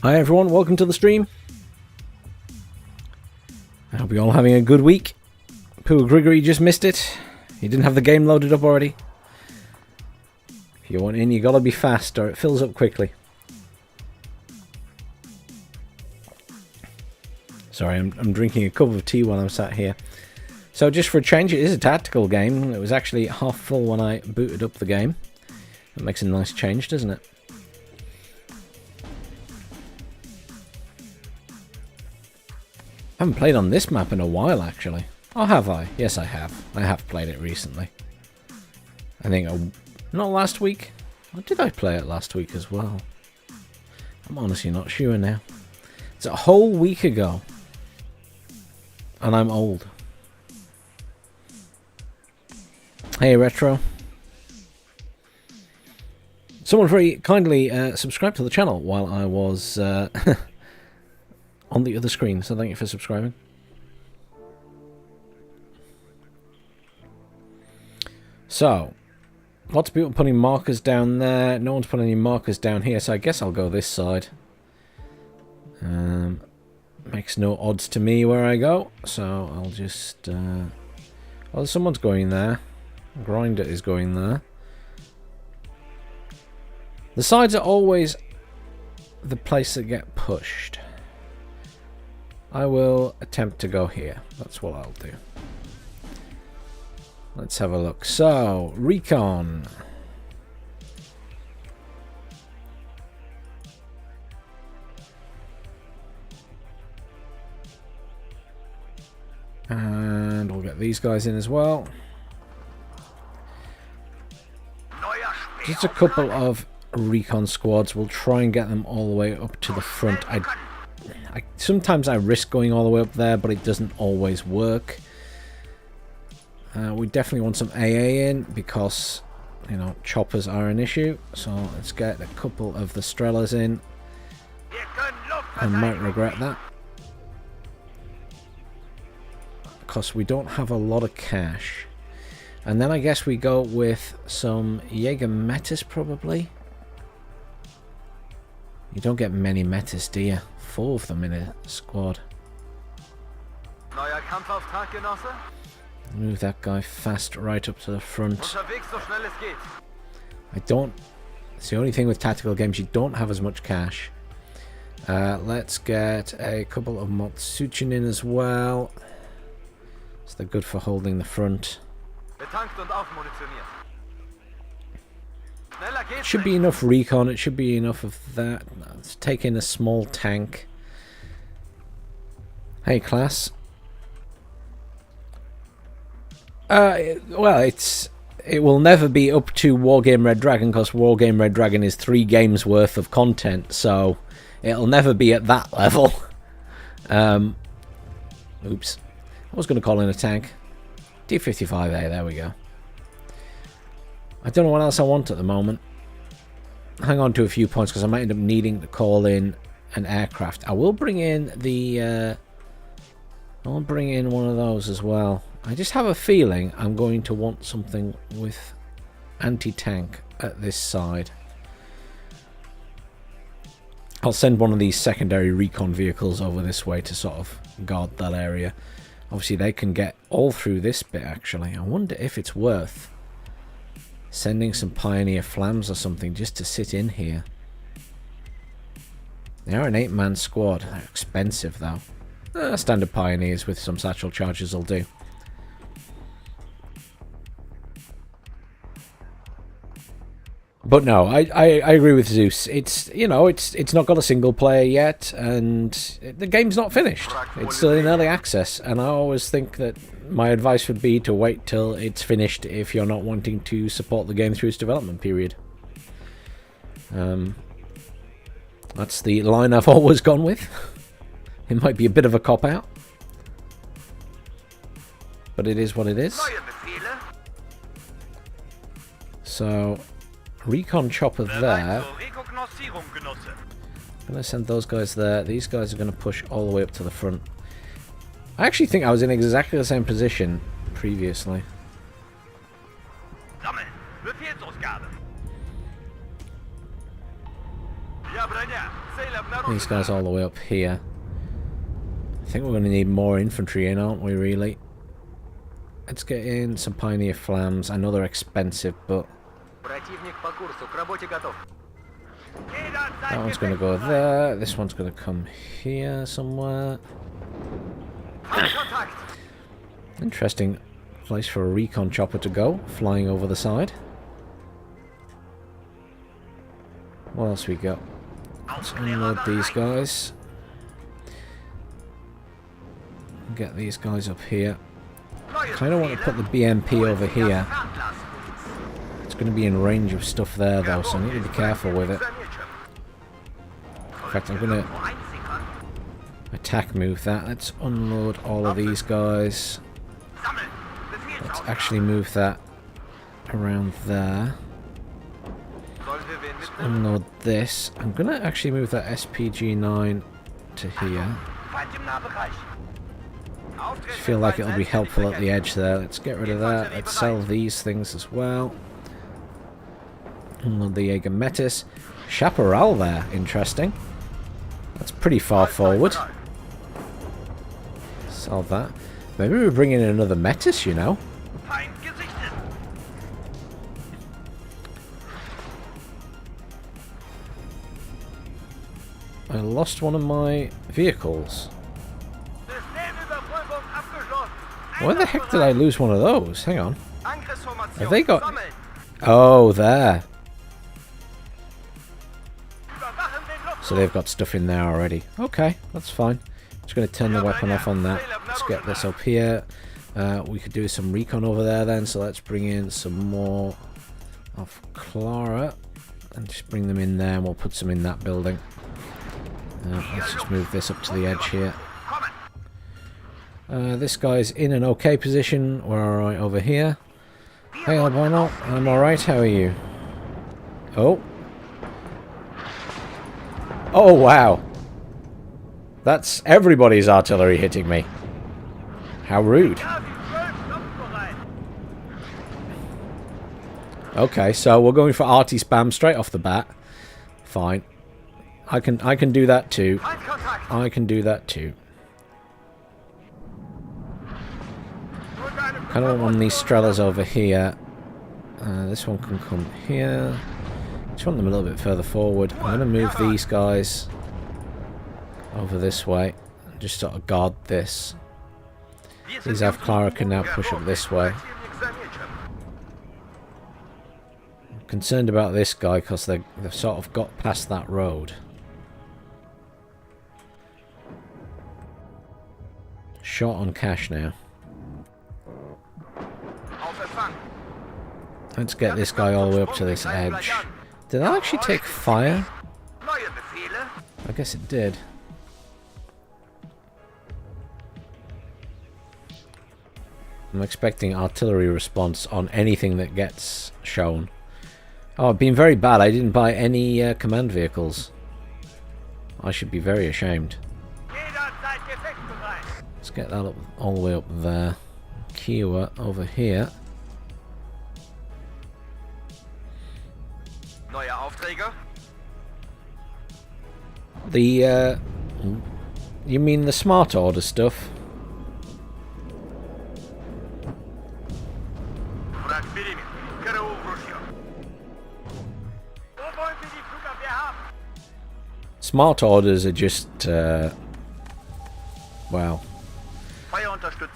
Hi everyone, welcome to the stream. I hope you're all having a good week. Pooh Grigory just missed it. He didn't have the game loaded up already. If you want in, you gotta be fast or it fills up quickly. Sorry, I'm drinking a cup of tea while I'm sat here. So just for a change, it is a tactical game. It was actually half full when I booted up the game. That makes a nice change, doesn't it? I haven't played on this map in a while, actually. Oh, have I? Yes, I have. I have played it recently. I think, not last week? Or did I play it last week as well? I'm honestly not sure now. It's a whole week ago. And I'm old. Hey, Retro. Someone very kindly subscribed to the channel while I was on the other screen, so thank you for subscribing. So, lots of people putting markers down there. No one's putting any markers down here, so I guess I'll go this side. Makes no odds to me where I go, so I'll just... well, someone's going there. Grinder is going there. The sides are always the place that get pushed. I will attempt to go here. That's what I'll do. Let's have a look. So, recon. And we'll get these guys in as well. Just a couple of recon squads. We'll try and get them all the way up to the front. Sometimes I risk going all the way up there, but it doesn't always work. We definitely want some AA in because, you know, choppers are an issue. So let's get a couple of the Strellas in. I might regret that, because we don't have a lot of cash. And then I guess we go with some Jaeger Metis probably. You don't get many Metis, do you? 4 of them in a squad. Move that guy fast right up to the front. I don't... It's the only thing with tactical games, you don't have as much cash. Let's get a couple of Motsuchin in as well. So they're good for holding the front. It should be enough recon, it should be enough of that. Let's take in a small tank. Hey, class. Well, it will never be up to Wargame Red Dragon, because Wargame Red Dragon is 3 games worth of content, so it'll never be at that level. Oops. I was going to call in a tank. D55A, there we go. I don't know what else I want at the moment. Hang on to a few points because I might end up needing to call in an aircraft. I will bring in the... I'll bring in one of those as well. I just have a feeling I'm going to want something with anti-tank at this side. I'll send one of these secondary recon vehicles over this way to sort of guard that area. Obviously, they can get all through this bit, actually. I wonder if it's worth sending some Pioneer Flams or something just to sit in here. They are an 8-man squad. They're expensive, though. Standard Pioneers with some satchel charges will do. But no, I agree with Zeus. It's, you know, it's not got a single player yet, and the game's not finished. It's still in early access, and I always think that my advice would be to wait till it's finished if you're not wanting to support the game through its development period. That's the line I've always gone with. It might be a bit of a cop-out, but it is what it is. So... recon chopper there. I'm going to send those guys there. These guys are going to push all the way up to the front. I actually think I was in exactly the same position previously. These guys all the way up here. I think we're going to need more infantry in, aren't we, really? Let's get in some Pioneer Flams. I know they're expensive, but... That one's going to go there. This one's going to come here somewhere. Interesting place for a recon chopper to go, flying over the side. What else we got? Let's unload these guys. Get these guys up here. Kind of want to put the BMP over here. It's going to be in range of stuff there though, so I need to be careful with it. In fact, I'm going to attack move that. Let's unload all of these guys. Let's actually move that around there. Let's unload this. I'm going to actually move that SPG-9 to here. I feel like it'll be helpful at the edge there. Let's get rid of that. Let's sell these things as well. Unload the Jaeger Metis. Chaparral there. Interesting. That's pretty far forward. Sell that. Maybe we bring in another Metis, you know. I lost one of my vehicles. Why the heck did I lose one of those? Hang on. Have they got... Oh, there. So they've got stuff in there already. Okay, that's fine. Just going to turn the weapon off on that. Let's get this up here. We could do some recon over there then. So let's bring in some more of Clara. And just bring them in there and we'll put some in that building. Let's just move this up to the edge here. This guy's in an okay position. We're alright over here. Hey Albino, I'm alright, how are you? Oh. Oh wow. That's everybody's artillery hitting me. How rude. Okay, so we're going for arty spam straight off the bat. Fine. I can do that too. I can do that too. Kind of want one of these Strellas over here. This one can come here. Just want them a little bit further forward. I'm going to move these guys over this way. Just sort of guard this. These Clara can now push up this way. I'm concerned about this guy because they've sort of got past that road. Short on cash now. Let's get this guy all the way up to this edge. Did that actually take fire? I guess it did. I'm expecting artillery response on anything that gets shown. Oh, I've been very bad. I didn't buy any command vehicles. I should be very ashamed. Let's get that up, all the way up there. Kiowa over here. The, you mean the smart order stuff? Smart orders are just, well,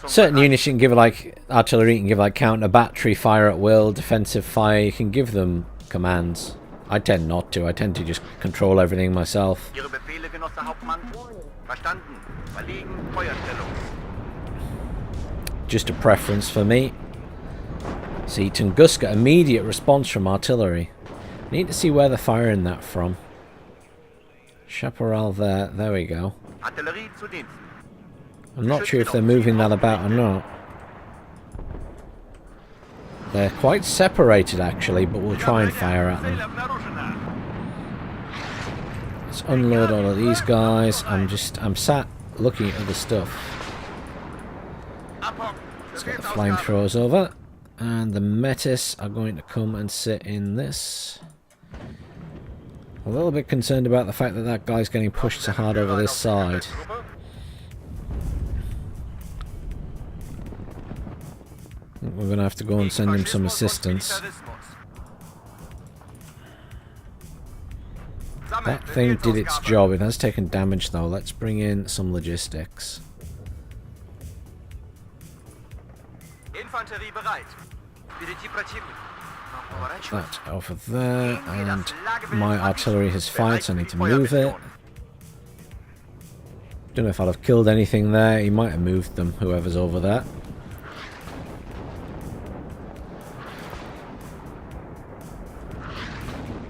certain units you can give like artillery, you can give like counter battery fire at will, defensive fire, you can give them commands. I tend not to. I tend to just control everything myself. Just a preference for me. See, Tunguska, immediate response from artillery. Need to see where they're firing that from. Chaparral there. There we go. I'm not sure if they're moving that about or not. They're quite separated actually, but we'll try and fire at them. Let's unload all of these guys. I'm sat looking at other stuff. Let's get the flamethrowers over. And the Metis are going to come and sit in this. A little bit concerned about the fact that that guy's getting pushed so hard over this side. We're going to have to go and send him some assistance. That thing did its job. It has taken damage though. Let's bring in some logistics. That over there, and my artillery has fired, so I need to move it. Don't know if I'd have killed anything there. He might have moved them, whoever's over there.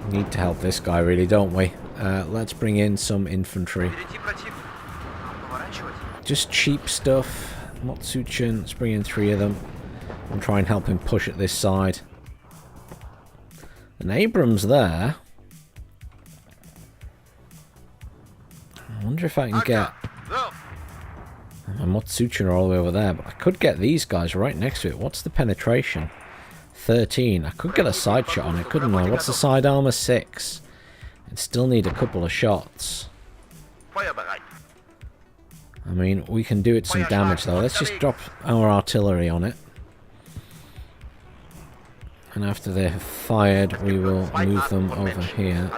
Need to help this guy, really, don't we? Let's bring in some infantry. Just cheap stuff. Motsuchin, let's bring in 3 of them and try and help him push at this side. An Abrams there. I wonder if I can get... My Motsuchin are all the way over there, but I could get these guys right next to it. What's the penetration? 13. I could get a side shot on it, couldn't I? What's the side armor? 6. I'd still need a couple of shots. I mean, we can do it some damage though. Let's just drop our artillery on it. And after they're fired, we will move them over here.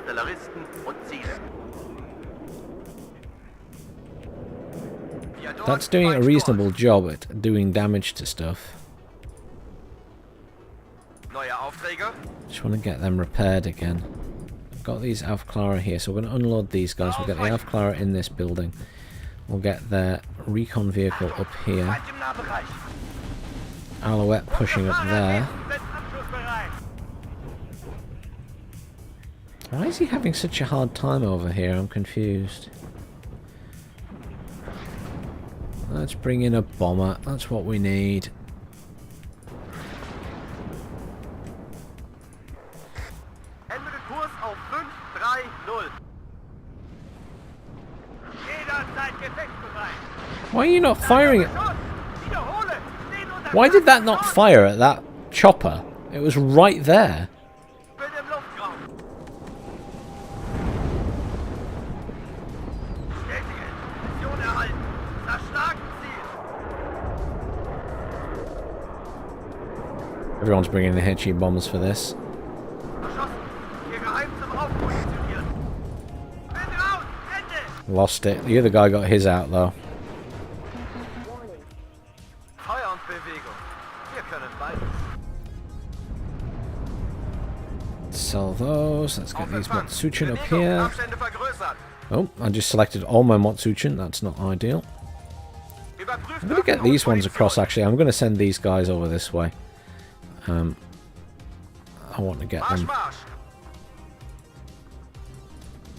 That's doing a reasonable job at doing damage to stuff. Just want to get them repaired again. I've got these Aufklärer here, so we're going to unload these guys. We'll get the Aufklärer in this building. We'll get their recon vehicle up here. Alouette pushing up there. Why is he having such a hard time over here? I'm confused. Let's bring in a bomber. That's what we need. Why are you not firing it? Why did that not fire at that chopper? It was right there. Everyone's bringing the head-sheet bombs for this. Lost it. The other guy got his out though. Sell those. Let's get these Motsuchin up here. Oh, I just selected all my Motsuchin. That's not ideal. I'm going to get these ones across actually. I'm going to send these guys over this way. I want to get them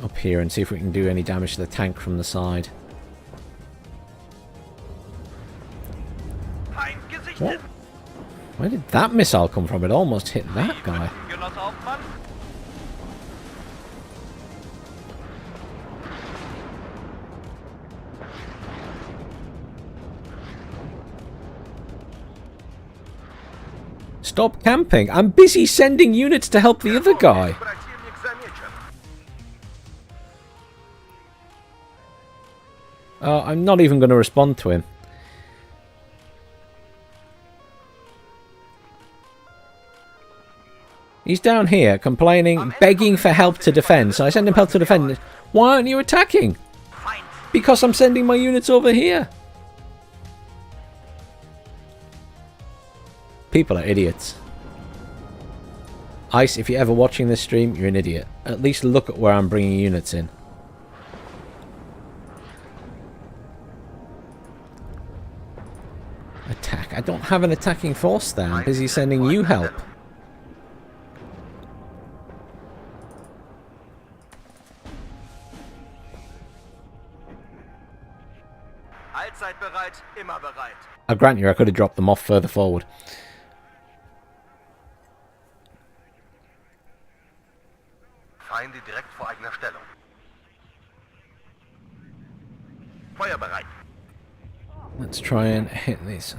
up here and see if we can do any damage to the tank from the side. What? Where did that missile come from? It almost hit that guy. Stop camping. I'm busy sending units to help the other guy. I'm not even going to respond to him. He's down here complaining, begging for help to defend. So I send him help to defend. Why aren't you attacking? Because I'm sending my units over here. People are idiots. Ice, if you're ever watching this stream, you're an idiot. At least look at where I'm bringing units in. Attack. I don't have an attacking force there. I'm busy sending you help. I'll grant you, I could have dropped them off further forward. Let's try and hit this.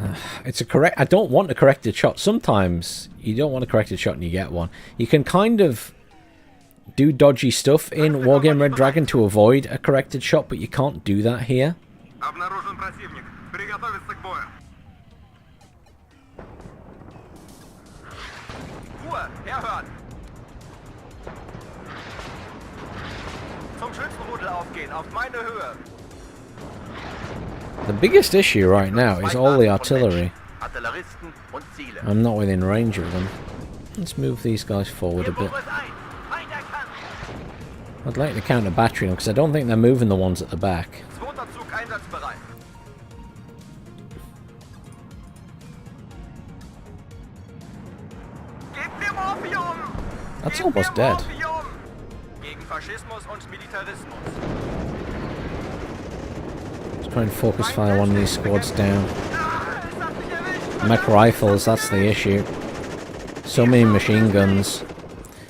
It's a correct. I don't want a corrected shot. Sometimes you don't want a corrected shot and you get one. You can kind of do dodgy stuff in Wargame Red Dragon to avoid a corrected shot, but you can't do that here. Обнаружен противник. Приготовиться к бою. Ruhe, herhören. Zum Schützenrudel aufgehen, auf meine Höhe. The biggest issue right now is all the artillery. Artilleristen und Ziele. I'm not within range of them. Let's move these guys forward a bit. I'd like to counter battery them because I don't think they're moving the ones at the back. Zweiter Zug einsatzbereit. Gebt mir Morphium! That's Gebt almost mir dead. Morphium! Gegen Faschismus und Militarismus. Let's try and focus fire one of these squads down. Es hat mich erwischt! Mech rifles, that's the issue. So many machine guns.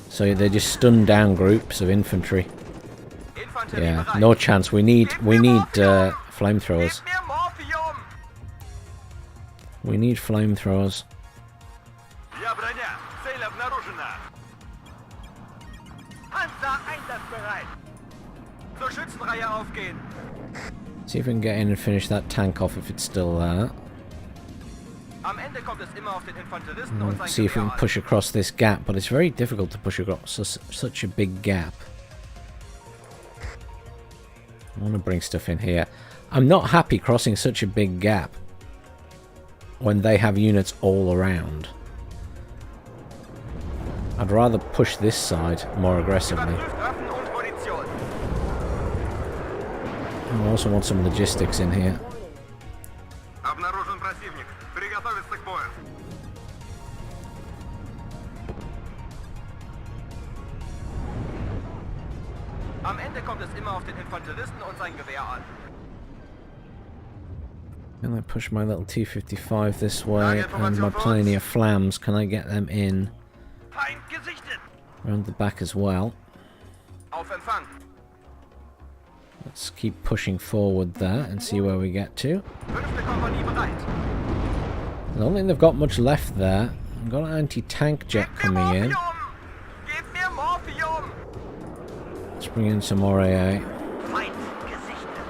So they just stun down groups of infantry. Infanterie Yeah, bereit. no chance. We need flamethrowers. Gebt mir Morphium! We need flamethrowers. Я броня. Цель обнаружена. Panzer einsatzbereit. Zur Schützenreihe aufgehen. See if we can get in and finish that tank off if it's still there. Am Ende kommt es immer auf den Infanteristen und sein See if we Gewehr can an. push across this gap, but it's very difficult to push across such a big gap. I want to bring stuff in here. I'm not happy crossing such a big gap when they have units all around. I'd rather push this side more aggressively. Überprüft Waffen und Munition. I also want some logistics in here. Обнаружен противник. Приготовиться к бою. Am Ende kommt es immer auf den Infanteristen und sein Gewehr an. Can I push my little T-55 this way and my Pioneer Flams? Can I get them in Feind gesichtet. around the back as well? Auf Empfang. Let's keep pushing forward there and see where we get to. 5. Kompanie bereit. I don't think they've got much left there. I've got an anti-tank jet Gebt mir coming in. Morphium! Gebt mir Morphium! Let's bring in some RAA. Feind gesichtet.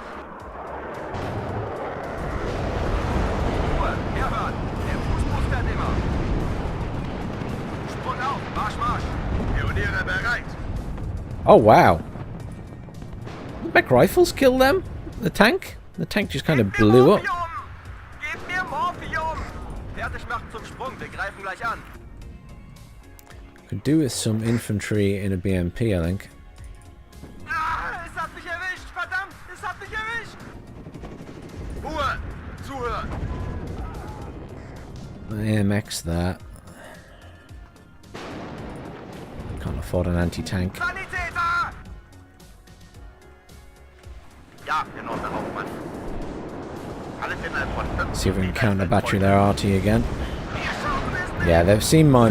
Ruhe, herhören. Der Fuß mustert immer. Sprung auf, Marsch, Marsch. Pioniere bereit. Oh wow! The mech rifles kill them? The tank? The tank just kind of Gebt mir blew up. Morphium! Gebt mir Morphium! Fertig machen zum Sprung, wir greifen gleich an. Could do with some infantry in a BMP, I think. Ah, es hat mich erwischt, verdammt, es hat mich erwischt. Ruhe, zuhören. AMX there. Can't afford an anti-tank. Sanitäter! Ja, Genosse Hauptmann. Alles innerhalb von 5 See if we can counter battery their RT again. Yeah, they've seen my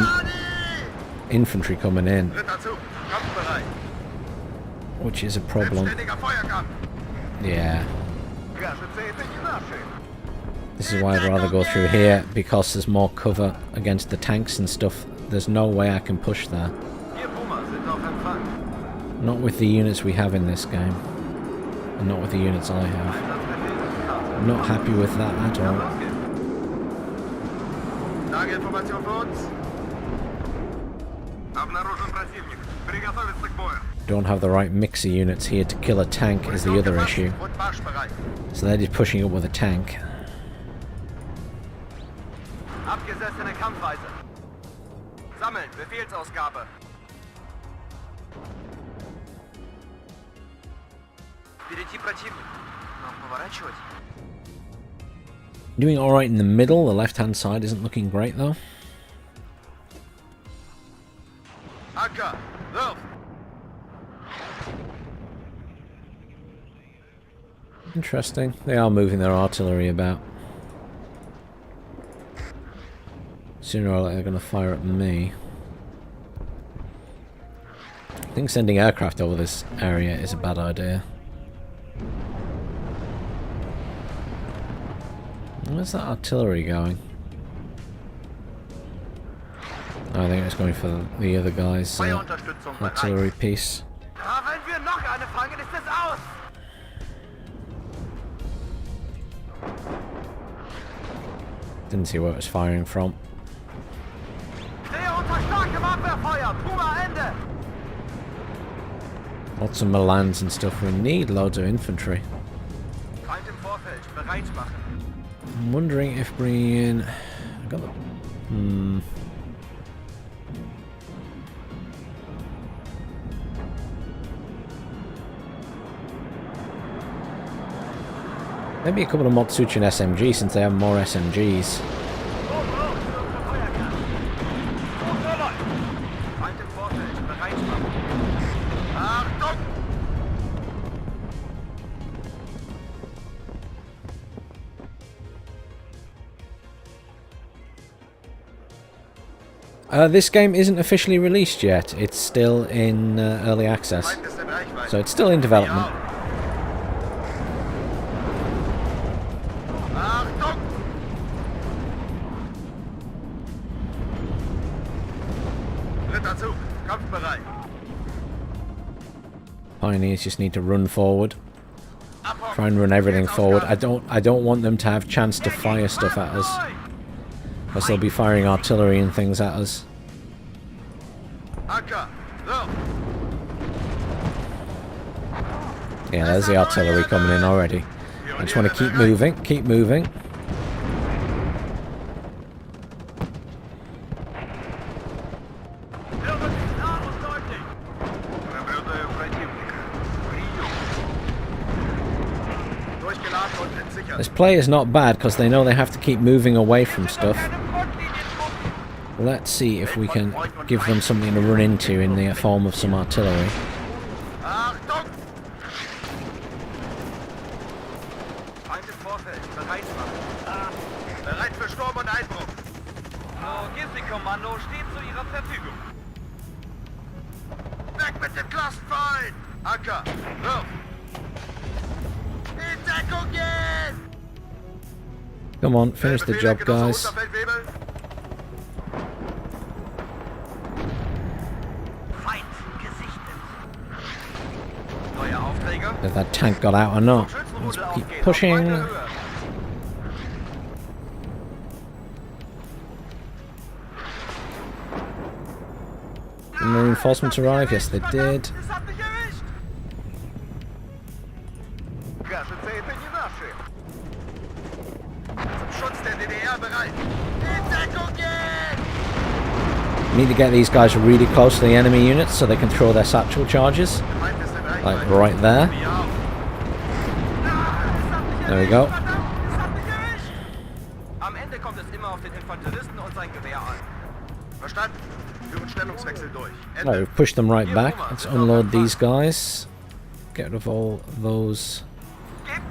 infantry coming in, Dritter Zug, kampfbereit. which is a problem. Selbstständiger Feuerkampf. Yeah, Geschütze ist nicht nachschön. this is why I'd rather go through here, because there's more cover against the tanks and stuff. There's no way I can push there. Wir Puma sind auf Empfang. Not with the units we have in this game. And not with the units I have. I'm not happy with that at all. Lageinformation für uns. Обнаружен противник. Приготовиться к бою. Don't have the right mixer units here to kill a tank is the other issue. Und marschbereit. So they're just pushing up with a tank. Abgesessene Kampfweise. Sammeln, Befehlsausgabe. Впереди противник. Нам поворачивать. Doing alright in the middle, the left hand side isn't looking great though. Anker, wirf. Interesting. They are moving their artillery about. Sooner or later they're going to fire at me. I think sending aircraft over this area is a bad idea. Where's that artillery going? I think it's going for the other guy's Feuerunterstützung bereit. artillery piece. Ja, wenn wir noch eine fangen, ist es aus. Didn't see where it was firing from. Stehe unter starkem Abwehrfeuer. Puma, Ende. Lots of Milans and stuff. We need loads of infantry. Feind im Vorfeld. Bereit machen. I'm wondering if bringing in... I got the... Maybe a couple of Motsuchin SMGs since they have more SMGs. Feind im Vorfeld. Bereit machen. Achtung! This game isn't officially released yet. It's still in early access. Feind ist in Reichweite. So it's still in development. Achtung! Dritter Zug. Kampfbereit. Pioneers just need to run forward. Try and run everything forward. I don't want them to have chance to fire stuff at us. Because they'll be firing artillery and things at us. Acker. So. Yeah, there's the artillery coming in already. I just want to keep moving, keep moving. This play is not bad because they know they have to keep moving away from stuff. Let's see if we can give them something to run into in the form of some artillery. Achtung! Feind im Vorfeld. Bereit machen. Bereit für Sturm und Einbruch. Logistikkommando steht zu Ihrer Verfügung. Weg mit dem Klassenfeind! Acker. So. In Deckung gehen! Come on, finish the job, guys. Feind gesichtet. Neue Aufträge. If that tank got out or not. Let's keep pushing. Did the reinforcements arrive? Yes, they did. Need to get these guys really close to the enemy units so they can throw their satchel charges. Like right there. There we go. Am Ende kommt es immer auf den Infanteristen und sein Gewehr an. Verstanden? Führen Stellungswechsel durch. Right, we've pushed them right back. Let's unload these guys. Get rid of all those.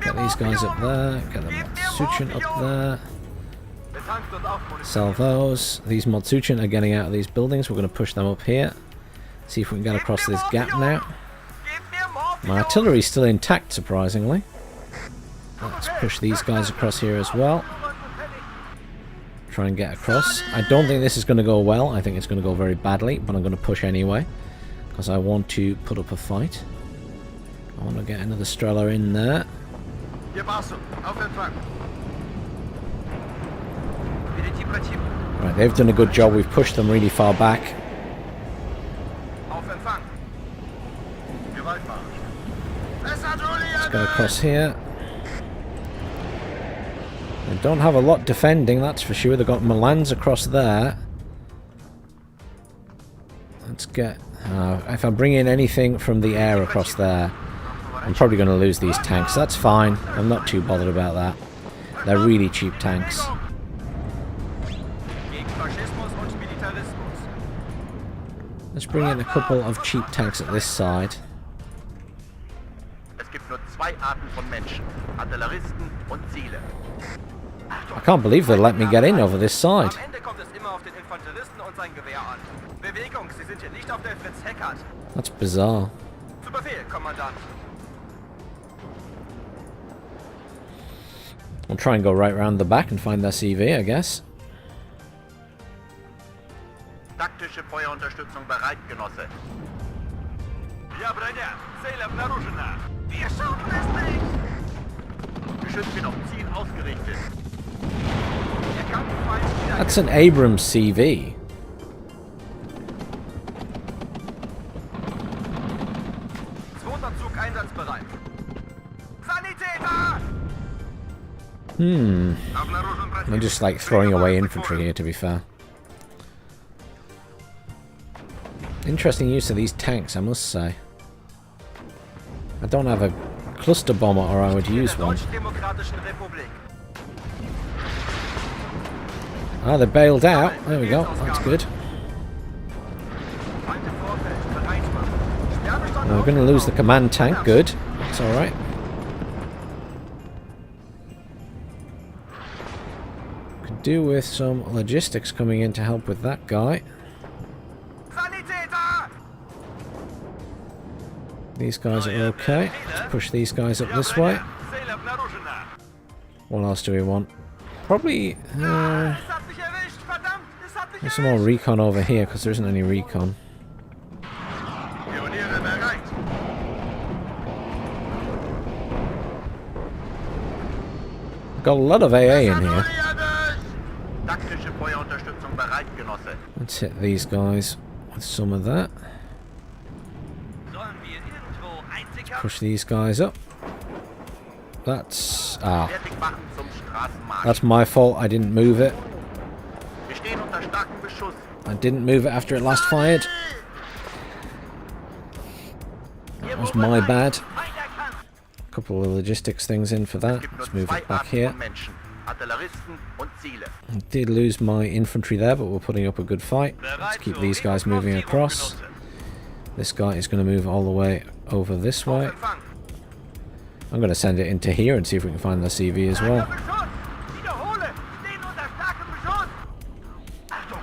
Get these guys up there. Get the Motsuchin up there. Sell those. These Motsuchin are getting out of these buildings. We're going to push them up here. See if we can get across this gap now. My artillery's still intact, surprisingly. Let's push these guys across here as well. Try and get across. I don't think this is going to go well. I think it's going to go very badly, but I'm going to push anyway. Because I want to put up a fight. I want to get another Strela in there. Right, they've done a good job. We've pushed them really far back. Let's go across here. They don't have a lot defending, that's for sure. They've got Milans across there. Let's get... if I bring in anything from the air across there, I'm probably going to lose these tanks. That's fine. I'm not too bothered about that. They're really cheap tanks. Let's bring in a couple of cheap tanks at this side. I can't believe they let me get in over this side. That's bizarre. I'll try and go right round the back and find their CV, I guess. Taktische Feuerunterstützung bereit, Genosse. Ja, броня. Цель обнаружена. Wir schaffen es nicht. Geschütz wird auf Ziel ausgerichtet. Der Kampffeind wieder. That's an Abrams CV. Zweiter Zug einsatzbereit. Sanitäter! I'm just like throwing away infantry here, to be fair. Interesting use of these tanks, I must say. I don't have a cluster bomber, or I would use one. Ah, they bailed out. There we go. That's good. We're going to lose the command tank. Good. That's alright. Could do with some logistics coming in to help with that guy. These guys are okay. Let's push these guys up this way. What else do we want? Probably there's some more recon over here because there isn't any recon. Got a lot of AA in here. Let's hit these guys with some of that. Push these guys up. That's that's my fault. I didn't move it. I didn't move it after it last fired. That was my bad. A couple of logistics things in for that. Let's move it back here. I did lose my infantry there, but we're putting up a good fight. Let's keep these guys moving across. This guy is going to move all the way over this way. I'm going to send it into here and see if we can find the CV as well.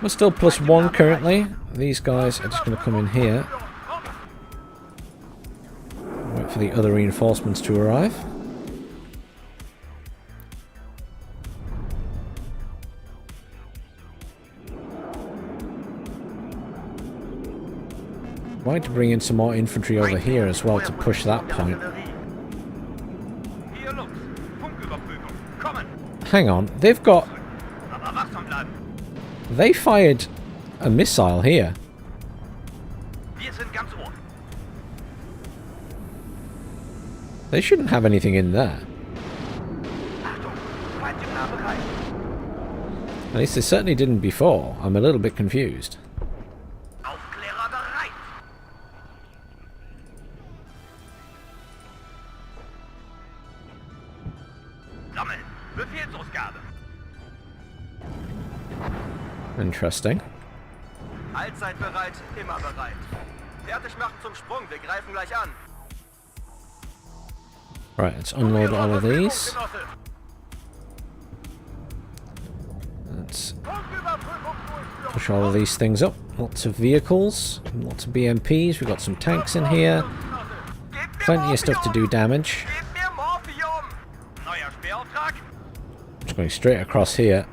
We're still +1 currently. These guys are just going to come in here. Wait for the other reinforcements to arrive. I'd like to bring in some more infantry over here as well to push that point. Hang on, they've got... They fired a missile here. They shouldn't have anything in there. At least they certainly didn't before. I'm a little bit confused. Interesting. Allzeit bereit, immer bereit. Fertig machen zum Sprung, wir greifen gleich an. Right, let's unload all of these. Let's push all of these things up. Lots of vehicles, lots of BMPs. We've got some tanks in here. Plenty of stuff to do damage. Just going straight across here.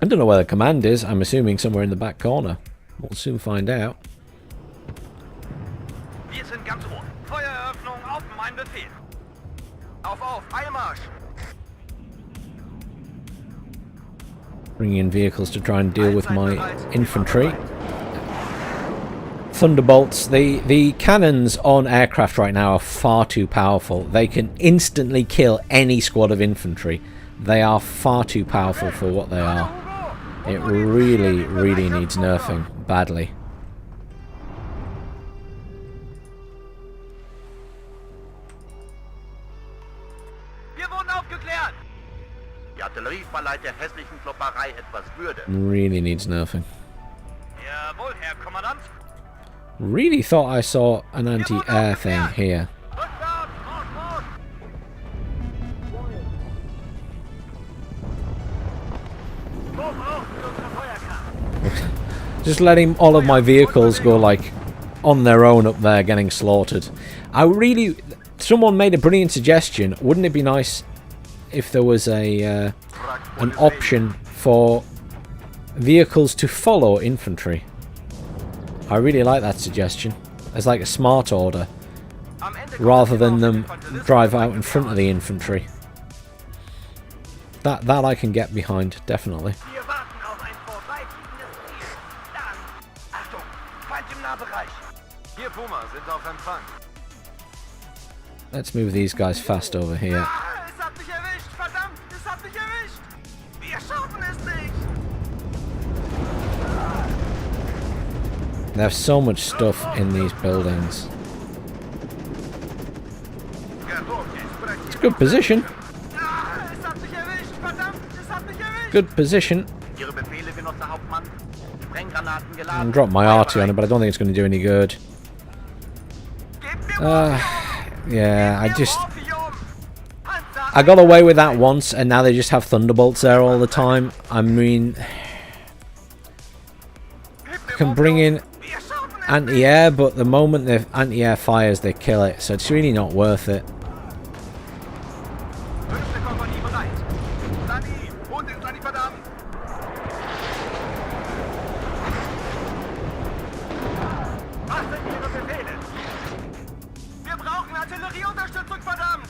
I don't know where the command is. I'm assuming somewhere in the back corner. We'll soon find out. Wir sind ganz ohr. Feuereröffnung auf mein Befehl. Auf, Eilmarsch. Bringing in vehicles to try and deal with my infantry. Thunderbolts. The cannons on aircraft right now are far too powerful. They can instantly kill any squad of infantry. They are far too powerful for what they are. It really, really needs nerfing badly. Really needs nerfing. Really thought I saw an anti-air thing here. Just letting all of my vehicles go like on their own up there getting slaughtered. Someone made a brilliant suggestion. Wouldn't it be nice if there was a an option for vehicles to follow infantry. I really like that suggestion. It's like a smart order, rather than them drive out in front of the infantry. That I can get behind, definitely. Wir warten auf ein vorbeifliegendes Ziel. Dann, Achtung, Feind im Nahbereich. Hier Puma, sind auf Empfang. Let's move these guys fast over here. Ah, es hat mich erwischt, verdammt, es hat mich erwischt. Wir schaffen es nicht. There's so much stuff in these buildings. It's a good position. Ah, es hat mich erwischt, verdammt, es hat mich erwischt. Good position. Ihre Befehle, Genosse Hauptmann. Sprenggranaten I geladen. can drop my arty on it, but I don't think it's going to do any good. Gebt mir Yeah, I Morphium. Panzer. I got away with that once, and now they just have thunderbolts there all the time. I mean, I can bring in Wir schaffen es. anti-air, but the moment the anti-air fires, they kill it, so it's really not worth it. 5. Kompanie bereit. Sani, und den Sani verdammt. Was sind Ihre Befehle? Wir brauchen Artillerieunterstützung, verdammt!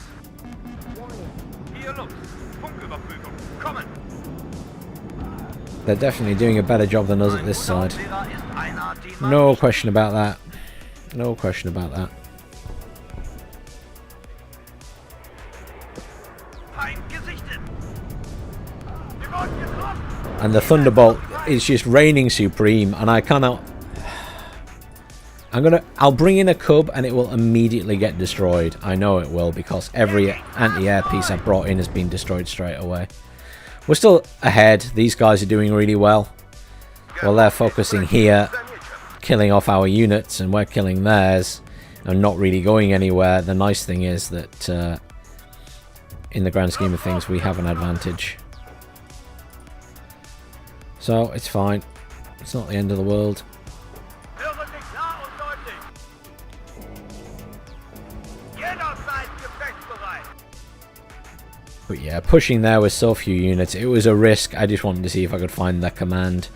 Hier Luft. Funküberprüfung. Kommen! They're definitely doing a better job than us at this side. Lehrer ist einer, den man No question about that. No question about that. Feind gesichtet. Wir wurden getroffen. And the thunderbolt is just reigning supreme, and I cannot. I'll bring in a cub and it will immediately get destroyed. I know it will, because every anti-air piece I've brought in has been destroyed straight away. We're still ahead. These guys are doing really well. Well, they're focusing here, killing off our units, and we're killing theirs, and not really going anywhere. The nice thing is that in the grand scheme of things, we have an advantage. So, it's fine. It's not the end of the world. Hören dich klar und deutlich. Jederzeit gefechtsbereit. But yeah, pushing there with so few units, it was a risk. I just wanted to see if I could find the command.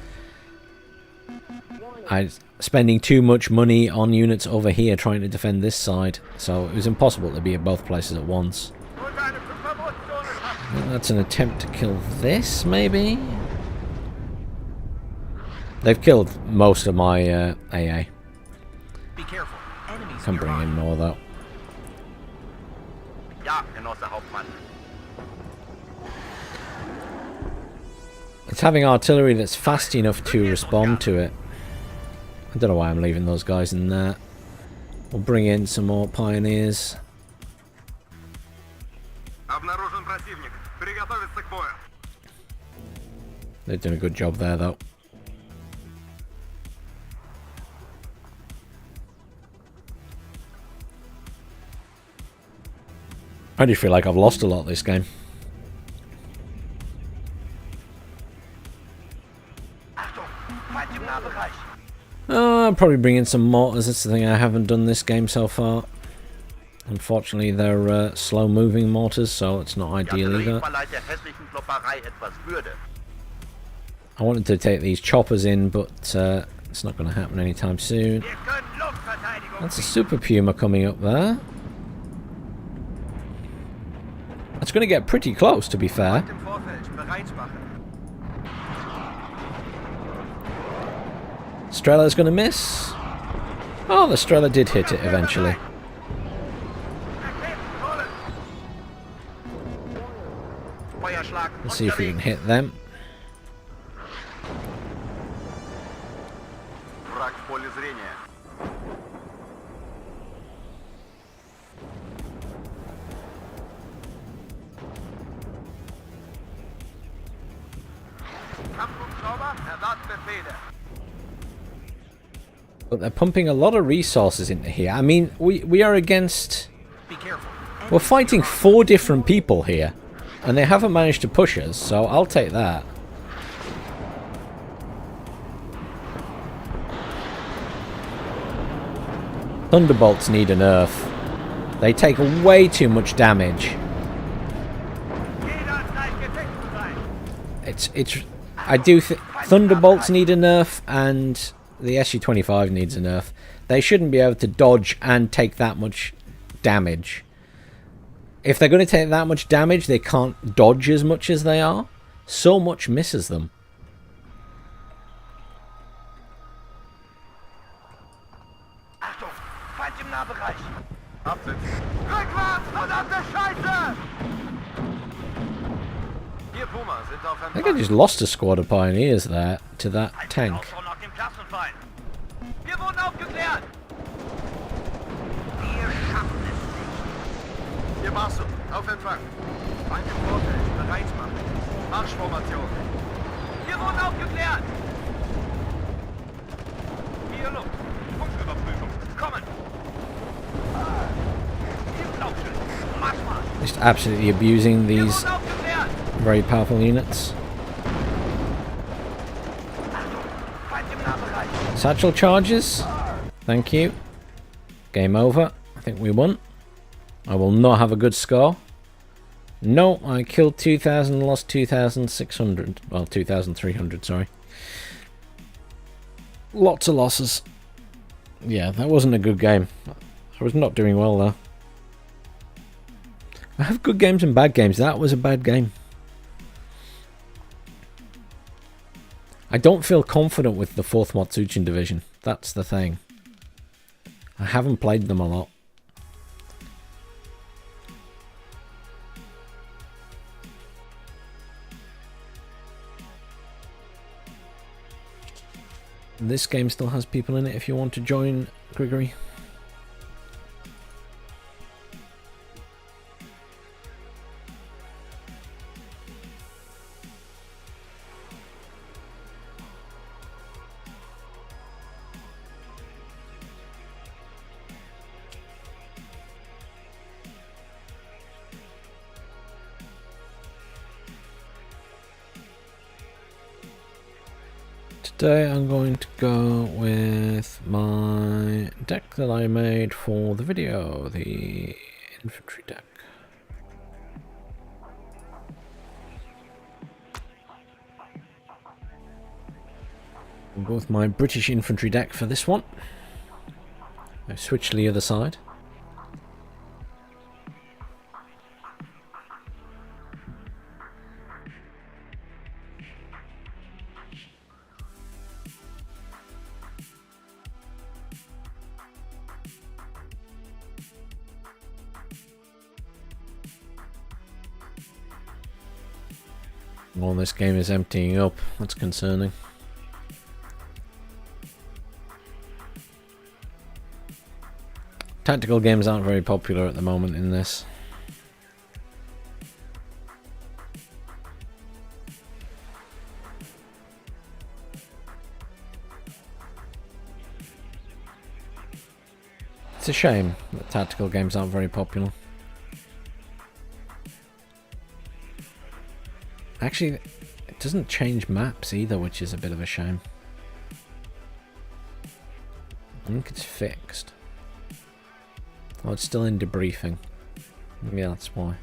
I'm spending too much money on units over here trying to defend this side, so it was impossible to be at both places at once. Und eine Verbotszone I schaffen. think that's an attempt to kill this, maybe? They've killed most of my AA. Be careful. Enemies Can bring in more though. Ja, Genosse Hauptmann. It's having artillery that's fast enough to respond to it. I don't know why I'm leaving those guys in there. We'll bring in some more pioneers. Обнаружен противник. Приготовиться к бою. They're doing a good job there though. I do feel like I've lost a lot this game. Achtung, Feind im Nahbereich. I'll probably bring in some mortars. That's the thing I haven't done this game so far. Unfortunately, they're slow-moving mortars, so it's not ideal either. Verleiht der hässlichen Klopperei etwas Würde. I wanted to take these choppers in, but it's not going to happen anytime soon. Wir können Luftverteidigung. That's a Super Puma coming up there. That's going to get pretty close, to be fair. Im Vorfeld bereit machen. Strela's going to miss. Oh, the Strela did hit it eventually. Feuerschlag. Let's see if we can hit them. Враг в поле зрения. Kampfhubschrauber, erwarten Befehle. But they're pumping a lot of resources into here. I mean, we are against... Be careful. We're fighting 4 different people here. And they haven't managed to push us, so I'll take that. Thunderbolts need a nerf. They take way too much damage. Jederzeit gefechtsbereit. It's I do think Thunderbolts need a nerf, and the SU-25 needs a nerf. They shouldn't be able to dodge and take that much damage. If they're going to take that much damage, they can't dodge as much as they are. So much misses them. Achtung! Feind im Nahbereich! Absitz! Rückwärts, verdammte Scheiße! Hier, Puma, sind auf I think I just lost a squad of pioneers there to that tank. nach dem Klassenfeind! Wir wurden aufgeklärt! Wir schaffen es nicht! Hier, Marso, auf Empfang! Feind im Vorfeld, bereit machen! Marschformation! Wir wurden aufgeklärt! Hier, Luft! Funküberprüfung! Kommen! Just absolutely abusing these very powerful units. Satchel charges. Thank you. Game over. I think we won. I will not have a good score. No, I killed 2,000, lost 2,600. Well, 2,300, sorry. Lots of losses. Yeah, that wasn't a good game. I was not doing well there. I have good games and bad games. That was a bad game. I don't feel confident with the 4th Matsuchin division. That's the thing. I haven't played them a lot. This game still has people in it if you want to join, Grigory. Today I'm going to go with my deck that I made for the video, the infantry deck. I'll go with my British infantry deck for this one. I switch to the other side. Well, this game is emptying up. That's concerning. Tactical games aren't very popular at the moment in this. It's a shame that tactical games aren't very popular. Actually, it doesn't change maps either, which is a bit of a shame. I think it's fixed. Oh, it's still in debriefing. Yeah, that's why.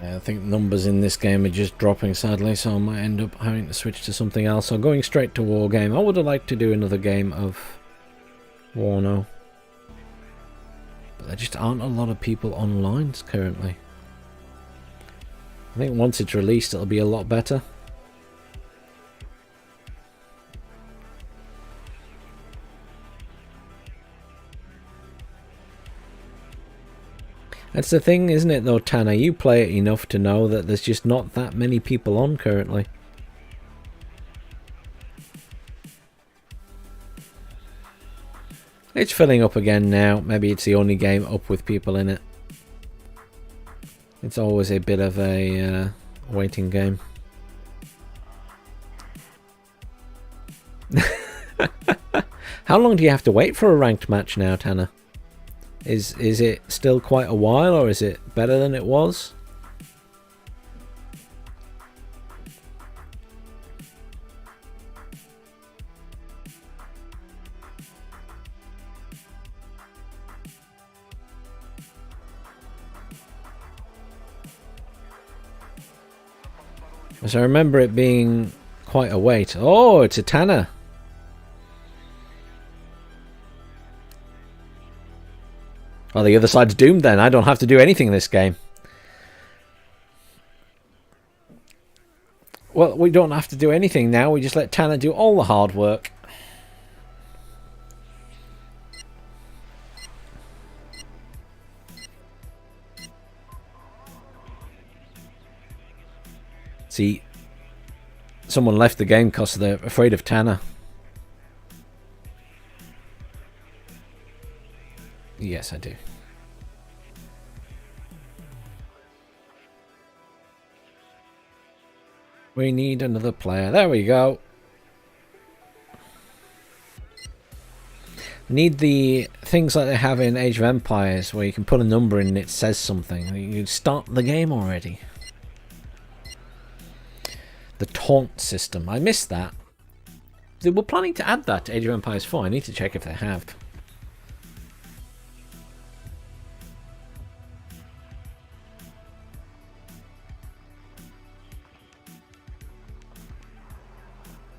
I think numbers in this game are just dropping, sadly, so I might end up having to switch to something else. So going straight to Wargame. I would have liked to do another game of Warno, but there just aren't a lot of people online currently. I think once it's released it'll be a lot better. That's the thing, isn't it, though, Tanner? You play it enough to know that there's just not that many people on currently. It's filling up again now. Maybe it's the only game up with people in it. It's always a bit of a waiting game. How long do you have to wait for a ranked match now, Tanner? Is it still quite a while, or is it better than it was? As I remember it being quite a wait. Oh, it's a Tanner. Well, the other side's doomed then. I don't have to do anything in this game. Well, we don't have to do anything now. We just let Tanner do all the hard work. See, someone left the game because they're afraid of Tanner. Yes, I do. We need another player. There we go. Need the things like they have in Age of Empires where you can put a number in and it says something. You start the game already. The taunt system. I missed that. They were planning to add that to Age of Empires 4. I need to check if they have.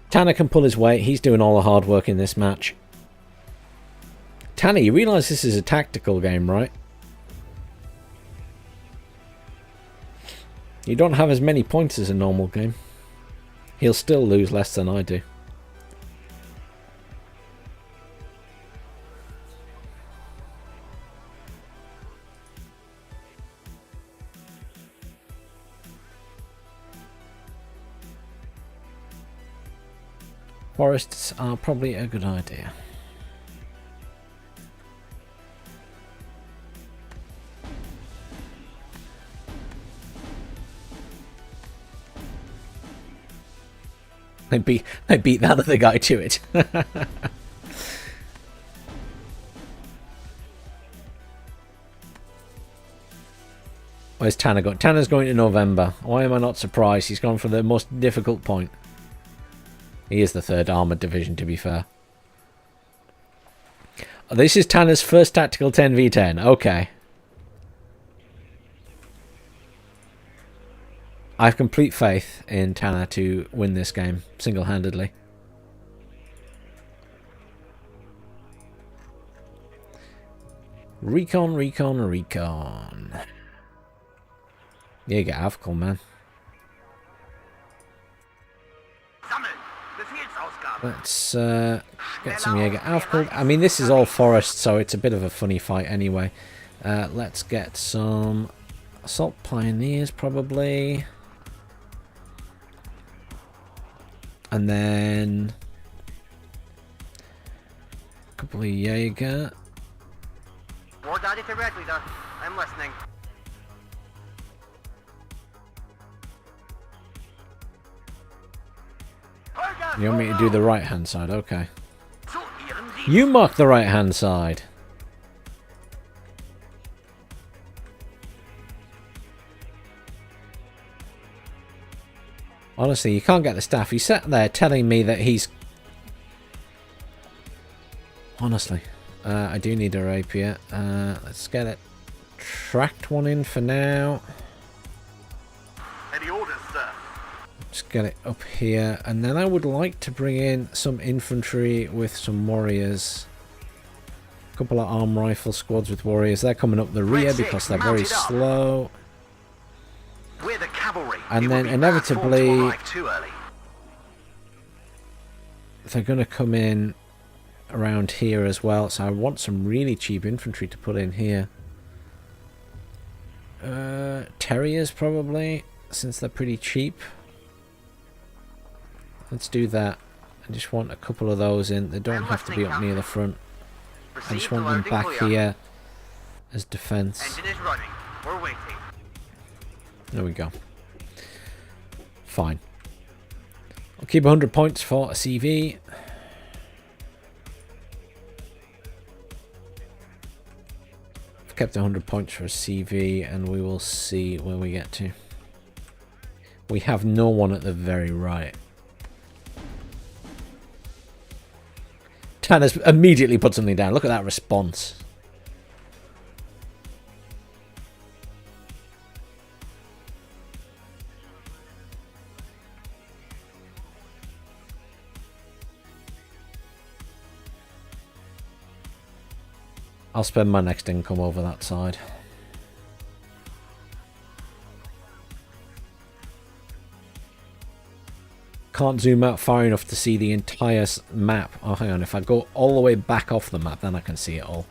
Tanner can pull his weight. He's doing all the hard work in this match. Tanner, you realise this is a tactical game, right? You don't have as many points as a normal game. He'll still lose less than I do. Forests are probably a good idea. I beat that other guy to it. Where's Tanner going? Tanner's going to November. Why am I not surprised? He's gone for the most difficult point. He is the 3rd Armoured Division, to be fair. This is Tanner's first tactical 10v10. Okay. I have complete faith in Tanner to win this game single-handedly. Recon, recon, recon. Yeah, you get Avkal, man. Let's get some Jaeger Avkal. I mean, this is all forest, so it's a bit of a funny fight anyway. Let's get some Assault Pioneers, probably. And then a couple of Jaeger. War Daddy to Red Leader. I'm listening. You want me to do the right hand side? Okay. You mark the right hand side. Honestly, you can't get the staff. He's sat there telling me that he's... Honestly, I do need a rapier. Let's get it. Tracked one in for now. Any orders, sir? Just get it up here. And then I would like to bring in some infantry with some warriors. A couple of arm rifle squads with warriors. They're coming up the rear because they're very slow. We're the cavalry. And then inevitably they're going to come in around here as well. So I want some really cheap infantry to put in here. Terriers probably, since they're pretty cheap. Let's do that. I just want a couple of those in. They don't have to be up near the front. I just want them back here as defense. Engine is running. We're waiting. There we go. Fine. I'll keep 100 points for a CV. I've kept 100 points for a CV, and we will see where we get to. We have no one at the very right. Tanner's immediately put something down. Look at that response. I'll spend my next income over that side. Can't zoom out far enough to see the entire map. Oh, hang on. If I go all the way back off the map, then I can see it all.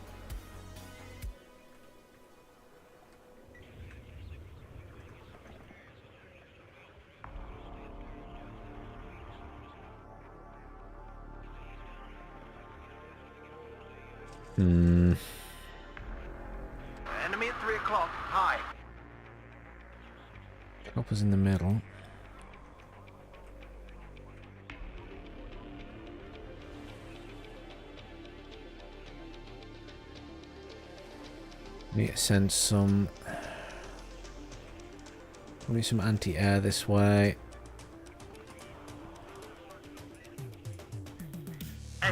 Enemy at 3 o'clock. High. Chopper's in the middle. Need to send some. Probably some anti-air this way.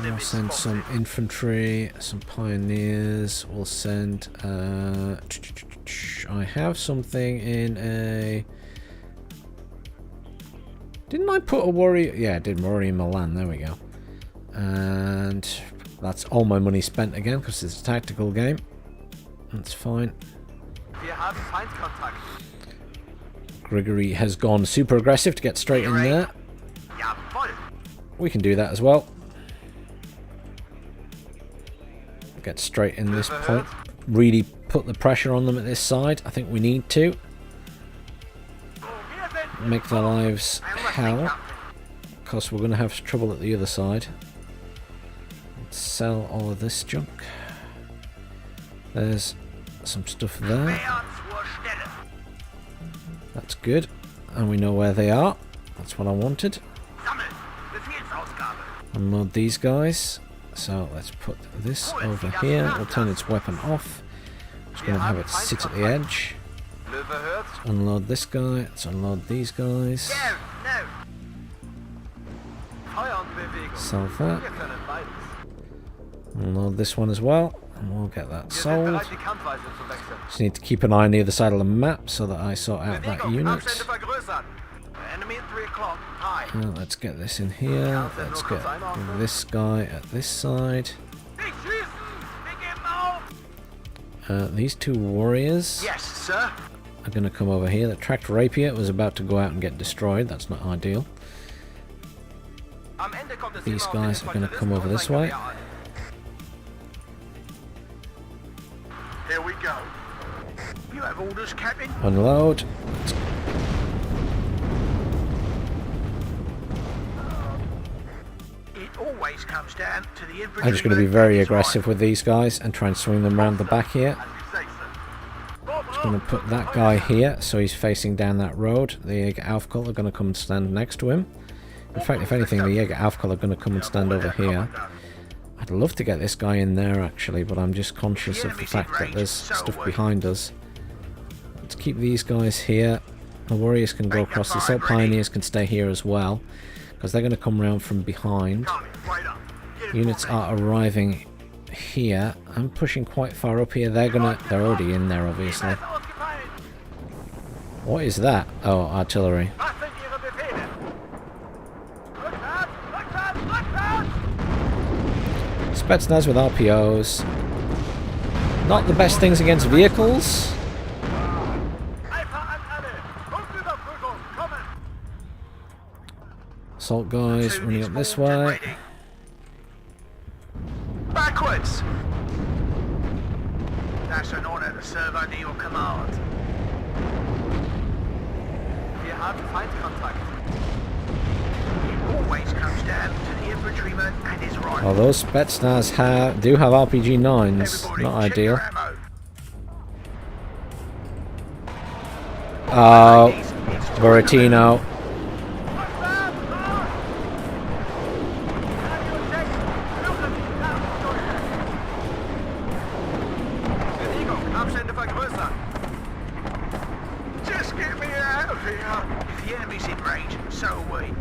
We'll send some infantry, some pioneers. We'll send. I have something in a. Didn't I put a warrior? Yeah, I did. Warrior in Milan. There we go. And that's all my money spent again because it's a tactical game. That's fine. Grigory has gone super aggressive to get straight in there. We can do that as well. Get straight in this point. Really put the pressure on them at this side. I think we need to. Make their lives hell. Because we're going to have trouble at the other side. Let's sell all of this junk. There's some stuff there. That's good. And we know where they are. That's what I wanted. Unload these guys. So let's put this over here. We'll turn its weapon off. Just going to have it sit at the edge. Let's unload this guy. Let's unload these guys. Sell that. Unload this one as well. And we'll get that sold. Just need to keep an eye on the other side of the map so that I sort out that unit. Let's get this in here. Let's get this guy at this side. These two warriors are going to come over here. The tracked rapier was about to go out and get destroyed. That's not ideal. These guys are going to come over this way. Here we go. You have orders, Captain. Unload. It always comes down to the infantry. I'm just going to be very aggressive with these guys and try and swing them around the back here. Just going to put that guy here so he's facing down that road. The Jäger Aufkall are going to come and stand next to him. In fact, if anything, the Jäger Aufkall are going to come and stand over here. I'd love to get this guy in there actually, but I'm just conscious of the fact that there's stuff behind us. Let's keep these guys here. The warriors can go across. The assault pioneers can stay here as well, because they're going to come around from behind. Units are arriving here. I'm pushing quite far up here. They're already in there, obviously. What is that? Oh, artillery. Spetsnaz with RPOs. Not the best things against vehicles. Assault guys running up this way. Backwards! That's an honor to serve under your command. Wir haben Feindkontakt. It always comes down to the infantryman and his rifle. Oh, those Spetsnaz do have RPG-9s. Not ideal. Oh, Buratino. Abstände vergrößern. Just get me out of here. If the enemy's in range, so are we.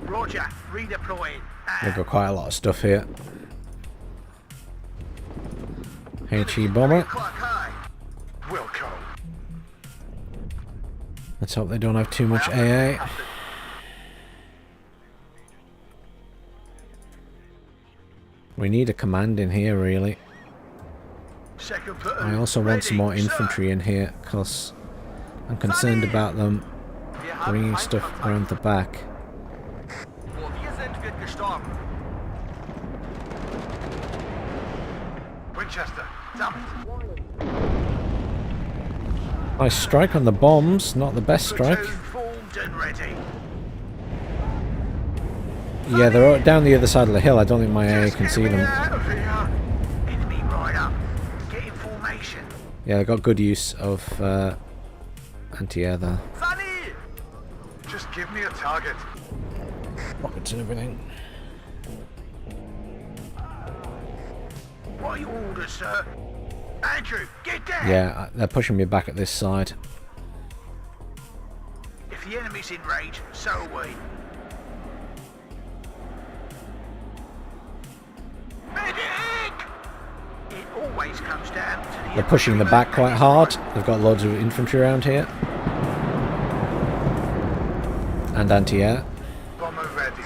Roger, redeploying. They've got quite a lot of stuff here. HE bomber. Wilco. Let's hope they don't have too much AA. We need a command in here, really. I also want some more infantry in here, because I'm concerned about them bringing stuff around the back. Winchester, Nice strike on the bombs, not the best strike. Yeah, they're down the other side of the hill. I don't think my AA can see them. Yeah, they got good use of anti-air there. Just give me a target. Rockets and everything. What are your orders, sir? Andrew, get down! Yeah, they're pushing me back at this side. If the enemy's in range, so are we. Medic! It always comes down to the... They're pushing the back quite hard. They've got loads of infantry around here. And anti-air. Bomber ready.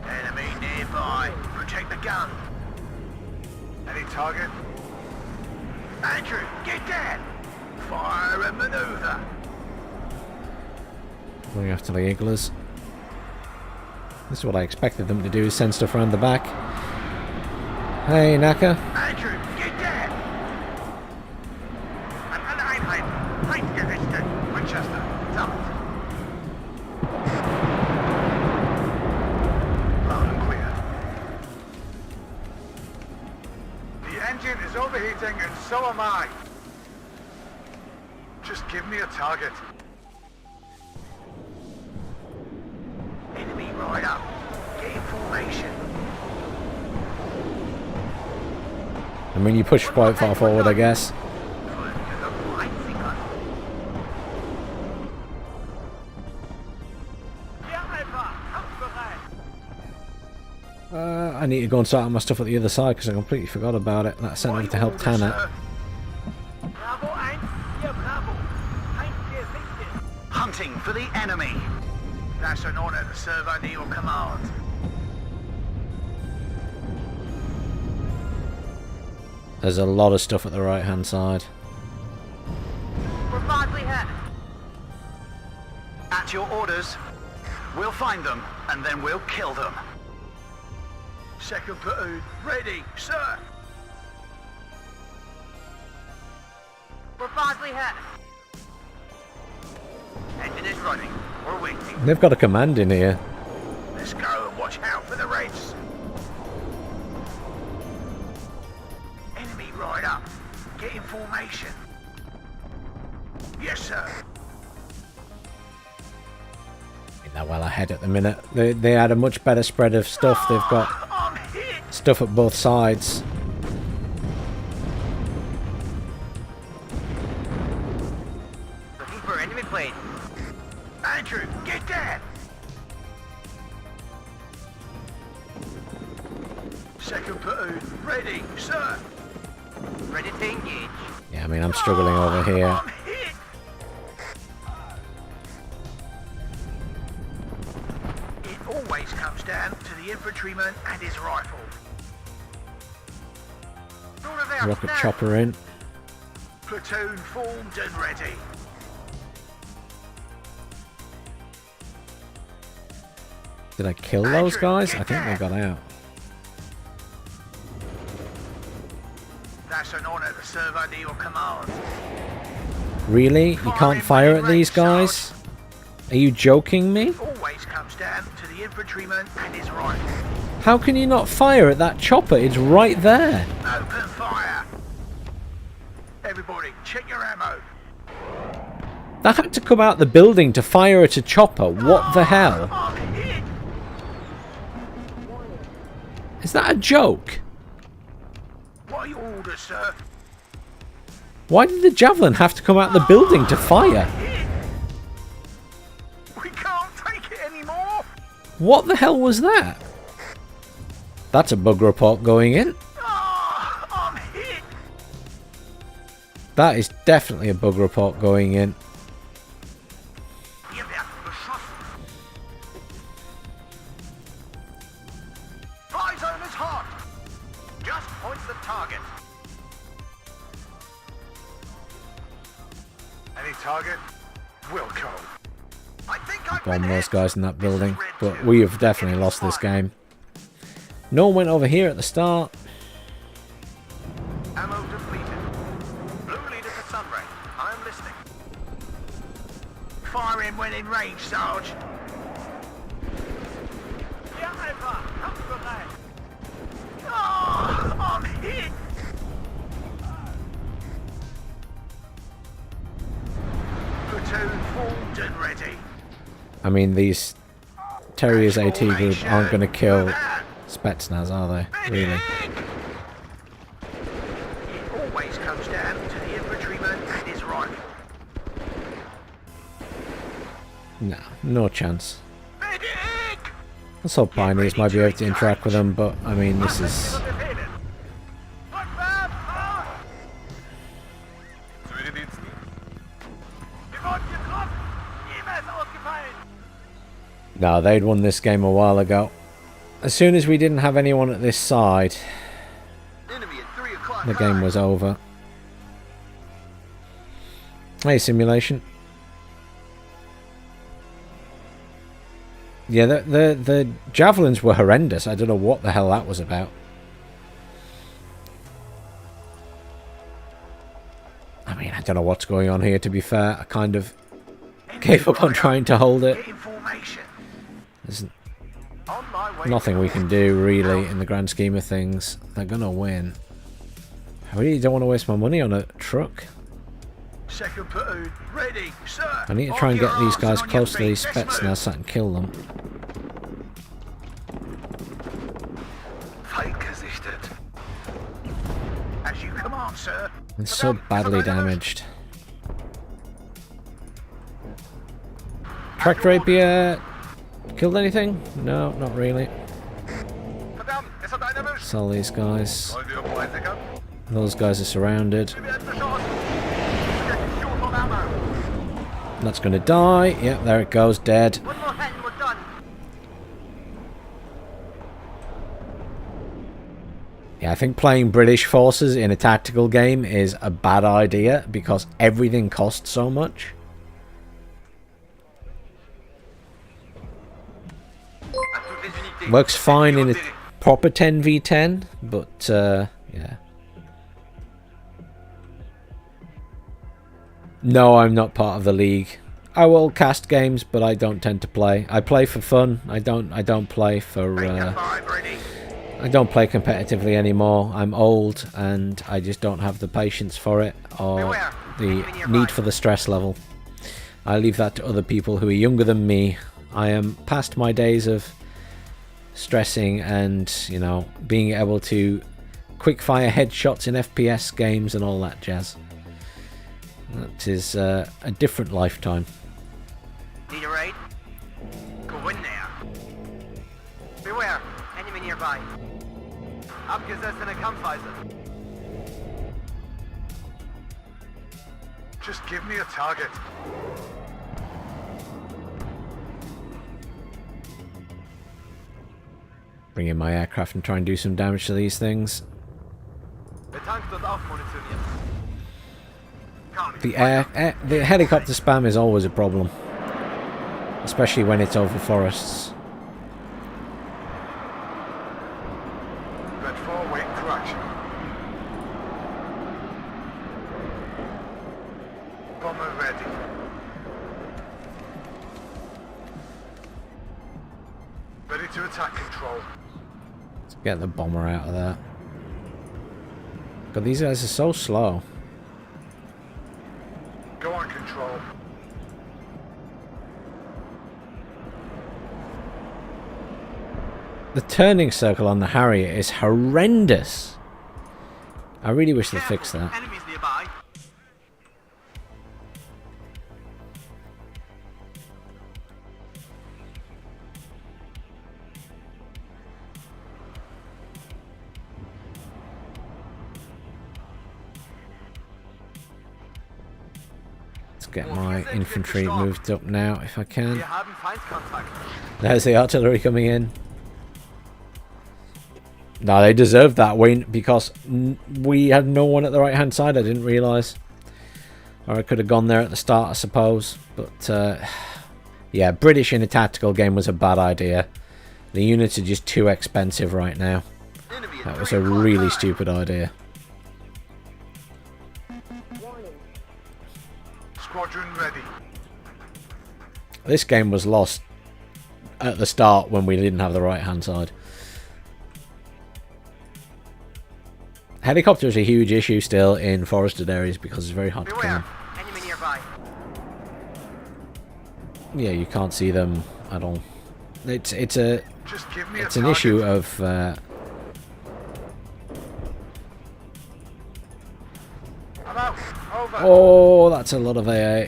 Enemy nearby. Protect the gun. Any target? Andrew, get down! Fire and maneuver. Going after the igglers. This is what I expected them to do, is send stuff around the back. Hey, Naka. Andrew, get down! Winchester, summit. Loud and clear. The engine is overheating and so am I. Just give me a target. Enemy right up. Get in formation. I mean, you push quite far forward, I guess. I need to go and sort out my stuff at the other side because I completely forgot about it. That sent over to help Tanner. Hunting for the enemy. That's an honor to serve under your command. There's a lot of stuff at the right hand side. We're badly hit. At your orders, we'll find them and then we'll kill them. Second platoon, ready, sir. We're badly hit. Engine is running. We're waiting. They've got a command in here. Let's go and watch out for the Reds. Enemy right up. Get in formation. Yes, sir. They're well ahead at the minute. They had a much better spread of stuff. They've got stuff at both sides. Looking for enemy plane. Andrew, get down. Second platoon, ready, sir. Ready to engage. Yeah, I mean, I'm struggling over here. I'm hit. It always comes down to the infantryman and his rifle. Rocket chopper in. Platoon formed and ready. Did I kill those guys? I think they got out. That's an honor to serve under your command. Really? You can't fire at these guys? Are you joking me? Always comes down to the infantryman and his right. How can you not fire at that chopper? It's right there. Open fire! Everybody, check your ammo. That had to come out the building to fire at a chopper. What the hell? I'm hit! Is that a joke? What are your orders, sir? Why did the javelin have to come out the building to fire? Hit! We can't take it anymore! What the hell was that? That's a bug report going in. I'm hit! That is definitely a bug report going in. Ihr werdet beschossen. Fly zone is hot. Just point the target. Any target will go. I think I've Bomb been those hit. guys in that building. But we have definitely lost this game. No one went over here at the start. Ammo depleted. Blue leader for Sunray. I am listening. Fire in when in range, Sarge. Ja, Alpha. Kampfbereit. I'm hit. Platoon formed and ready. I mean, these Terriers AT group aren't going to kill Spetsnaz, are they? Really? It always comes down to the infantryman and his rifle. No, no chance. Medic! Let's hope Pioneers might be able to interact with them, but I mean, this is... No, they'd won this game a while ago. As soon as we didn't have anyone at this side, the game was over. Hey, simulation. Yeah, the javelins were horrendous. I don't know what the hell that was about. I mean, I don't know what's going on here, to be fair. I kind of gave up on trying to hold it. There's nothing we can do, really, in the grand scheme of things. They're gonna win. I really don't want to waste my money on a truck. Second platoon, ready, sir. I need to try and get these guys close to these Spetsnaz so I can kill them. As you command, sir. They're so badly damaged. Tracked rapier. Killed anything? No, not really. Sell these guys. Those guys are surrounded. That's gonna die. Yep, there it goes, dead. One more hit and we're done. Yeah, I think playing British forces in a tactical game is a bad idea because everything costs so much. Works fine in a proper 10v10, but yeah. No, I'm not part of the league. I will cast games, but I don't tend to play. I play for fun. I don't play for I don't play competitively anymore. I'm old and I just don't have the patience for it or the need for the stress level. I leave that to other people who are younger than me. I am past my days of stressing and, you know, being able to quick-fire headshots in FPS games and all that jazz. That is a different lifetime. Need a raid? Go in there. Beware, enemy nearby. Abgesetzene Kampfweise. Just give me a target. Bring in my aircraft and try and do some damage to these things. The helicopter spam is always a problem, especially when it's over forests. Red 4 waiting for action. Bomber ready. Ready to attack, Control. Let's get the bomber out of there. God, these guys are so slow. Go on, Control. The turning circle on the Harrier is horrendous. I really wish they'd fix that. Enemies nearby. Let's get my infantry moved up now if I can. Wir haben Feindkontakt. There's the artillery coming in. No, they deserved that win because we had no one at the right hand side. I didn't realise. Or I could have gone there at the start, I suppose. But yeah, British in a tactical game was a bad idea. The units are just too expensive right now. Enemy That was a really stupid idea. Squadron ready. This game was lost at the start when we didn't have the right hand side. Helicopters are a huge issue still in forested areas because it's very hard to kill Beware. them. Enemy nearby. Yeah, you can't see them at all. It's an Just give me a issue target. of I'm out. Over. oh, that's a lot of AA.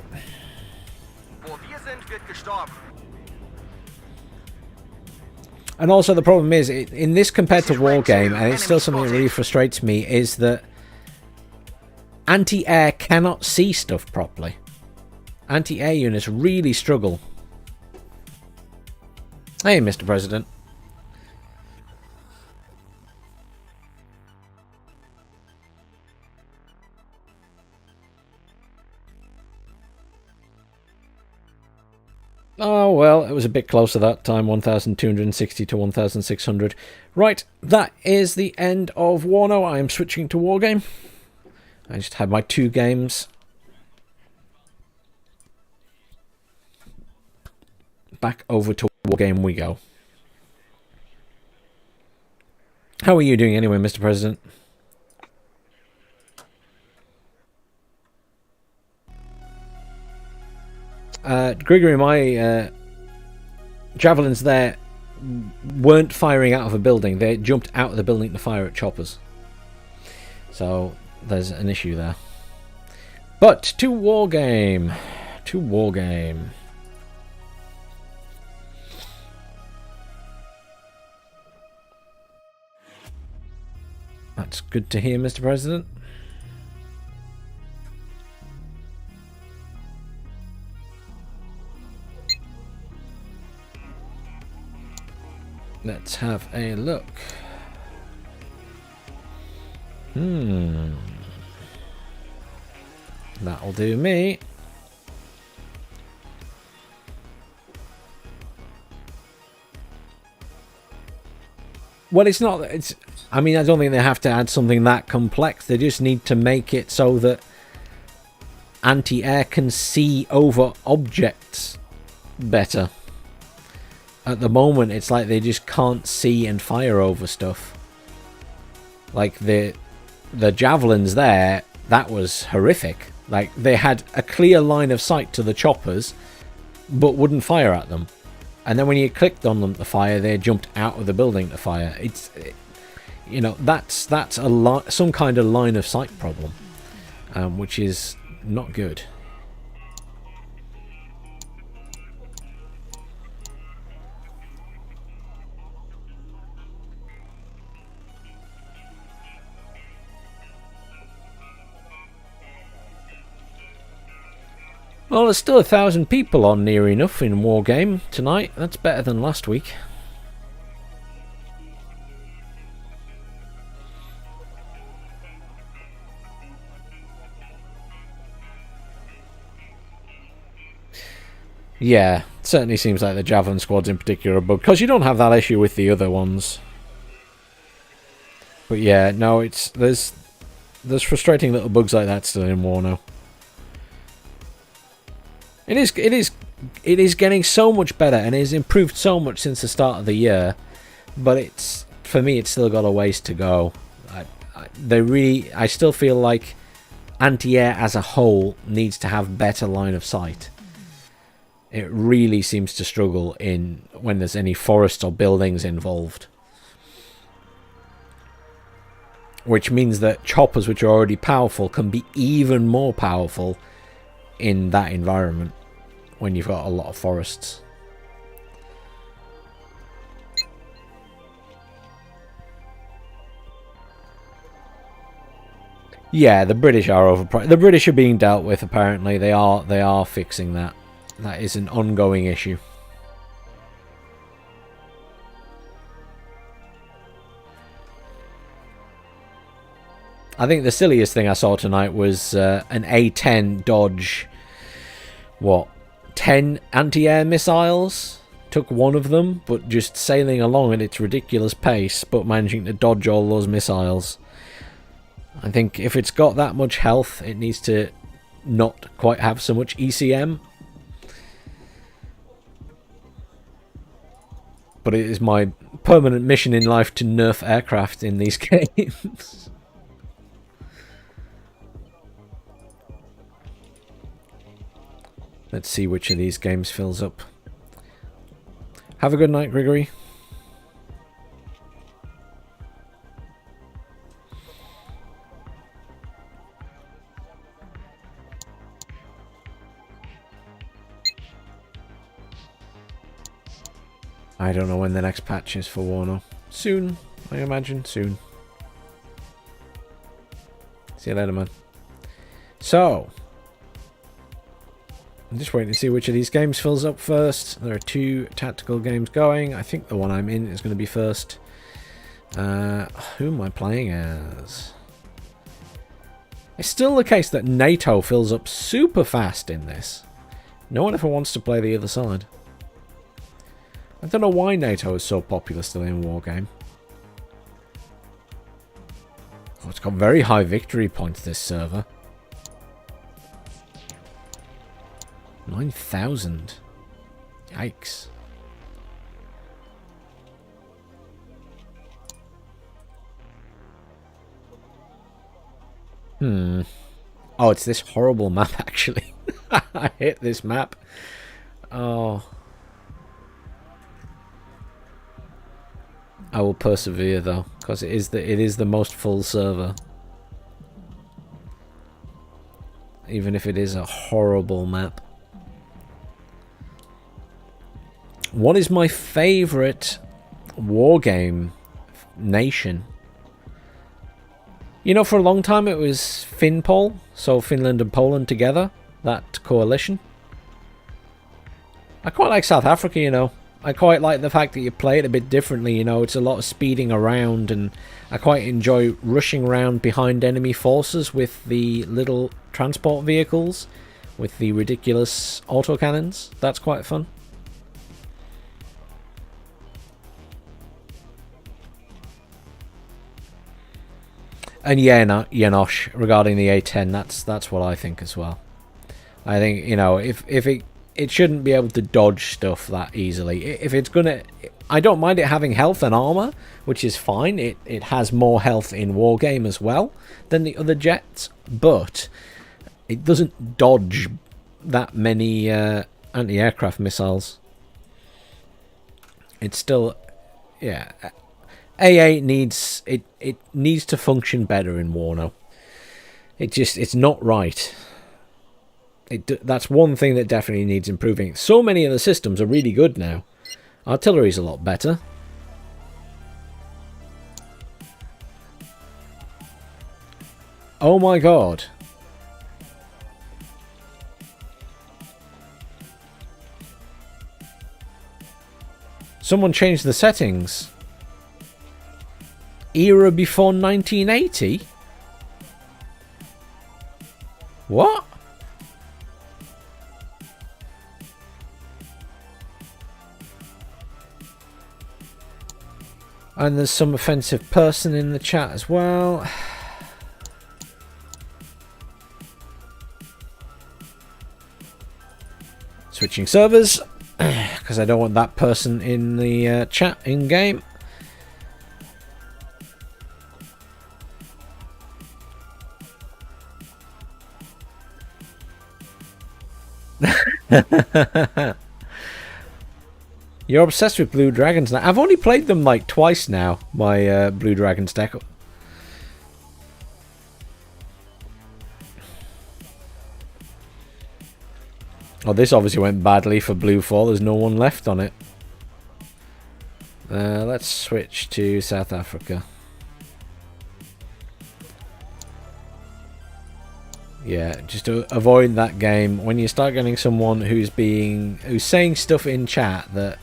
Wo wir sind, wird gestorben. And also the problem is, in this compared to Wargame, and it's still something that really frustrates me, is that anti-air cannot see stuff properly. Anti-air units really struggle. Hey, Mr. President. Oh, well, it was a bit closer that time, 1,260 to 1,600. Right, that is the end of Warno. I am switching to Wargame. I just had my 2 games. Back over to Wargame we go. How are you doing anyway, Mr. President? Grigory, my javelins there weren't firing out of a building. They jumped out of the building to fire at choppers. So there's an issue there. But to Wargame. To Wargame. That's good to hear, Mr. President. Let's have a look. That'll do me. Well, it's not. It's. I mean, I don't think they have to add something that complex. They just need to make it so that anti-air can see over objects better. At the moment, it's like they just can't see and fire over stuff. Like the javelins there, that was horrific. Like they had a clear line of sight to the choppers, but wouldn't fire at them. And then when you clicked on them to fire, they jumped out of the building to fire. It's, you know, that's some kind of line of sight problem, which is not good. Well, there's still 1,000 people on near enough in Wargame tonight. That's better than last week. Yeah, it certainly seems like the Javelin squads in particular are bugged, because you don't have that issue with the other ones. But yeah, no, there's frustrating little bugs like that still in Warno. It is it is getting so much better, and it has improved so much since the start of the year. But it's, for me, it's still got a ways to go. I still feel like anti-air as a whole needs to have better line of sight. It really seems to struggle in when there's any forests or buildings involved. Which means that choppers, which are already powerful, can be even more powerful in that environment when you've got a lot of forests. Yeah, the British are overpriced. The British are being dealt with, apparently. They are fixing that. That is an ongoing issue. I think the silliest thing I saw tonight was an A-10 dodge, what, 10 anti-air missiles? Took one of them, but just sailing along at its ridiculous pace, but managing to dodge all those missiles. I think if it's got that much health, it needs to not quite have so much ECM. But it is my permanent mission in life to nerf aircraft in these games. Let's see which of these games fills up. Have a good night, Grigory. I don't know when the next patch is for Warno. Soon, I imagine. Soon. See you later, man. So, I'm just waiting to see which of these games fills up first. There are 2 tactical games going. I think the one I'm in is going to be first. Who am I playing as? It's still the case that NATO fills up super fast in this. No one ever wants to play the other side. I don't know why NATO is so popular still in Wargame. Oh, it's got very high victory points, this server. 9,000. Yikes. Oh, it's this horrible map, actually. I hate this map. Oh. I will persevere though, because it is the most full server. Even if it is a horrible map. What is my favourite Wargame nation? You know, for a long time it was Finpol, so Finland and Poland together, that coalition. I quite like South Africa, you know. I quite like the fact that you play it a bit differently, you know. It's a lot of speeding around, and I quite enjoy rushing around behind enemy forces with the little transport vehicles, with the ridiculous autocannons. That's quite fun. And yeah, Janosch, regarding the A10, that's what I think as well. I think, you know, if it shouldn't be able to dodge stuff that easily. If it's gonna, I don't mind it having health and armor, which is fine. It has more health in Wargame as well than the other jets, but it doesn't dodge that many anti-aircraft missiles. It's still, yeah. A8 needs it needs to function better in Warno. It's not right. That's one thing that definitely needs improving. So many of the systems are really good now. Artillery's a lot better. Oh my god. Someone changed the settings. Era before 1980? What? And there's some offensive person in the chat as well. switching servers because I don't want that person in the chat in game. You're obsessed with Blue Dragons now. I've only played them like twice now, my Blue Dragons deck. Oh, this obviously went badly for Blue 4. There's no one left on it. Let's switch to South Africa. Yeah, just to avoid that game. When you start getting someone who's saying stuff in chat that,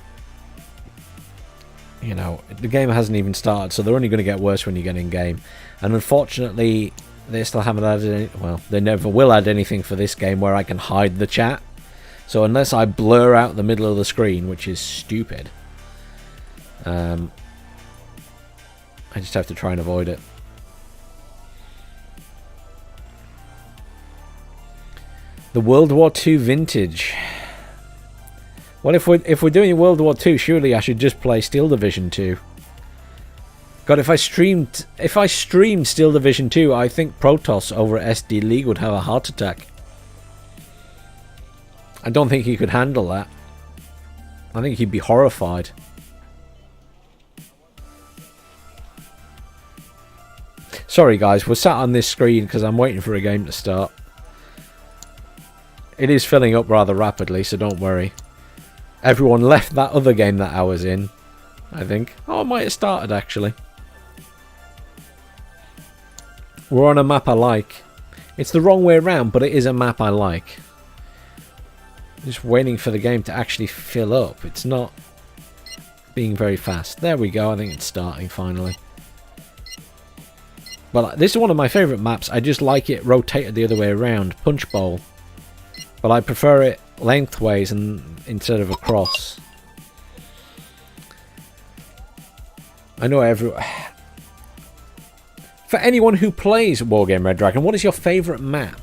you know, the game hasn't even started, so they're only going to get worse when you get in game. And unfortunately, they still haven't added any, well, they never will add anything for this game where I can hide the chat. So unless I blur out the middle of the screen, which is stupid, I just have to try and avoid it. The World War II vintage. Well, if we're doing World War II, surely I should just play Steel Division 2. God, if I streamed Steel Division 2, I think Protoss over at SD League would have a heart attack. I don't think he could handle that. I think he'd be horrified. Sorry guys, we're sat on this screen because I'm waiting for a game to start. It is filling up rather rapidly, so don't worry. Everyone left that other game that I was in, I think. Oh, it might have started actually. We're on a map I like. It's the wrong way around, but it is a map I like. Just waiting for the game to actually fill up. It's not being very fast. There we go. I think it's starting finally. But this is one of my favourite maps. I just like it rotated the other way around. Punch Bowl. But I prefer it lengthways and instead of across. I know for anyone who plays Wargame Red Dragon, what is your favourite map?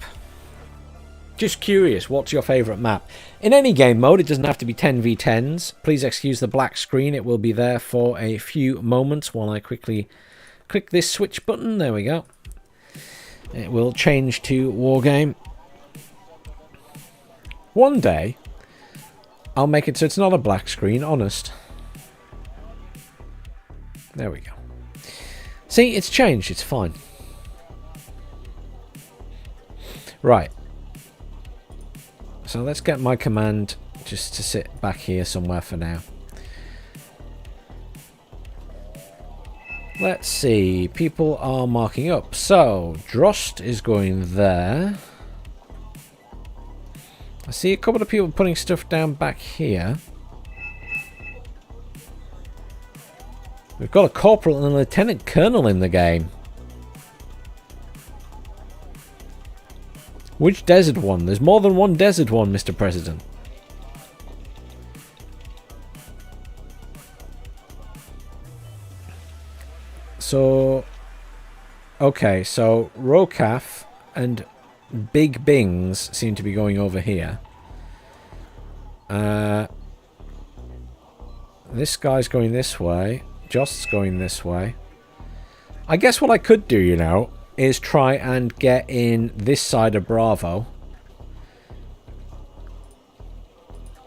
Just curious, what's your favourite map? In any game mode, it doesn't have to be 10v10s. Please excuse the black screen. It will be there for a few moments while I quickly click this switch button. There we go. It will change to Wargame. One day, I'll make it so it's not a black screen, honest. There we go. See, it's changed. It's fine. Right. So let's get my command just to sit back here somewhere for now. Let's see. People are marking up. So, Drost is going there. I see a couple of people putting stuff down back here. We've got a corporal and a lieutenant colonel in the game. Which desert one? There's more than one desert one, Mr. President. So, okay, so Rokaf and Big Bings seem to be going over here. This guy's going this way. Jost's going this way. I guess what I could do, you know, is try and get in this side of Bravo.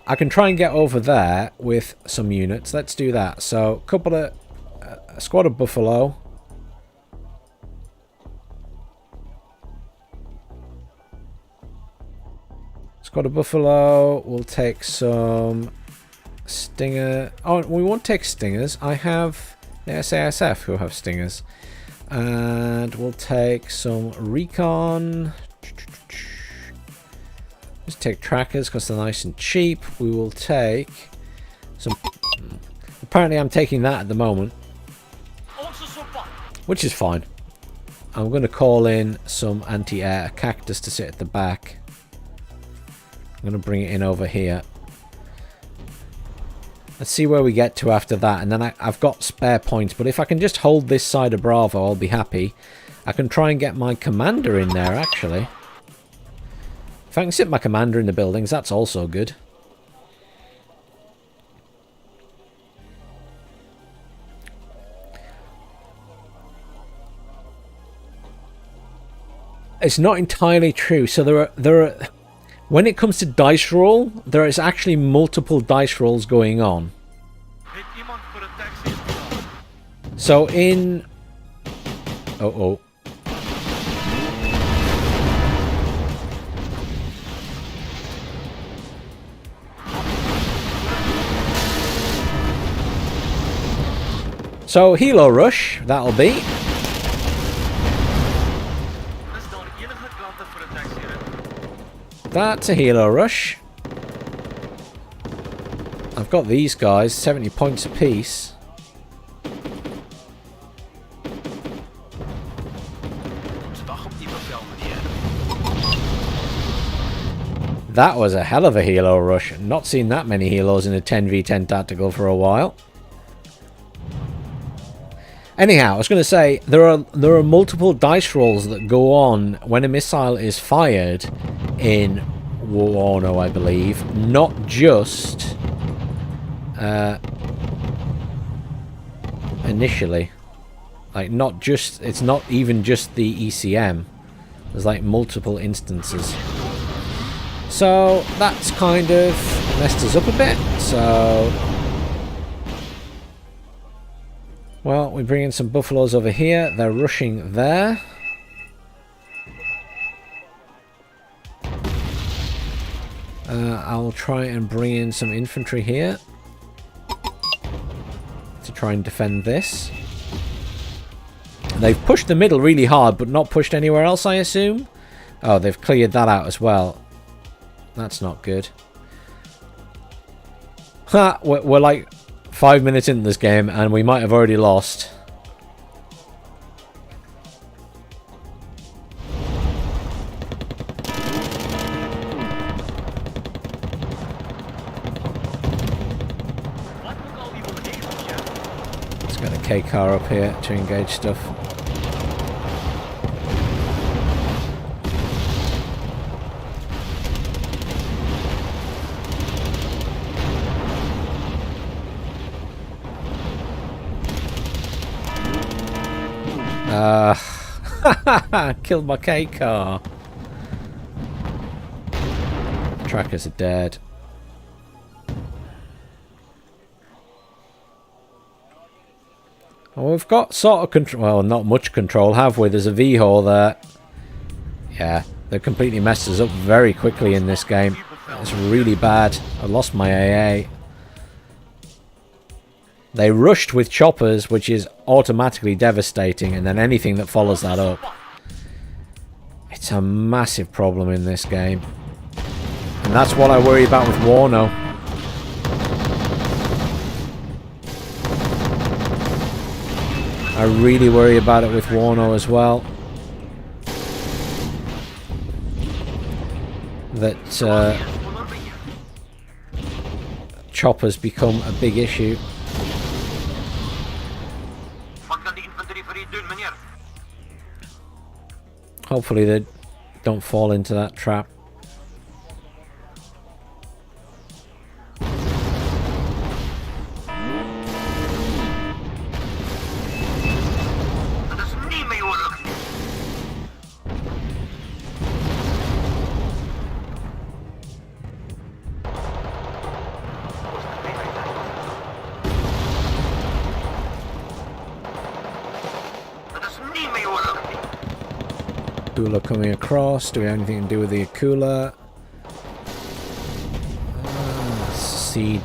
I can try and get over there with some units. Let's do that. So, couple of a squad of Buffalo. Squad of Buffalo. We'll take some Stinger. Oh, we won't take Stingers. I have the SASF who have Stingers. And we'll take some Recon. Just take Trackers because they're nice and cheap. We will take some... Apparently I'm taking that at the moment, which is fine. I'm going to call in some anti-air, a cactus to sit at the back. I'm going to bring it in over here. Let's see where we get to after that. And then I've got spare points. But if I can just hold this side of Bravo, I'll be happy. I can try and get my commander in there, actually. If I can sit my commander in the buildings, that's also good. it's not entirely true. So there are when it comes to dice roll, there is actually multiple dice rolls going on. So in oh. So Helo Rush, that'll be. That's a Helo Rush. I've got these guys, 70 points apiece. That was a hell of a Helo Rush. Not seen that many Helos in a 10v10 tactical for a while. Anyhow, I was going to say there are multiple dice rolls that go on when a missile is fired in Warno, I believe. Not just initially, like not just. It's not even just the ECM. There's like multiple instances. So that's kind of messed us up a bit. So. Well, we bring in some buffaloes over here. They're rushing there. I'll try and bring in some infantry here to try and defend this. They've pushed the middle really hard, but not pushed anywhere else, I assume. Oh, they've cleared that out as well. That's not good. Ha! We're like 5 minutes into this game and we might have already lost. Let's get a K car up here to engage stuff. Killed my K car. Trackers are dead. Well, we've got sort of control. Well, not much control, have we? There's a V-hole there. Yeah, they completely messed us up very quickly in this game. It's really bad. I lost my AA. They rushed with choppers, which is automatically devastating, and then anything that follows that up. It's a massive problem in this game. And that's what I worry about with Warno. I really worry about it with Warno as well. That choppers become a big issue. Hopefully they don't fall into that trap. Akula coming across. Do we have anything to do with the Akula? Siege.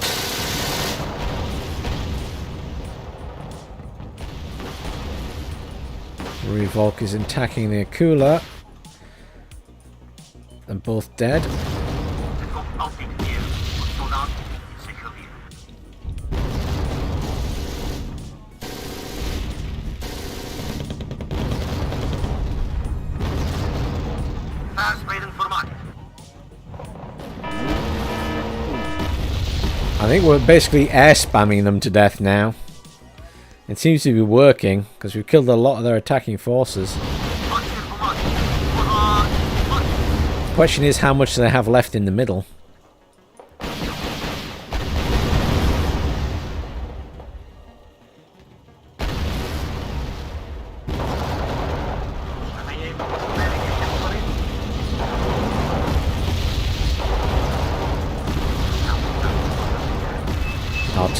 Revolk is attacking the Akula. They're both dead. I think we're basically air spamming them to death now. It seems to be working because we've killed a lot of their attacking forces. The question is how much they have left in the middle.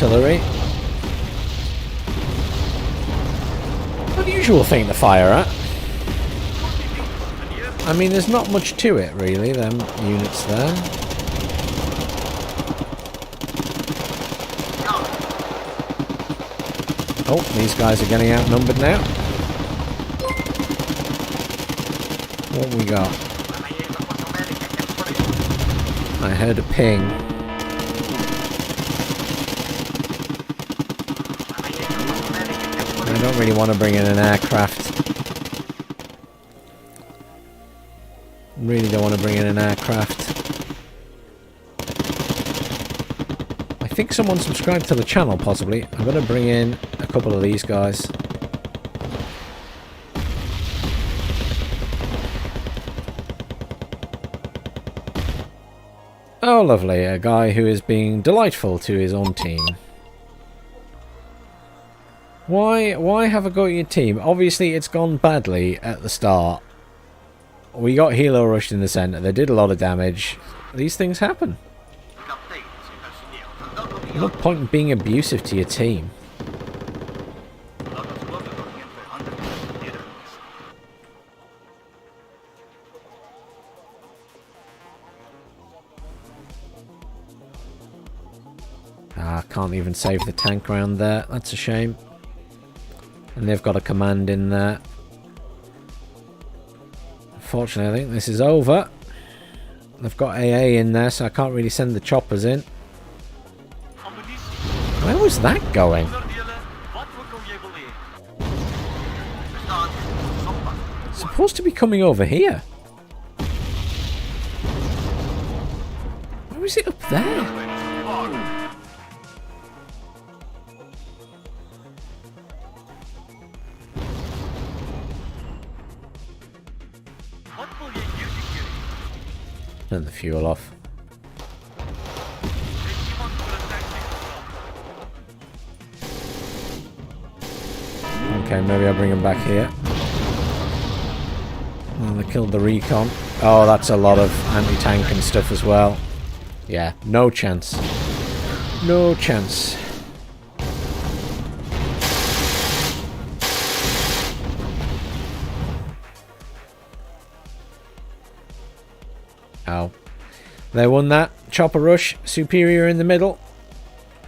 artillery. Unusual thing to fire at. I mean, there's not much to it, really, them units there. Oh, these guys are getting outnumbered now. What we got? I heard a ping. I don't really want to bring in an aircraft. Really don't want to bring in an aircraft. I think someone subscribed to the channel, possibly. I'm going to bring in a couple of these guys. Oh, lovely. A guy who is being delightful to his own team. Why have a go at your team? Obviously, it's gone badly at the start. We got helo rushed in the center. They did a lot of damage. These things happen. No point in being abusive to your team. Ah, can't even save the tank round there. That's a shame. And they've got a command in there. Unfortunately, I think this is over. They've got AA in there, so I can't really send the choppers in. Where was that going? It's supposed to be coming over here. Where is it up there? Turn the fuel off. Okay, maybe I'll bring him back here. Oh, they killed the recon. Oh, that's a lot of anti-tank and stuff as well. Yeah, no chance. No chance. Ow. They won that. Chopper rush. Superior in the middle.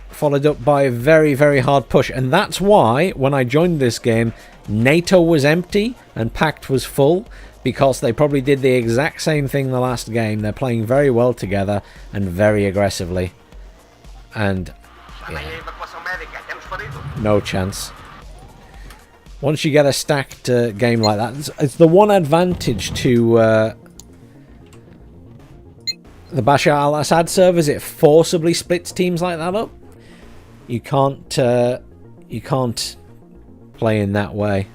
Followed up by a very, very hard push. And that's why, when I joined this game, NATO was empty and Pact was full. Because they probably did the exact same thing the last game. They're playing very well together and very aggressively. And yeah, no chance. Once you get a stacked game like that, it's the one advantage to the Bashar al-Assad servers. It forcibly splits teams like that up. You can't play in that way.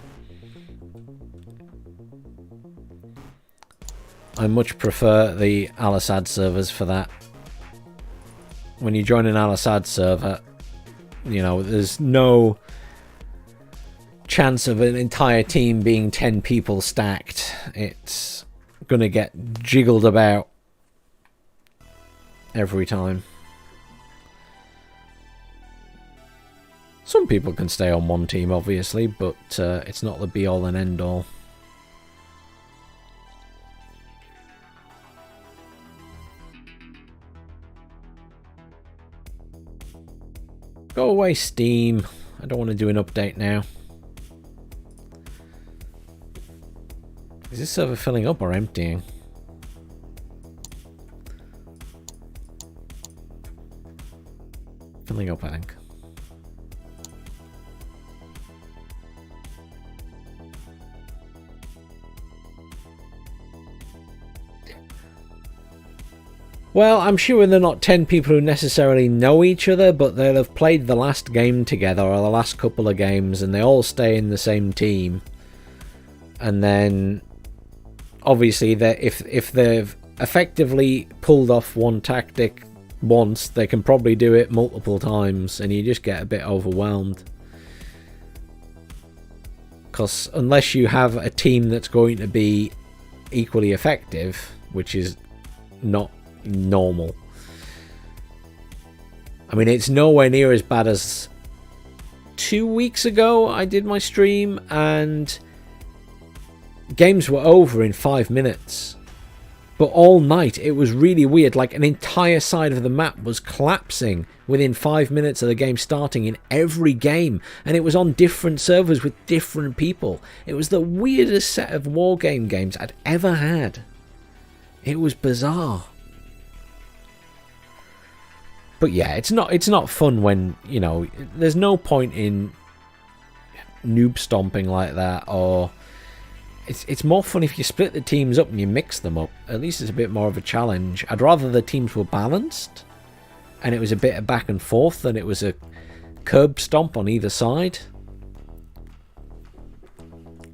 I much prefer the al-Assad servers for that. When you join an al-Assad server, you know, there's no chance of an entire team being 10 people stacked. It's gonna get jiggled about every time. Some people can stay on one team, obviously, but it's not the be-all and end-all. Go away, Steam. I don't want to do an update now. Is this server filling up or emptying? Filling up, I think. Well, I'm sure they're not 10 people who necessarily know each other, but they'll have played the last game together, or the last couple of games, and they all stay in the same team. And then, obviously, if they've effectively pulled off one tactic once, they can probably do it multiple times, and you just get a bit overwhelmed. Because unless you have a team that's going to be equally effective, which is not normal, I mean, it's nowhere near as bad as 2 weeks ago I did my stream and games were over in 5 minutes. But all night it was really weird. Like an entire side of the map was collapsing within 5 minutes of the game starting in every game. And it was on different servers with different people. It was the weirdest set of Wargame games I'd ever had. It was bizarre. But yeah, it's not fun when, you know, there's no point in noob stomping like that, or it's more fun if you split the teams up and you mix them up. At least it's a bit more of a challenge. I'd rather the teams were balanced and it was a bit of back and forth than it was a curb stomp on either side.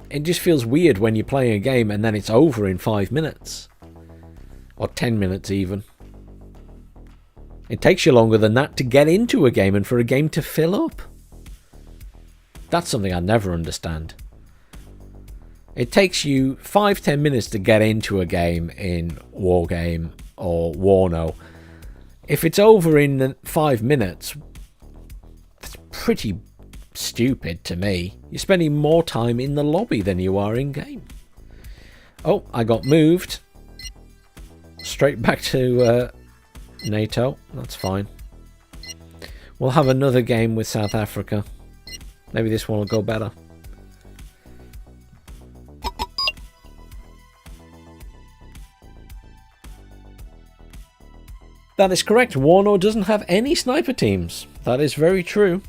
It just feels weird when you're playing a game and then it's over in 5 minutes. Or 10 minutes even. It takes you longer than that to get into a game and for a game to fill up. That's something I never understand. It takes you 5-10 minutes to get into a game in Wargame or Warno. If it's over in 5 minutes, that's pretty stupid to me. You're spending more time in the lobby than you are in game. Oh, I got moved. Straight back to NATO. That's fine. We'll have another game with South Africa. Maybe this one will go better. That is correct. Warno doesn't have any sniper teams. That is very true.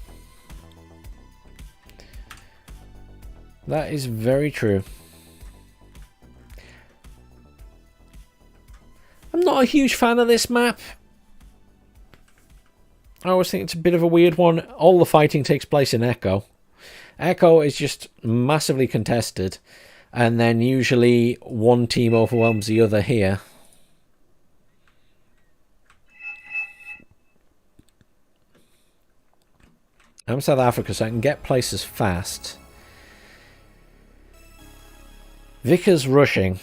That is very true. I'm not a huge fan of this map. I always think it's a bit of a weird one. All the fighting takes place in Echo. Echo is just massively contested. And then usually one team overwhelms the other here. I'm South Africa, so I can get places fast. Vickers rushing.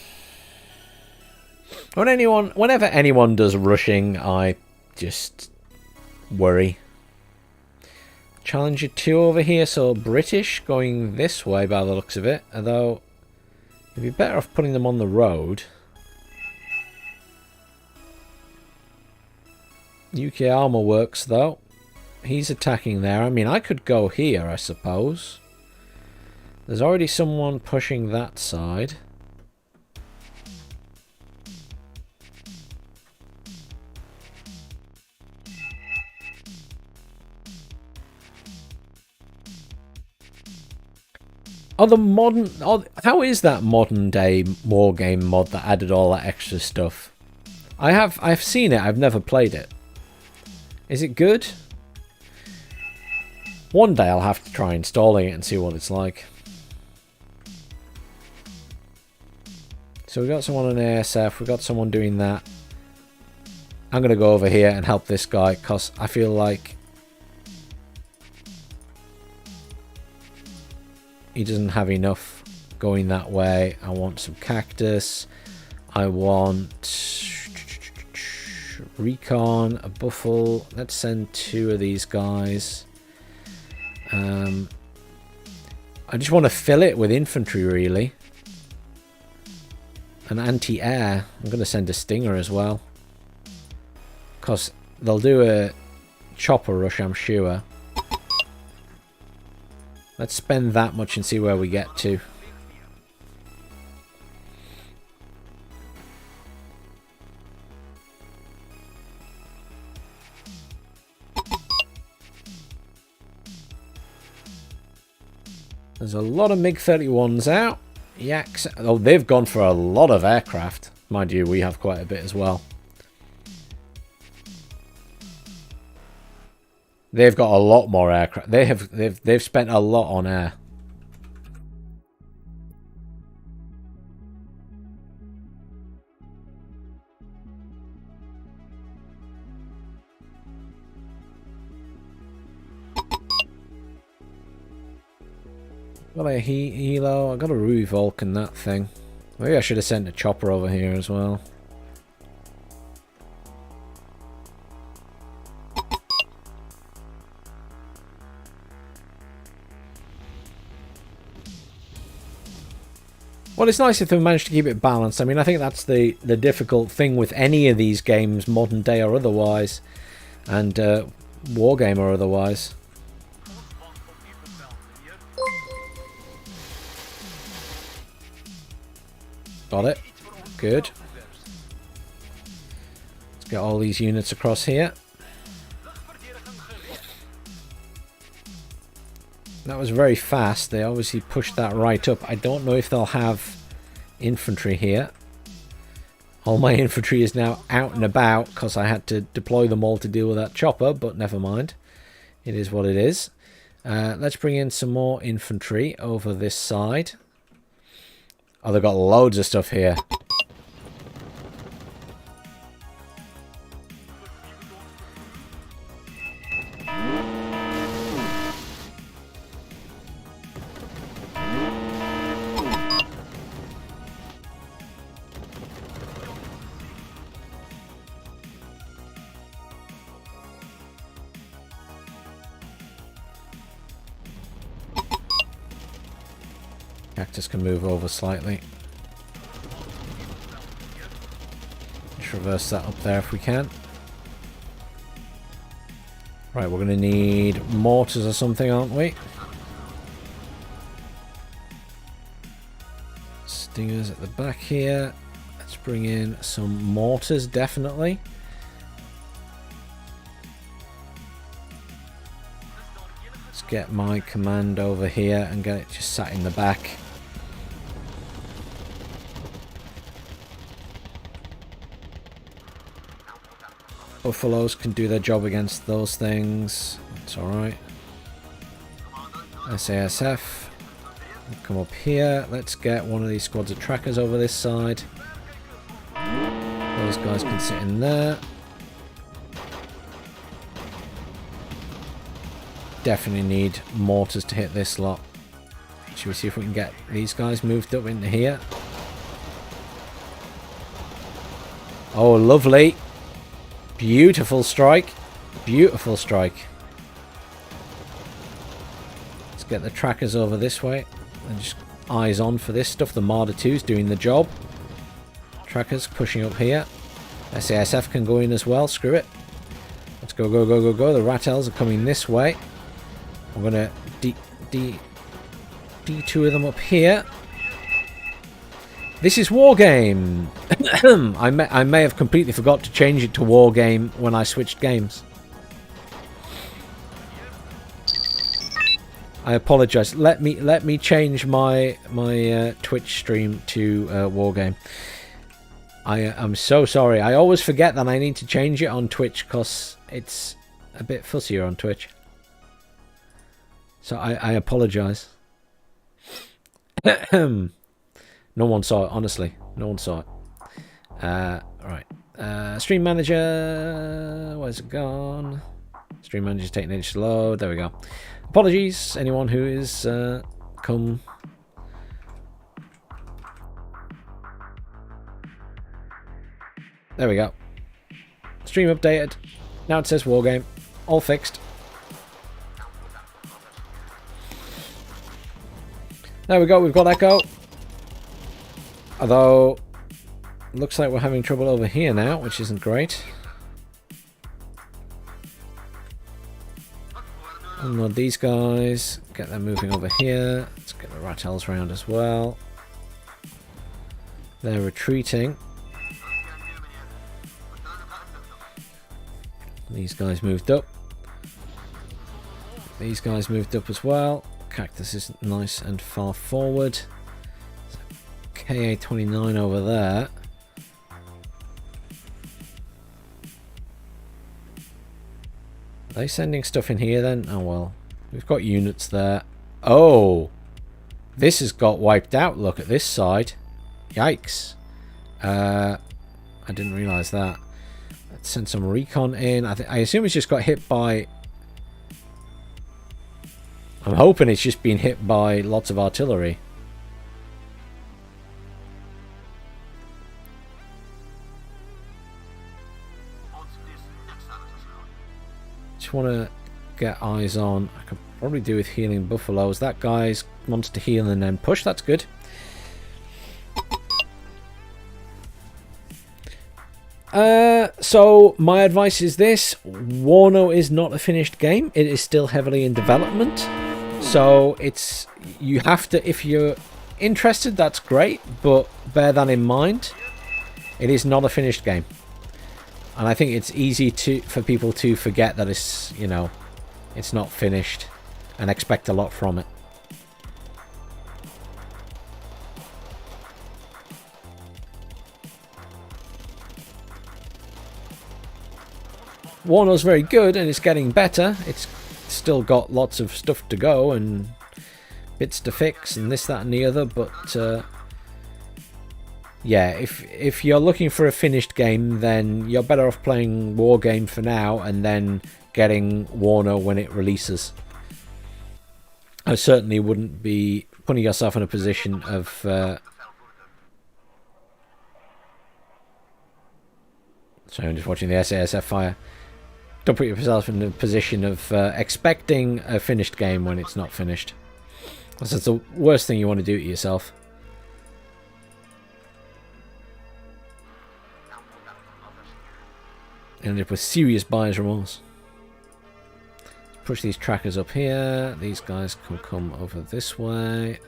Whenever anyone does rushing, I just worry. Challenger 2 over here, so British going this way by the looks of it. Although, you'd be better off putting them on the road. UK armor works though. He's attacking there. I mean, I could go here, I suppose. There's already someone pushing that side. How is that modern day Wargame mod that added all that extra stuff? I've seen it, I've never played it. Is it good? One day I'll have to try installing it and see what it's like. So we got someone on ASF, we got someone doing that. I'm going to go over here and help this guy because I feel like he doesn't have enough going that way. I want some cactus. I want recon, a buffle. Let's send 2 of these guys. I just want to fill it with infantry, really. An anti-air. I'm going to send a stinger as well. Because they'll do a chopper rush, I'm sure. Let's spend that much and see where we get to. There's a lot of MiG-31s out. Yaks. Oh, they've gone for a lot of aircraft. Mind you, we have quite a bit as well. They've got a lot more aircraft. They've spent a lot on air. Got a helo. I got a Ruby Vulcan, that thing. Maybe I should have sent a chopper over here as well. Well, it's nice if they manage to keep it balanced. I mean, I think that's the difficult thing with any of these games, modern day or otherwise, and Wargame or otherwise. Got it. Good. Let's get all these units across here. That was very fast. They obviously pushed that right up. I don't know if they'll have infantry here. All my infantry is now out and about because I had to deploy them all to deal with that chopper, but never mind. It is what it is. Let's bring in some more infantry over this side. Oh, they've got loads of stuff here. Cactus can move over slightly. Just reverse that up there if we can. Right, we're going to need mortars or something, aren't we? Stingers at the back here. Let's bring in some mortars, definitely. Let's get my command over here and get it just sat in the back. Buffaloes can do their job against those things. It's alright. SASF. Come up here. Let's get one of these squads of trackers over this side. Those guys can sit in there. Definitely need mortars to hit this lot. Should we see if we can get these guys moved up into here? Oh, lovely. Beautiful strike. Beautiful strike. Let's get the trackers over this way. And just eyes on for this stuff. The Marder 2's doing the job. Trackers pushing up here. SASF can go in as well. Screw it. Let's go, go, go, go, go. The Rattels are coming this way. I'm going to D2 of them up here. This is Wargame. I may have completely forgot to change it to Wargame when I switched games. I apologize. Let me change my Twitch stream to Wargame. I'm so sorry. I always forget that I need to change it on Twitch because it's a bit fussier on Twitch. So I apologize. No one saw it, honestly. No one saw it. Right. Stream manager. Where's it gone? Stream manager's taking it slow. There we go. Apologies, anyone who is come. There we go. Stream updated. Now it says Wargame. All fixed. There we go. We've got Echo. Although, looks like we're having trouble over here now, which isn't great. Unload these guys. Get them moving over here. Let's get the Rattels round as well. They're retreating. These guys moved up. These guys moved up as well. Cactus is nice and far forward. KA-29 over there. Are they sending stuff in here then? Oh well. We've got units there. Oh! This has got wiped out. Look at this side. Yikes. I didn't realise that. Let's send some recon in. I assume it's just got hit by... I'm hoping it's just been hit by lots of artillery. Just want to get eyes on. I could probably do with healing buffaloes. That guy's wants to heal and then push. That's good. So my advice is this: Warno is not a finished game. It is still heavily in development. So you have to, if you're interested, that's great, but bear that in mind. It is not a finished game, and I think it's easy for people to forget that it's, you know, it's not finished and expect a lot from it. Warno's very good and it's getting better. It's still got lots of stuff to go and bits to fix and this, that and the other, but yeah, if you're looking for a finished game, then you're better off playing Wargame for now and then getting Warno when it releases. I certainly wouldn't be putting yourself in a position of sorry, I'm just watching the SASF fire. Don't put yourself in a position of expecting a finished game when it's not finished. That's the worst thing you want to do to yourself. End up with serious buyer's remorse. Push these trackers up here. These guys can come over this way.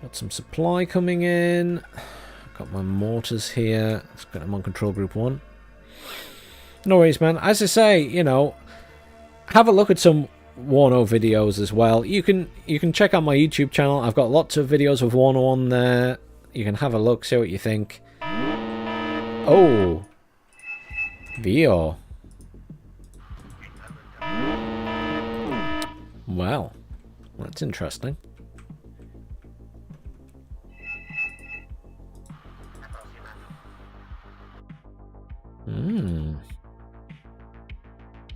Got some supply coming in. Got my mortars here. Let's get them on control group 1. No worries, man. As I say, you know, have a look at some Warno videos as well. You can check out my YouTube channel. I've got lots of videos of Warno on there. You can have a look, see what you think. Oh, Vio. Well, that's interesting.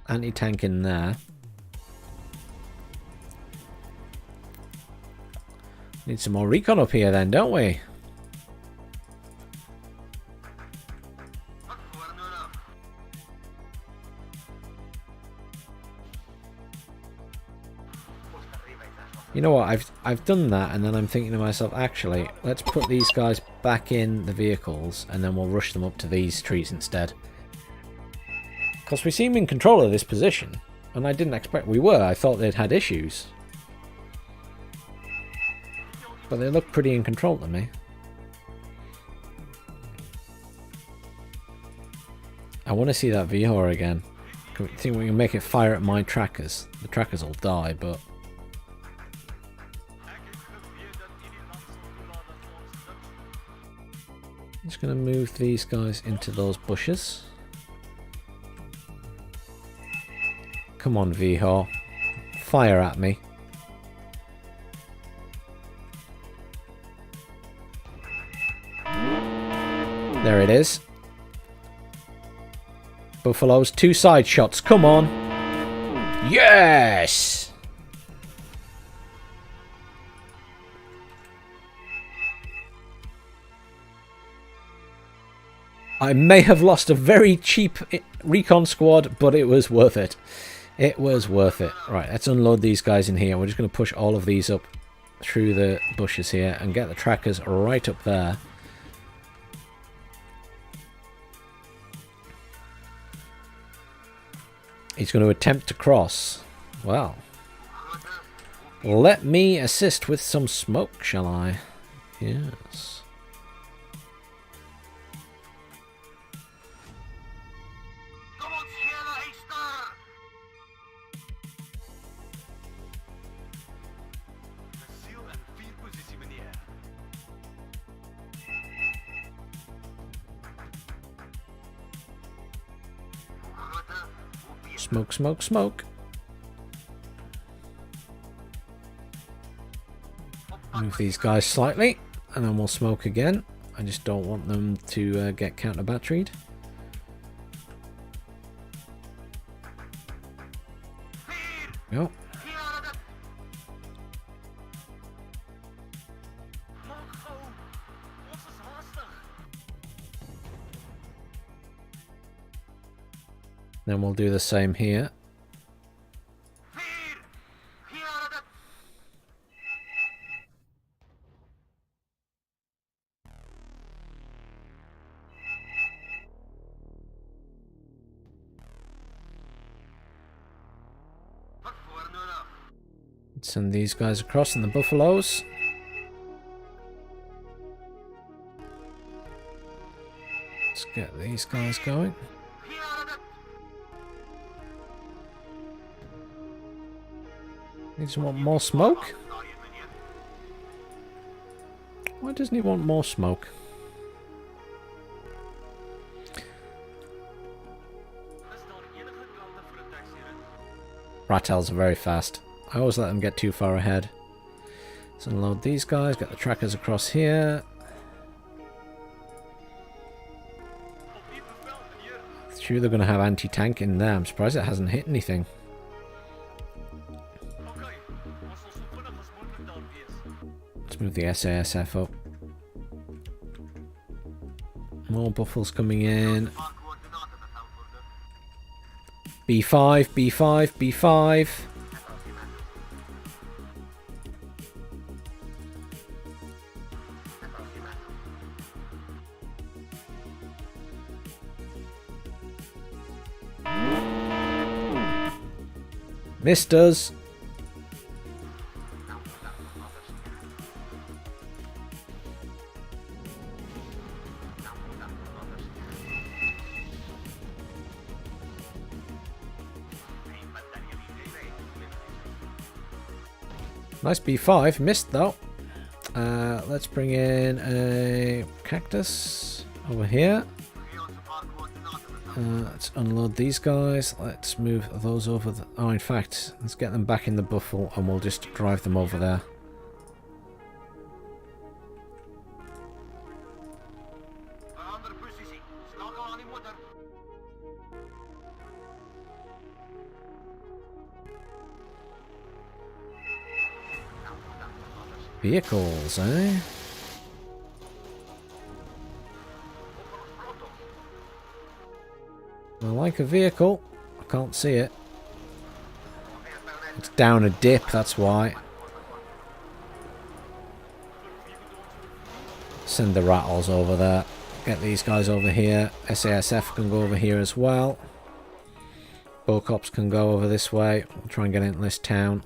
Anti-tank in there. Need some more recon up here then, don't we? You know what, I've done that, and then I'm thinking to myself, actually, let's put these guys back in the vehicles, and then we'll rush them up to these trees instead. Because we seem in control of this position, and I didn't expect we were. I thought they'd had issues. But they look pretty in control to me. I want to see that Vihor again. I think we can make it fire at my trackers. The trackers will die, but... I'm just going to move these guys into those bushes. Come on, Vihor. Fire at me. There it is. Buffaloes, 2 side shots. Come on. Yes! I may have lost a very cheap recon squad, but it was worth it. It was worth it. Right, let's unload these guys in here. We're just going to push all of these up through the bushes here and get the trackers right up there. He's going to attempt to cross. Well, let me assist with some smoke, shall I? Yes. Smoke, smoke, smoke. Move these guys slightly, and then we'll smoke again. I just don't want them to get counter-batteried. Go. Then we'll do the same here. Send these guys across in the buffaloes. Let's get these guys going. He doesn't want more smoke? Why doesn't he want more smoke? Rattels are very fast. I always let them get too far ahead. Let's unload these guys, get the trackers across here. Sure they're going to have anti-tank in there. I'm surprised it hasn't hit anything. Let's move the SASF up. More buffals coming in. B5, B5, B5. Missed us. Nice B5, missed though. Let's bring in a cactus over here. Let's unload these guys. Let's move those over. Oh, in fact, let's get them back in the buffle and we'll just drive them over there. Vehicles, eh? I like a vehicle. I can't see it. It's down a dip, that's why. Send the rattles over there. Get these guys over here. SASF can go over here as well. Bullcops can go over this way. We'll try and get into this town.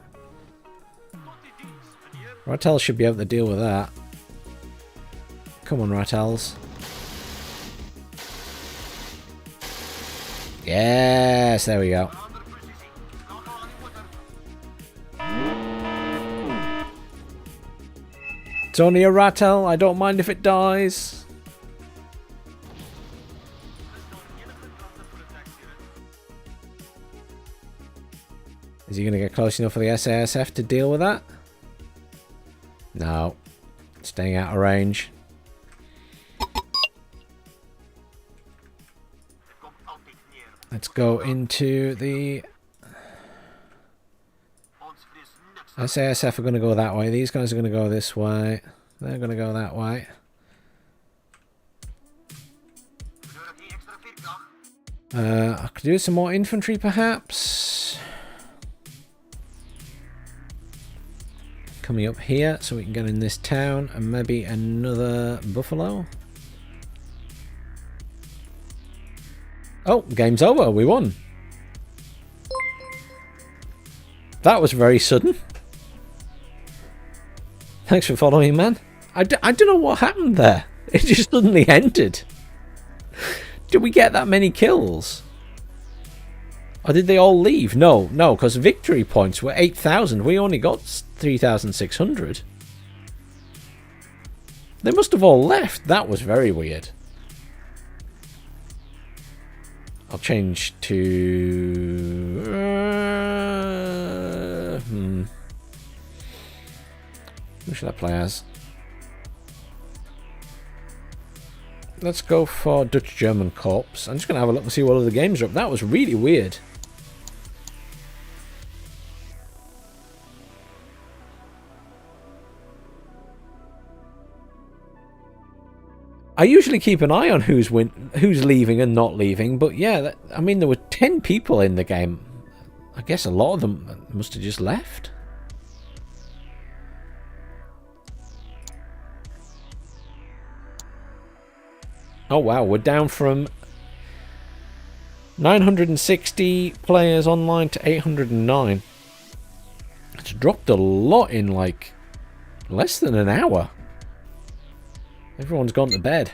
Rattels should be able to deal with that. Come on, Rattels. Yes, there we go. It's only a Rattel, I don't mind if it dies. Is he going to get close enough for the SASF to deal with that? No. Staying out of range. Let's go into the... SASF are going to go that way. These guys are going to go this way. They're going to go that way. I could do some more infantry perhaps. Coming up here so we can get in this town and maybe another buffalo. Oh, game's over. We won. That was very sudden. Thanks for following, man. I don't know what happened there. It just suddenly ended. Did we get that many kills? Or did they all leave? No, because victory points were 8,000. We only got 3,600. They must have all left. That was very weird. I'll change to... Who should I play as? Let's go for Dutch-German Corps. I'm just going to have a look and see what other games are up. That was really weird. I usually keep an eye on who's leaving and not leaving, but yeah, I mean, there were 10 people in the game. I guess a lot of them must have just left. Oh wow, we're down from 960 players online to 809. It's dropped a lot in like less than an hour. Everyone's gone to bed.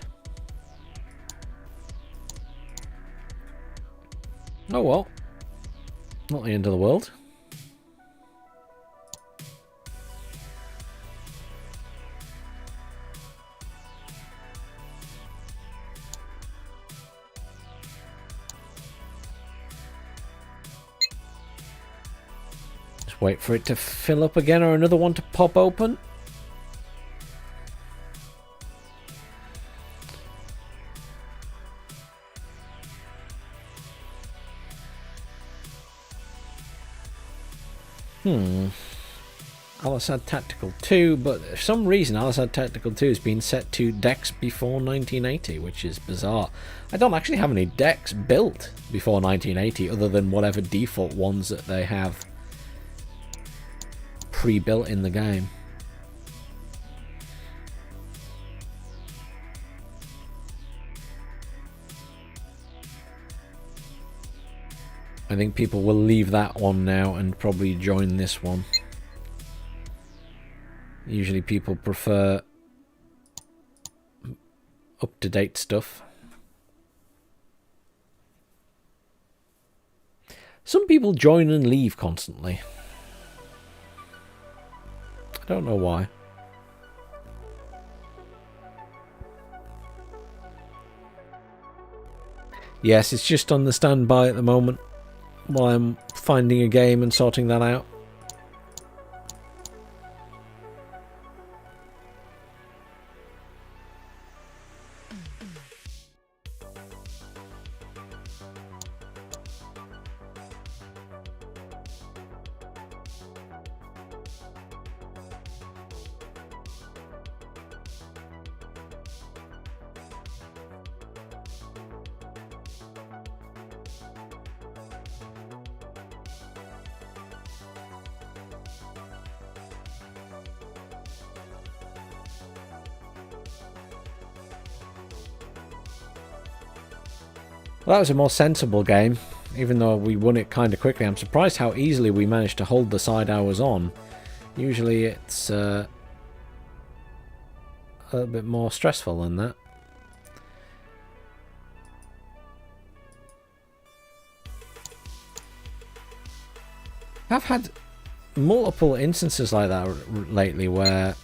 Oh well. Not the end of the world. Just wait for it to fill up again or another one to pop open. Al-Assad Tactical 2, but for some reason Al-Assad Tactical 2 has been set to decks before 1980, which is bizarre. I don't actually have any decks built before 1980 other than whatever default ones that they have pre-built in the game. I think people will leave that one now and probably join this one. Usually people prefer up-to-date stuff. Some people join and leave constantly. I don't know why. Yes, it's just on the standby at the moment while I'm finding a game and sorting that out. Well, that was a more sensible game, even though we won it kind of quickly. I'm surprised how easily we managed to hold the side I was on. Usually it's a little bit more stressful than that. I've had multiple instances like that lately where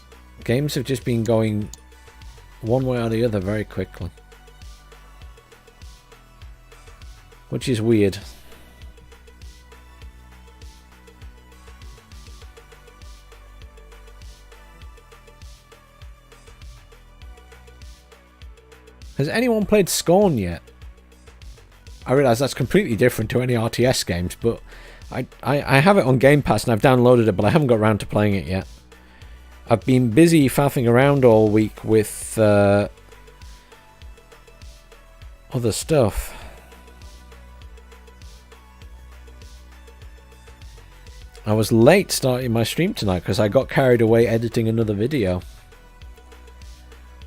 games have just been going one way or the other very quickly. Which is weird. Has anyone played Scorn yet? I realise that's completely different to any RTS games, but I have it on Game Pass and I've downloaded it, but I haven't got around to playing it yet. I've been busy faffing around all week with other stuff. I was late starting my stream tonight because I got carried away editing another video.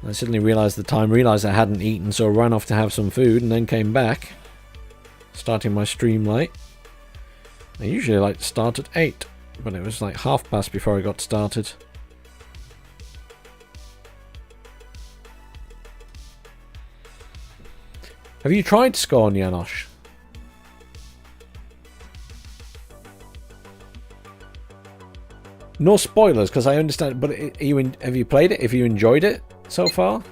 I suddenly realised I hadn't eaten, so I ran off to have some food and then came back, starting my stream late. I usually like to start at 8, but it was like past before I got started. Have you tried Scorn, Janosch? No spoilers, because I understand. But have you played it? Have you enjoyed it so far?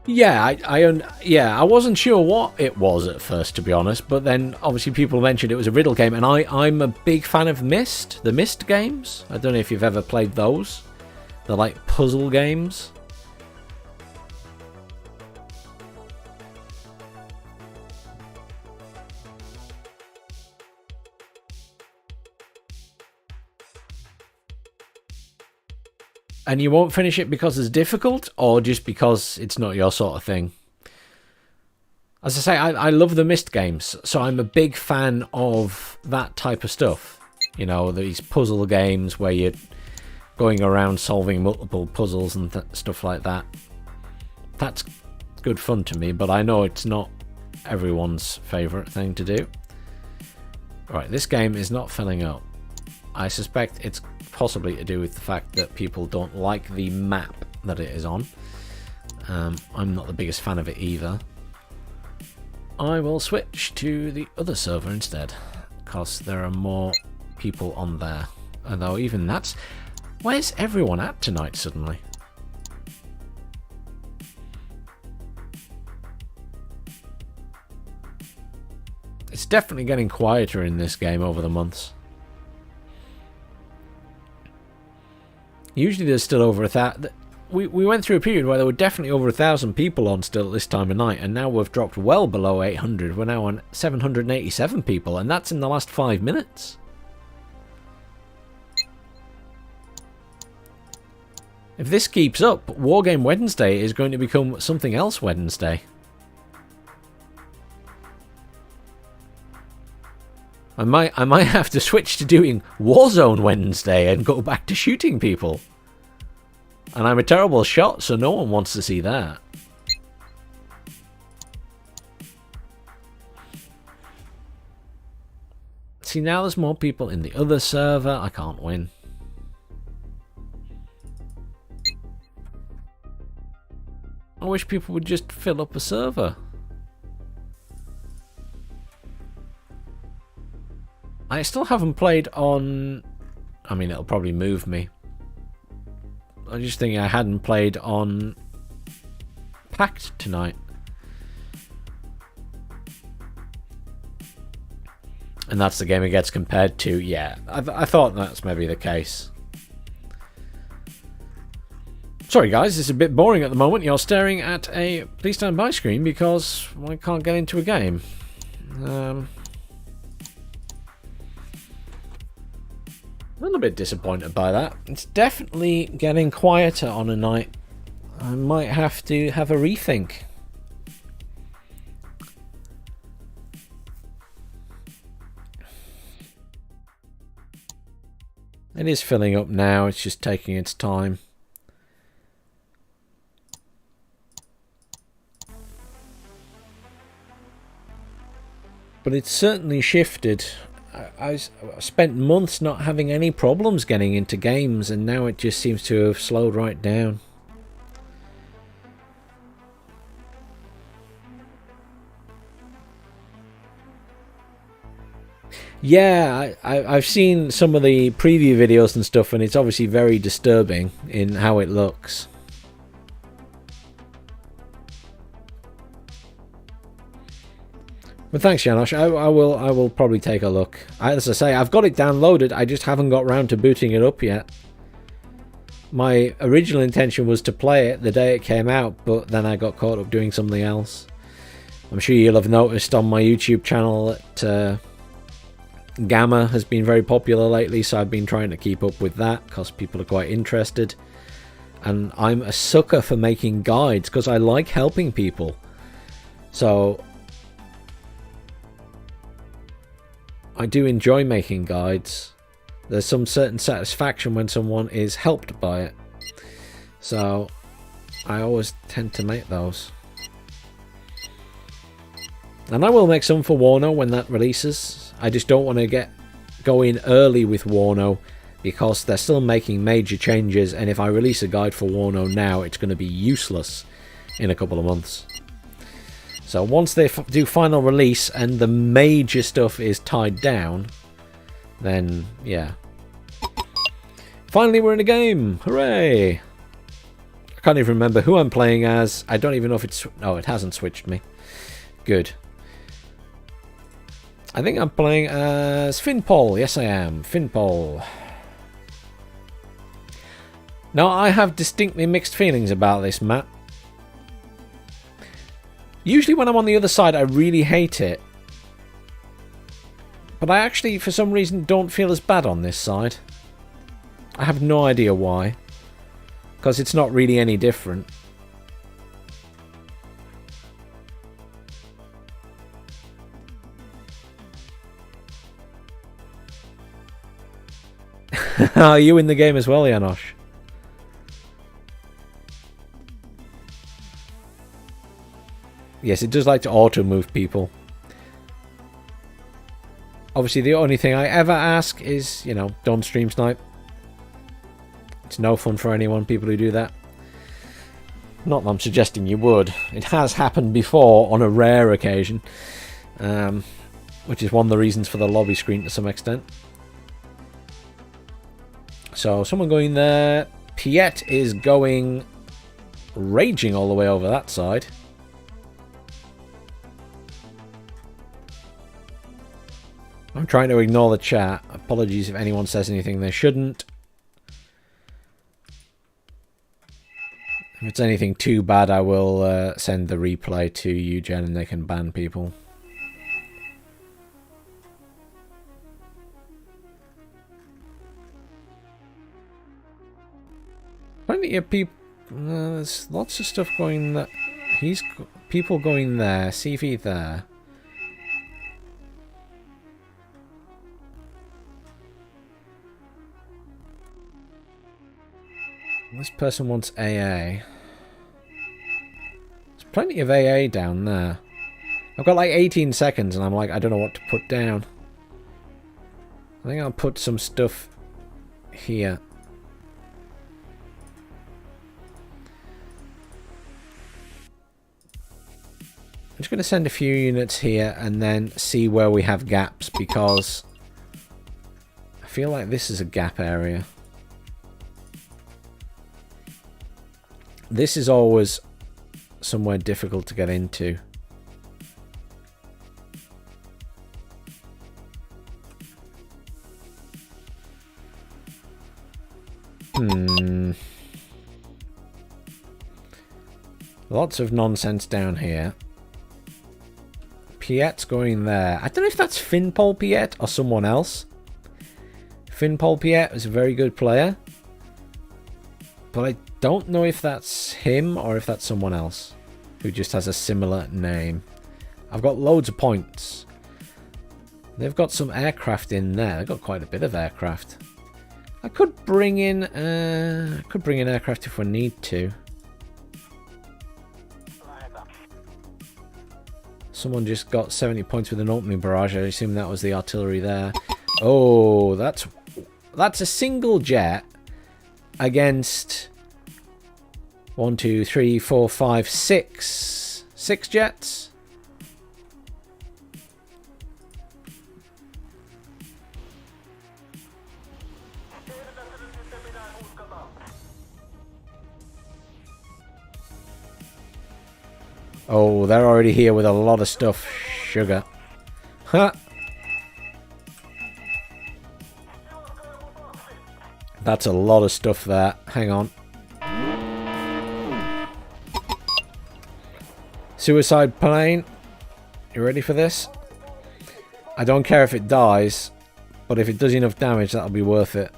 Yeah, I wasn't sure what it was at first, to be honest. But then, obviously, people mentioned it was a riddle game, and I'm a big fan of Myst, the Myst games. I don't know if you've ever played those. They're like puzzle games. And you won't finish it because it's difficult, or just because it's not your sort of thing? As I say, I love the Myst games, so I'm a big fan of that type of stuff. You know, these puzzle games where you're going around solving multiple puzzles and stuff like that. That's good fun to me, but I know it's not everyone's favourite thing to do. Right, this game is not filling up. I suspect it's possibly to do with the fact that people don't like the map that it is on. I'm not the biggest fan of it either. I will switch to the other server instead, because there are more people on there. Although even that's... Where's everyone at tonight suddenly? It's definitely getting quieter in this game over the months. Usually there's still over 1,000... We went through a period where there were definitely over 1,000 people on still at this time of night, and now we've dropped well below 800. We're now on 787 people, and that's in the last 5 minutes. If this keeps up, Wargame Wednesday is going to become something else Wednesday. I might have to switch to doing Warzone Wednesday and go back to shooting people. And I'm a terrible shot, so no one wants to see that. See, now there's more people in the other server. I can't win. I wish people would just fill up a server. I still haven't played on... I mean, it'll probably move me. I'm just thinking I hadn't played on Pact tonight. And that's the game it gets compared to. Yeah, I thought that's maybe the case. Sorry guys, it's a bit boring at the moment. You're staring at a please stand by screen because I can't get into a game. A little bit disappointed by that. It's definitely getting quieter on a night. I might have to have a rethink. It is filling up now, it's just taking its time. But it's certainly shifted. I spent months not having any problems getting into games, and now it just seems to have slowed right down. Yeah, I've seen some of the preview videos and stuff, and it's obviously very disturbing in how it looks. But thanks, Janosch. I will probably take a look. As I say, I've got it downloaded. I just haven't got round to booting it up yet. My original intention was to play it the day it came out, but then I got caught up doing something else. I'm sure you'll have noticed on my YouTube channel that Gamma has been very popular lately, so I've been trying to keep up with that because people are quite interested. And I'm a sucker for making guides because I like helping people. So I do enjoy making guides. There's some certain satisfaction when someone is helped by it. So I always tend to make those. And I will make some for Warno when that releases. I just don't want to go in early with Warno because they're still making major changes, and if I release a guide for Warno now, it's going to be useless in a couple of months. So once they do final release and the major stuff is tied down, then yeah. Finally we're in a game! Hooray! I can't even remember who I'm playing as. I don't even know if it's... Oh, it hasn't switched me. Good. I think I'm playing as Finpol. Yes, I am. Finpol. Now, I have distinctly mixed feelings about this map. Usually when I'm on the other side, I really hate it. But I actually, for some reason, don't feel as bad on this side. I have no idea why. Because it's not really any different. Are you in the game as well, Janosch? Yes, it does like to auto-move people. Obviously, the only thing I ever ask is, you know, don't stream snipe. It's no fun for anyone, people who do that. Not that I'm suggesting you would. It has happened before on a rare occasion. Which is one of the reasons for the lobby screen to some extent. So, someone going there. Piet is going... raging all the way over that side. I'm trying to ignore the chat. Apologies if anyone says anything they shouldn't. If it's anything too bad, I will send the replay to you, Jen, and they can ban people. Plenty of people. There's lots of stuff going there. People going there. CV there. This person wants AA. There's plenty of AA down there. I've got like 18 seconds and I'm like, I don't know what to put down. I think I'll put some stuff here. I'm just going to send a few units here and then see where we have gaps, because I feel like this is a gap area. This is always somewhere difficult to get into. Lots of nonsense down here. Piet's going there. I don't know if that's Finpol Piet or someone else. Finpol Piet is a very good player. But I don't know if that's him or if that's someone else who just has a similar name. I've got loads of points. They've got some aircraft in there. They've got quite a bit of aircraft. I could bring in aircraft if we need to. Someone just got 70 points with an opening barrage. I assume that was the artillery there. Oh, that's a single jet against 1, 2, 3, 4, 5, 6. 6 jets. Oh, they're already here with a lot of stuff. Sugar. Huh. That's a lot of stuff there. Hang on. Suicide plane. You ready for this? I don't care if it dies, but if it does enough damage, that'll be worth it.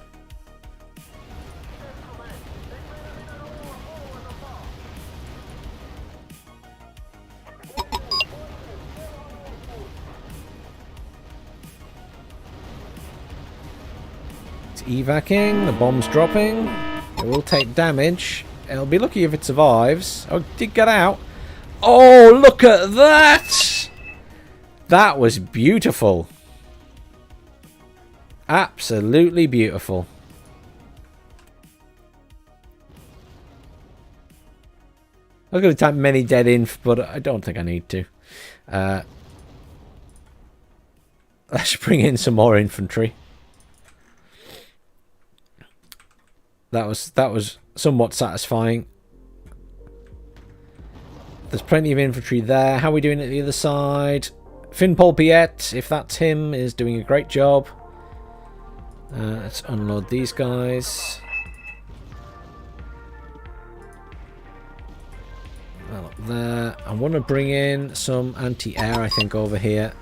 Evacing, the bomb's dropping. It will take damage. It'll be lucky if it survives. Oh, it did get out. Oh, look at that! That was beautiful. Absolutely beautiful. I'm going to type many dead inf, but I don't think I need to. Let's bring in some more infantry. That was somewhat satisfying. There's plenty of infantry there. How are we doing at the other side? Finpol Piet, if that's him, is doing a great job. Let's unload these guys. Well, up there. I want to bring in some anti-air, I think, over here.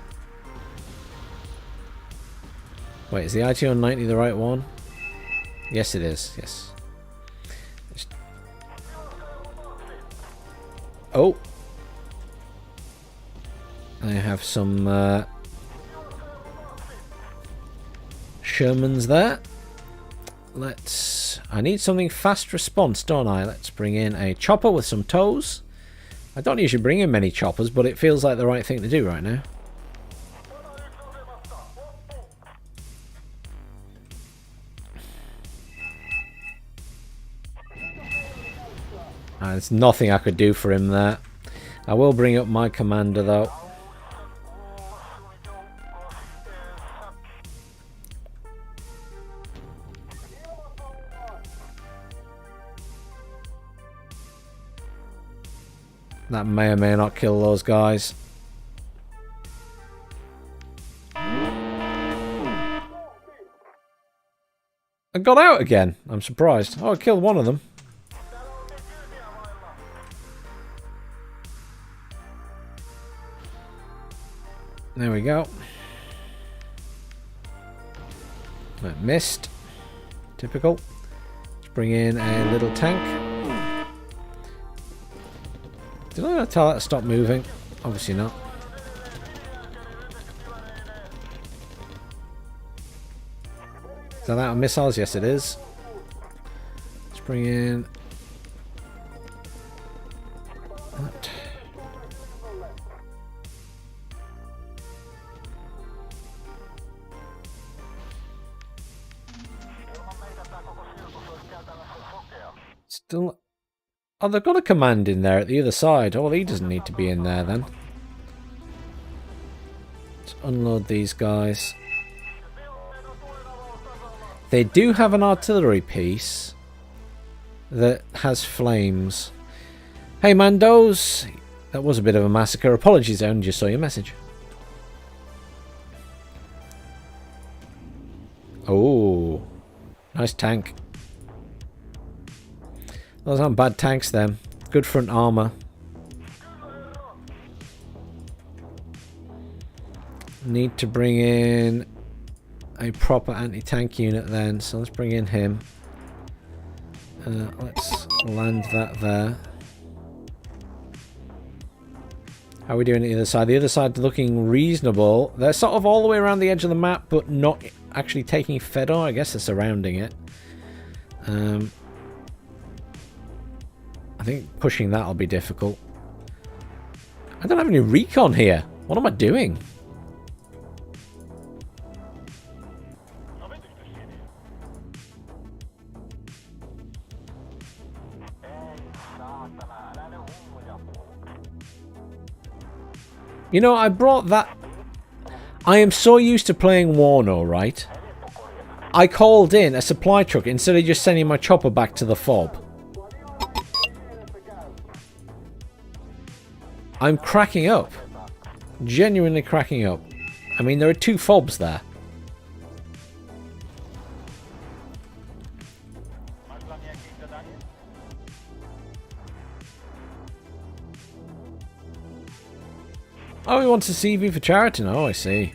Wait, is the IT-190 the right one? Yes, it is. Yes. Oh. I have some Shermans there. I need something fast response, don't I? Let's bring in a chopper with some toes. I don't usually bring in many choppers, but it feels like the right thing to do right now. There's nothing I could do for him there. I will bring up my commander though. That may or may not kill those guys. I got out again. I'm surprised. Oh, I killed one of them. There we go. That missed. Typical. Let's bring in a little tank. Did I tell that to stop moving? Obviously not. Is that out of missiles? Yes, it is. Let's bring in that. Still. Oh, they've got a command in there at the other side. Oh, well, he doesn't need to be in there then. Let's unload these guys. They do have an artillery piece that has flames. Hey, Mandos. That was a bit of a massacre. Apologies, I only just saw your message. Oh, nice tank. Those aren't bad tanks then. Good front armor. Need to bring in a proper anti-tank unit then, so let's bring in him. Let's land that there. How are we doing at the other side? The other side looking reasonable. They're sort of all the way around the edge of the map, but not actually taking Fedor. I guess they're surrounding it. I think pushing that will be difficult. I don't have any recon here. What am I doing? You know, I brought that... I am so used to playing Warno, right? I called in a supply truck instead of just sending my chopper back to the fob. I'm cracking up. Genuinely cracking up. I mean, there are 2 fobs there. Oh, he wants a CV for charity. Oh, I see.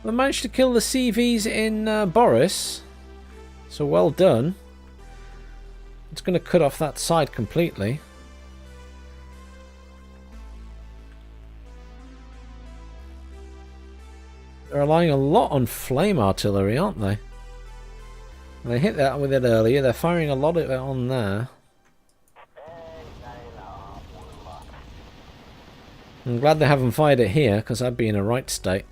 I managed to kill the CVs in Boris, so well done. It's going to cut off that side completely. They're relying a lot on flame artillery, aren't they? They hit that with it earlier. They're firing a lot of it on there. I'm glad they haven't fired it here, because I'd be in a right state.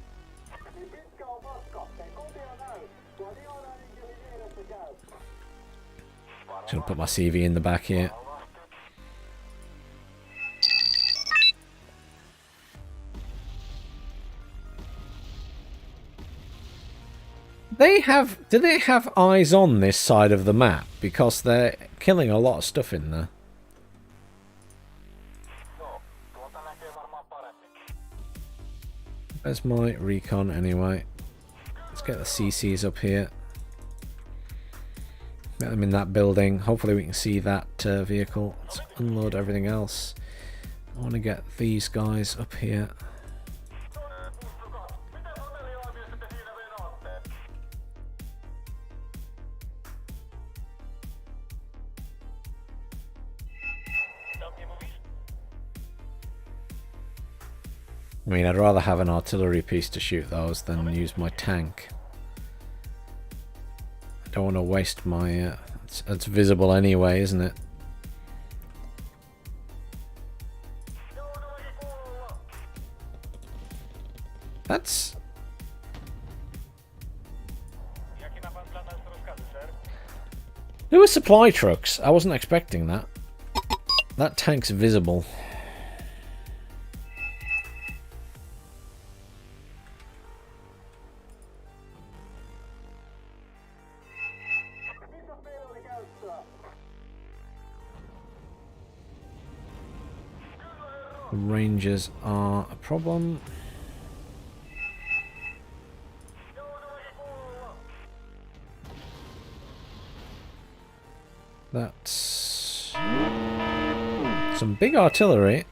Just gonna put my CV in the back here. Do they have eyes on this side of the map? Because they're killing a lot of stuff in there. Where's my recon anyway? Let's get the CCs up here. Get them in that building. Hopefully we can see that vehicle. Let's unload everything else. I want to get these guys up here. I mean, I'd rather have an artillery piece to shoot those than use my tank. I don't want to waste my... it's visible anyway, isn't it? That's... There were supply trucks. I wasn't expecting that. That tank's visible. The Rangers are a problem. That's some big artillery.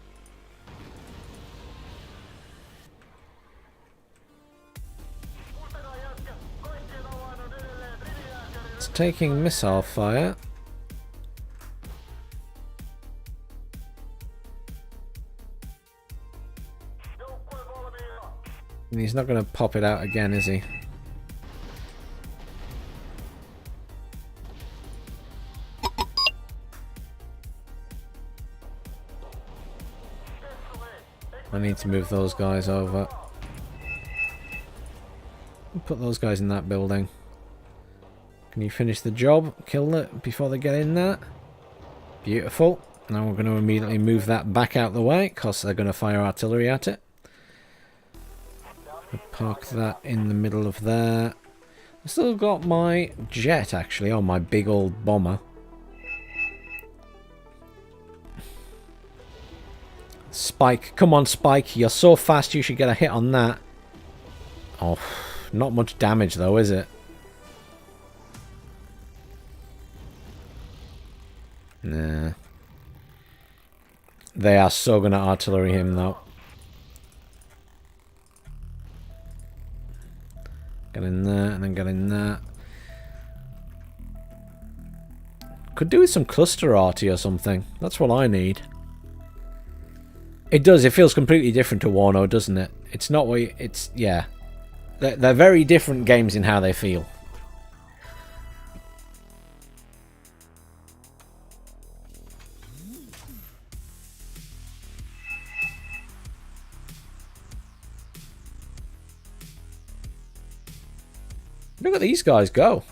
It's taking missile fire. And he's not going to pop it out again, is he? I need to move those guys over. Put those guys in that building. Can you finish the job? Kill it before they get in there. Beautiful. Now we're going to immediately move that back out the way because they're going to fire artillery at it. Park that in the middle of there. I've still got my jet actually on my big old bomber. Spike, come on Spike, you're so fast you should get a hit on that. Oh, not much damage though, is it? Nah. They are so gonna artillery him though. Get in there and then get in there. Could do with some cluster arty or something. That's what I need. It does. It feels completely different to Warno, doesn't it? It's not what... It's... Yeah. They're very different games in how they feel. Look at these guys go.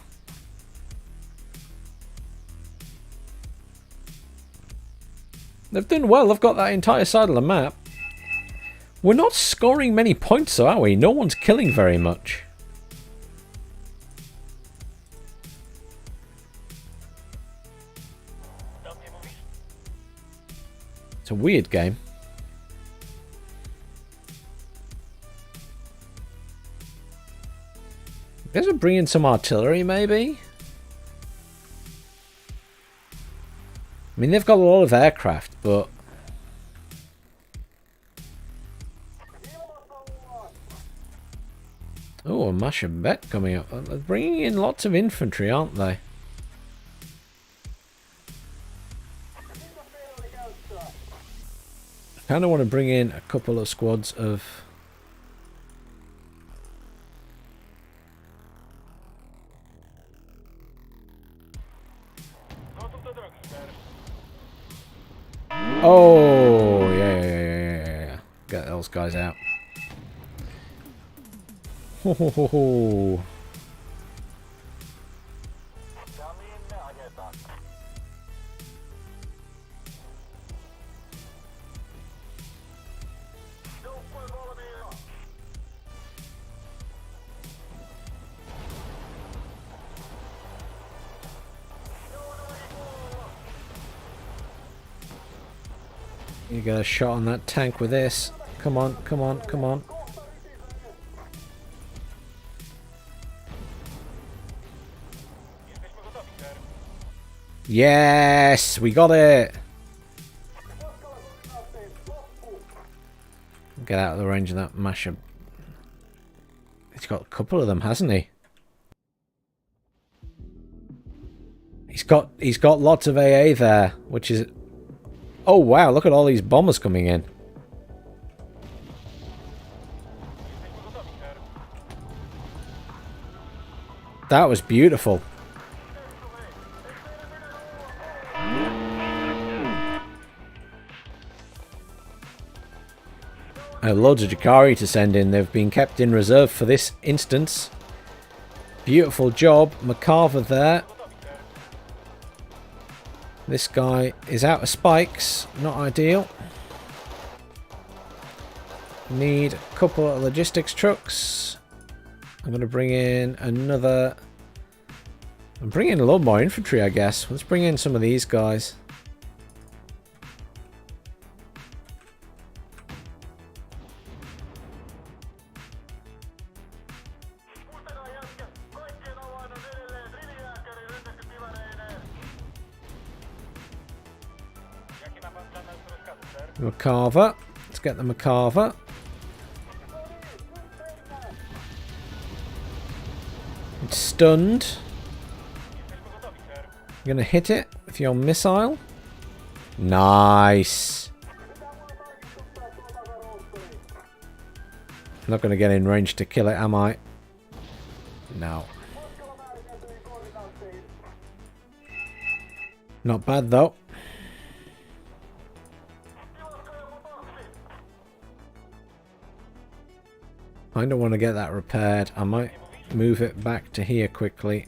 They've done well. They've got that entire side of the map. We're not scoring many points, though, are we? No one's killing very much. It's a weird game. You guys are bringing some artillery, maybe? I mean, they've got a lot of aircraft, but... Oh, a Mashabet coming up. They're bringing in lots of infantry, aren't they? I kind of want to bring in a couple of squads of... Oh, yeah. Get those guys out. Ho, ho, ho, ho. You get a shot on that tank with this. Come on, come on, come on. Yes, we got it. Get out of the range of that masher. He's got a couple of them, hasn't he? He's got lots of AA there, which is... Oh wow, look at all these bombers coming in. That was beautiful. Loads of Jakari to send in. They've been kept in reserve for this instance. Beautiful job. McCarver there. This guy is out of spikes. Not ideal. Need a couple of logistics trucks. I'm going to bring in another... I'm bringing in a lot more infantry, I guess. Let's bring in some of these guys. McCarver. Let's get the McCarver. It's stunned. You're going to hit it with your missile. Nice. I'm not going to get in range to kill it, am I? No. Not bad, though. I don't want to get that repaired. I might move it back to here quickly.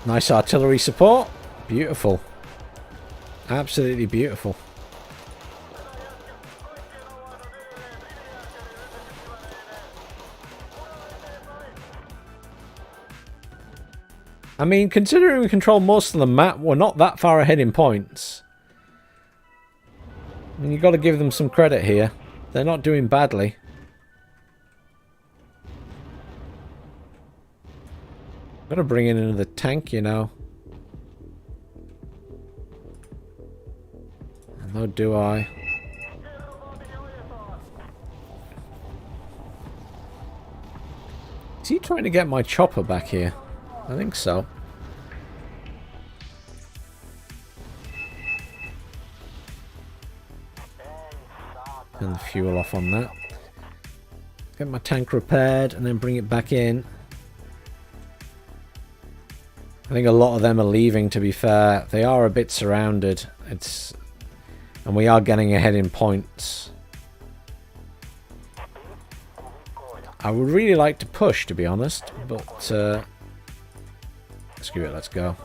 Nice artillery support. Beautiful. Absolutely beautiful. I mean, considering we control most of the map, we're not that far ahead in points. I mean, you've got to give them some credit here. They're not doing badly. Got to bring in another tank, you know. Nor do I. Is he trying to get my chopper back here? I think so. Turn the fuel off on that. Get my tank repaired and then bring it back in. I think a lot of them are leaving, to be fair. They are a bit surrounded. And we are getting ahead in points. I would really like to push, to be honest, but screw it, let's go.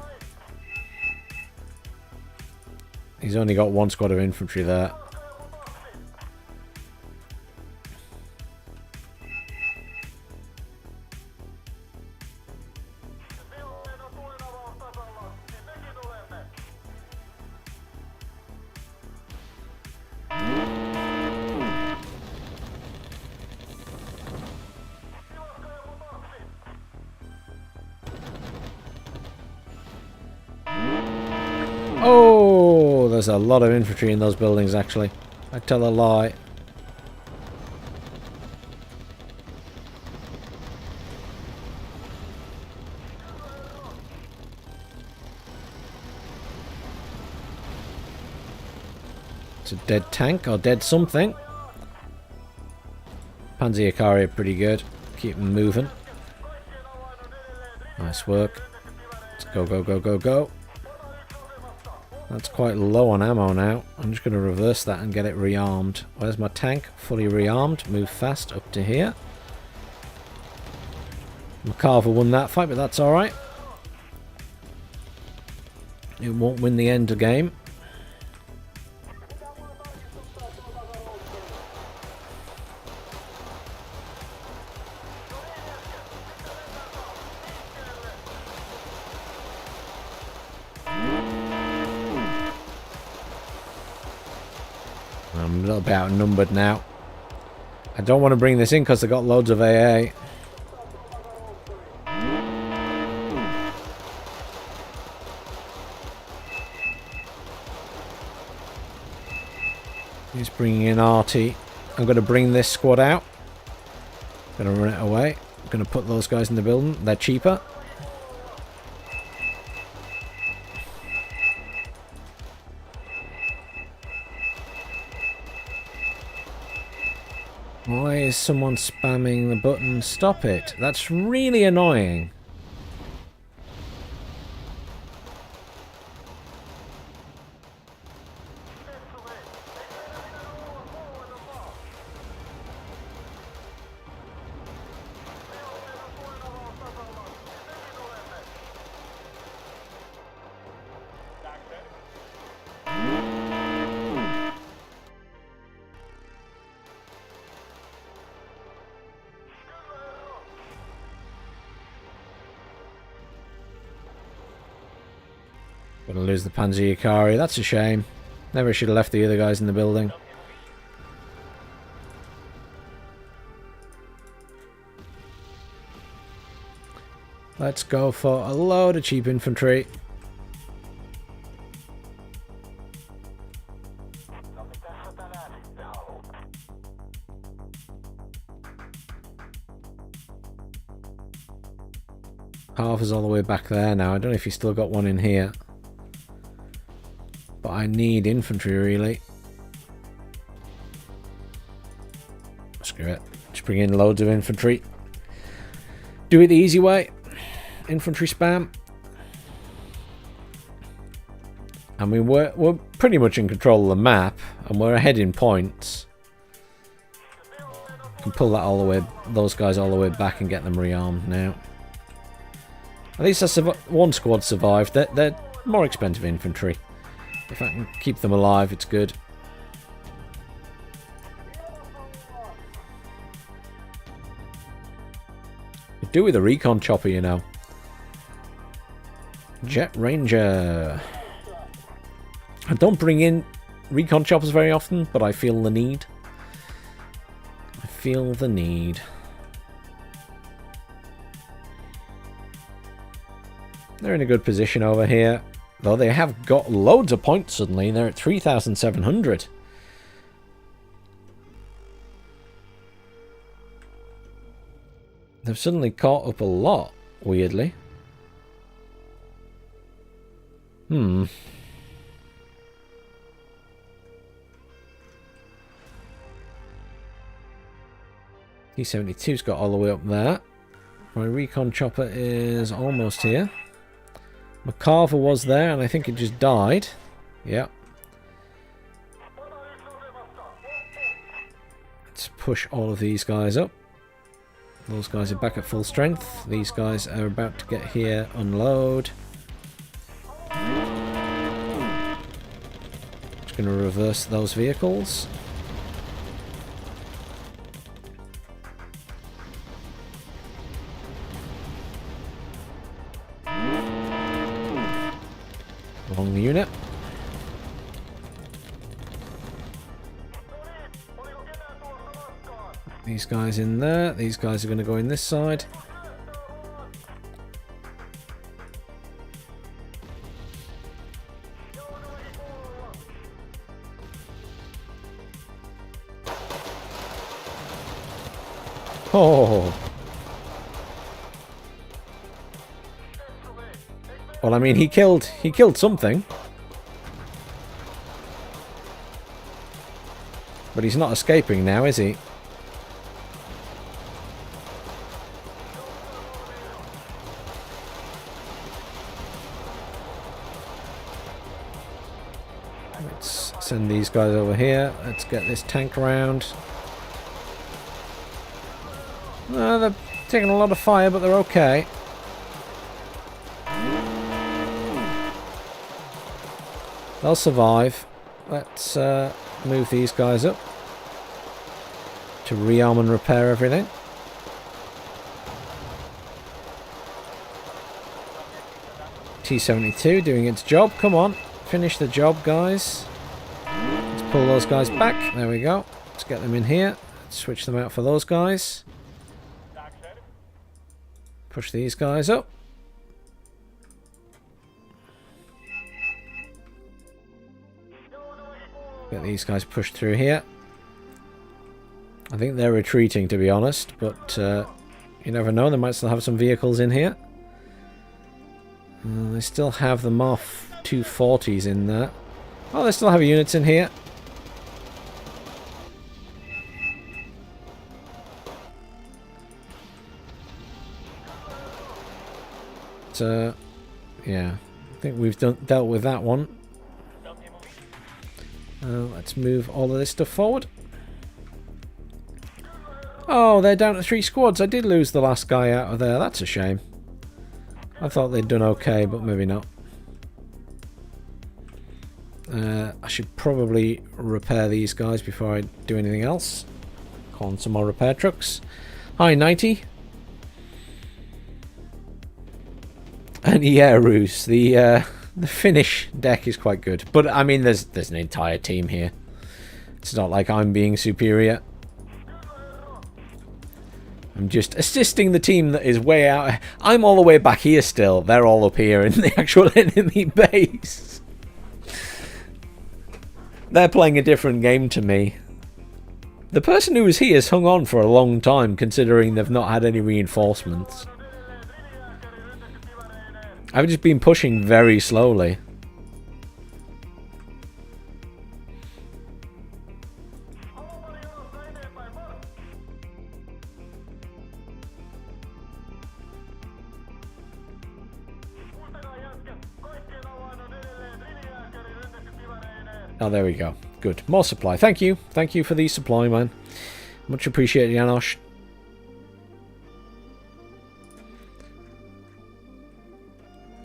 He's only got one squad of infantry there. Oh, there's a lot of infantry in those buildings, actually. I tell a lie. It's a dead tank or dead something. Panzer Ikari are pretty good. Keep them moving. Nice work. Let's go, go, go, go, go. That's quite low on ammo now. I'm just going to reverse that and get it rearmed. Where's my tank? Fully rearmed. Move fast up to here. McCarver won that fight, but that's alright. It won't win the end of the game. I'm a little bit outnumbered now. I don't want to bring this in because they've got loads of AA. He's bringing in RT. I'm going to bring this squad out. Going to run it away. I'm going to put those guys in the building. They're cheaper. Why is someone spamming the button? Stop it. That's really annoying. Gonna lose the Panzer Yukari. That's a shame. Never should have left the other guys in the building. Let's go for a load of cheap infantry. Half is all the way back there now. I don't know if he's still got one in here. But I need infantry, really. Screw it. Just bring in loads of infantry. Do it the easy way. Infantry spam. I mean, we're pretty much in control of the map. And we're ahead in points. Can pull that all the way, those guys all the way back and get them rearmed now. At least one squad survived. They're more expensive infantry. If I can keep them alive, it's good. Could do with a recon chopper, you know. Jet Ranger. I don't bring in recon choppers very often, but I feel the need. I feel the need. They're in a good position over here. Though they have got loads of points suddenly. They're at 3,700. They've suddenly caught up a lot, weirdly. T-72's got all the way up there. My recon chopper is almost here. McCarver was there, and I think it just died. Yep. Let's push all of these guys up. Those guys are back at full strength. These guys are about to get here, unload. Just going to reverse those vehicles. Along the unit. These guys in there. These guys are going to go in this side. Oh. Well, I mean, he killed something. But he's not escaping now, is he? Let's send these guys over here. Let's get this tank around. They're taking a lot of fire, but they're okay. They'll survive. Let's move these guys up to rearm and repair everything. T-72 doing its job. Come on, finish the job, guys. Let's pull those guys back. There we go. Let's get them in here. Let's switch them out for those guys. Push these guys up. Get these guys pushed through here. I think they're retreating, to be honest, but you never know. They might still have some vehicles in here. They still have the MOF 240s in there. Oh, they still have units in here. yeah, I think we've dealt with that one. Let's move all of this stuff forward. Oh, they're down to 3 squads. I did lose the last guy out of there. That's a shame. I thought they'd done okay, but maybe not. I should probably repair these guys before I do anything else. Call on some more repair trucks. Hi, 90. And yeah, Roos, the Finnish deck is quite good. But, I mean, there's an entire team here. It's not like I'm being superior. I'm just assisting the team that is way out. I'm all the way back here still. They're all up here in the actual enemy base. They're playing a different game to me. The person who was here has hung on for a long time, considering they've not had any reinforcements. I've just been pushing very slowly. Oh, there we go. Good. More supply. Thank you. Thank you for the supply, man. Much appreciated, Janosch.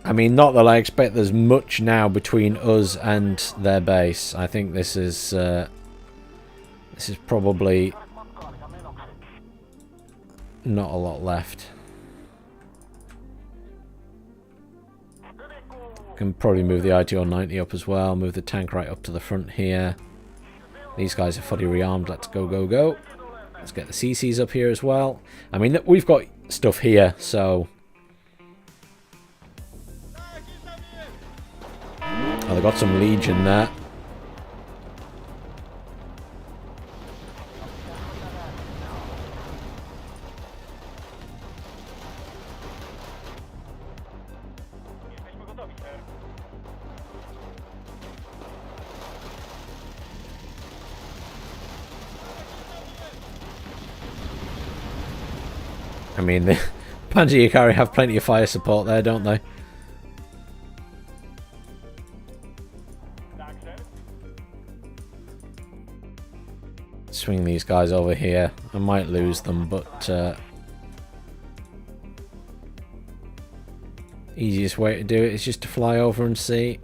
I mean, not that I expect there's much now between us and their base. I think this is probably not a lot left. Can probably move the ITO 90 up as well. Move the tank right up to the front here. These guys are fully rearmed. Let's go, go, go. Let's get the CCs up here as well. I mean, we've got stuff here, so... Oh, they've got some Legion there. I mean, the Panzer Yukari have plenty of fire support there, don't they? Swing these guys over here. I might lose them, but easiest way to do it is just to fly over and see.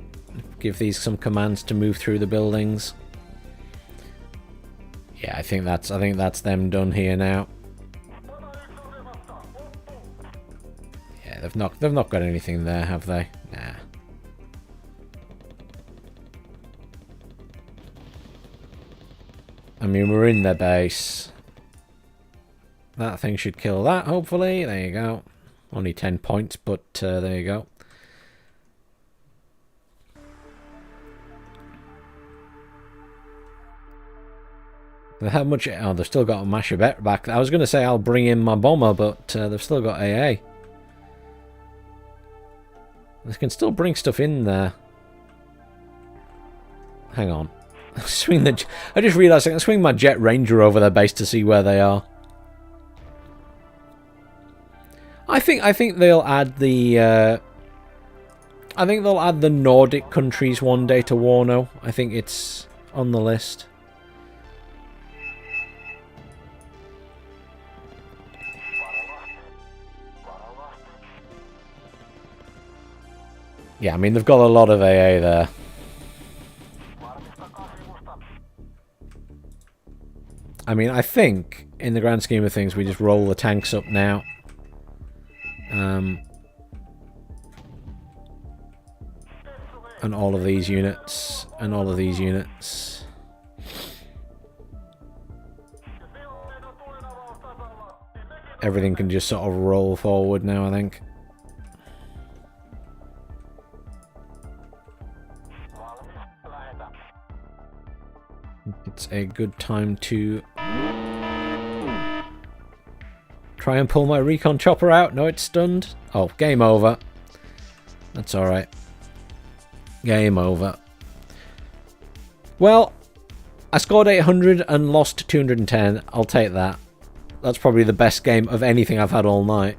Give these some commands to move through the buildings. Yeah, I think that's them done here now. Yeah, they've not got anything there, have they? Nah. I mean, we're in their base. That thing should kill that, hopefully. There you go. Only 10 points, but there you go. How much? Oh, they've still got a Mashabet back. I was going to say I'll bring in my bomber, but they've still got AA. They can still bring stuff in there. Hang on. Swing the. I just realised I can swing my Jet Ranger over their base to see where they are. I think they'll add the. I think they'll add the Nordic countries one day to Warno. I think it's on the list. Yeah, I mean they've got a lot of AA there. I mean, I think, in the grand scheme of things, we just roll the tanks up now. And all of these units, and all of these units. Everything can just sort of roll forward now, I think. It's a good time to try and pull my recon chopper out. No, it's stunned. Oh, game over. That's alright. Game over. Well, I scored 800 and lost 210. I'll take that. That's probably the best game of anything I've had all night.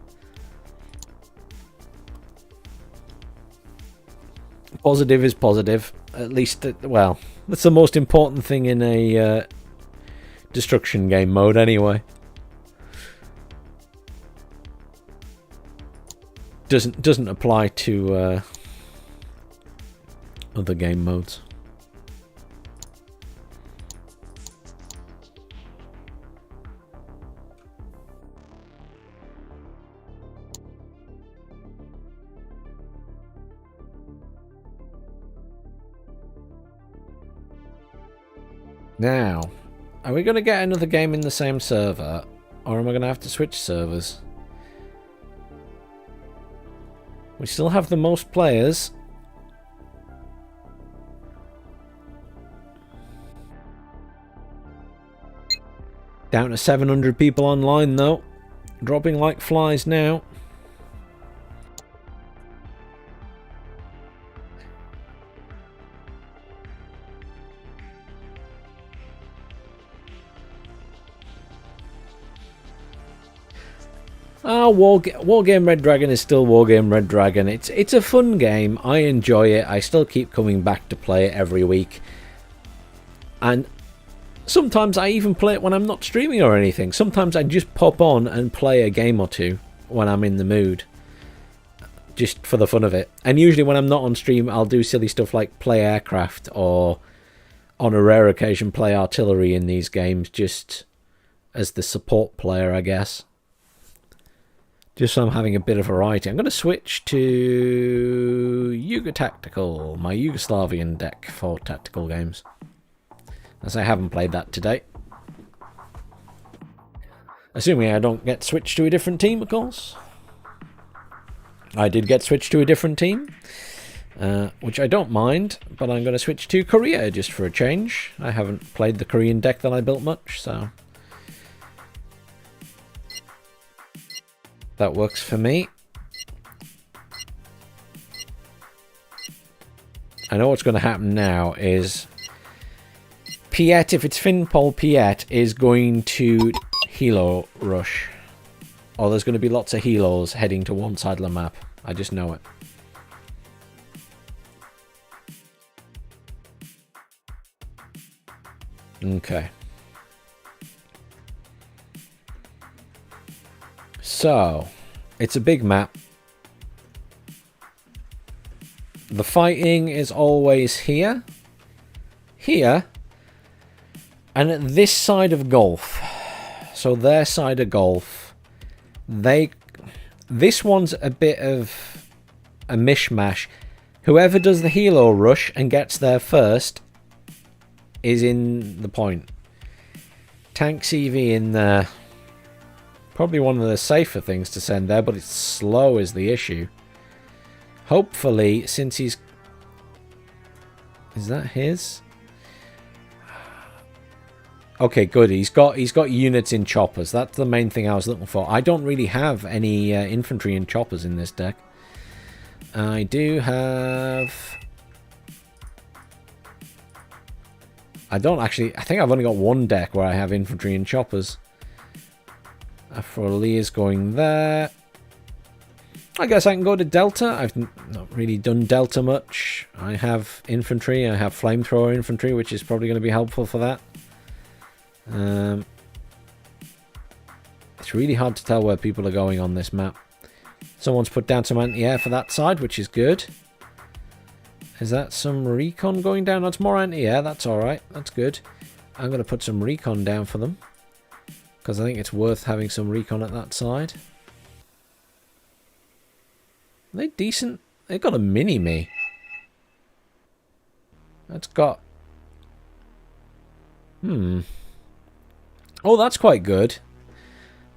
positive is positive. At least, well, that's the most important thing in a destruction game mode anyway. Doesn't apply to other game modes. Now, are we going to get another game in the same server, or am I going to have to switch servers? We still have the most players. Down to 700 people online though. Dropping like flies now. Wargame Red Dragon is still Wargame Red Dragon. It's a fun game. I enjoy it. I still keep coming back to play it every week. And sometimes I even play it when I'm not streaming or anything. Sometimes I just pop on and play a game or two when I'm in the mood. Just for the fun of it. And usually when I'm not on stream, I'll do silly stuff like play aircraft, or on a rare occasion play artillery in these games, just as the support player, I guess. Just so I'm having a bit of variety. I'm going to switch to Yugo Tactical, my Yugoslavian deck for tactical games, as I haven't played that today. Assuming I don't get switched to a different team, of course. I did get switched to a different team, which I don't mind, but I'm going to switch to Korea just for a change. I haven't played the Korean deck that I built much, so that works for me. I know what's going to happen now is Piet, if it's Finpol Piet, is going to Helo rush. Or there's going to be lots of Helos heading to one side of the map. I just know it. Okay. So, it's a big map. The fighting is always here, here, and at this side of Gulf. So their side of Gulf, this one's a bit of a mishmash. Whoever does the Helo rush and gets there first is in the point. Tank CV in there. Probably one of the safer things to send there, but it's slow is the issue. Hopefully, since he's... Is that his? Okay, good. He's got units in choppers. That's the main thing I was looking for. I don't really have any infantry in choppers in this deck. I do have... I don't actually... I think I've only got one deck where I have infantry in choppers. Afro is going there. I guess I can go to Delta. I've not really done Delta much. I have infantry. I have flamethrower infantry, which is probably going to be helpful for that. It's really hard to tell where people are going on this map. Someone's put down some anti-air for that side, which is good. Is that some recon going down? That's more anti-air. That's alright. That's good. I'm going to put some recon down for them, because I think it's worth having some recon at that side. Are they decent? They've got a mini-me. That's got... Oh, that's quite good.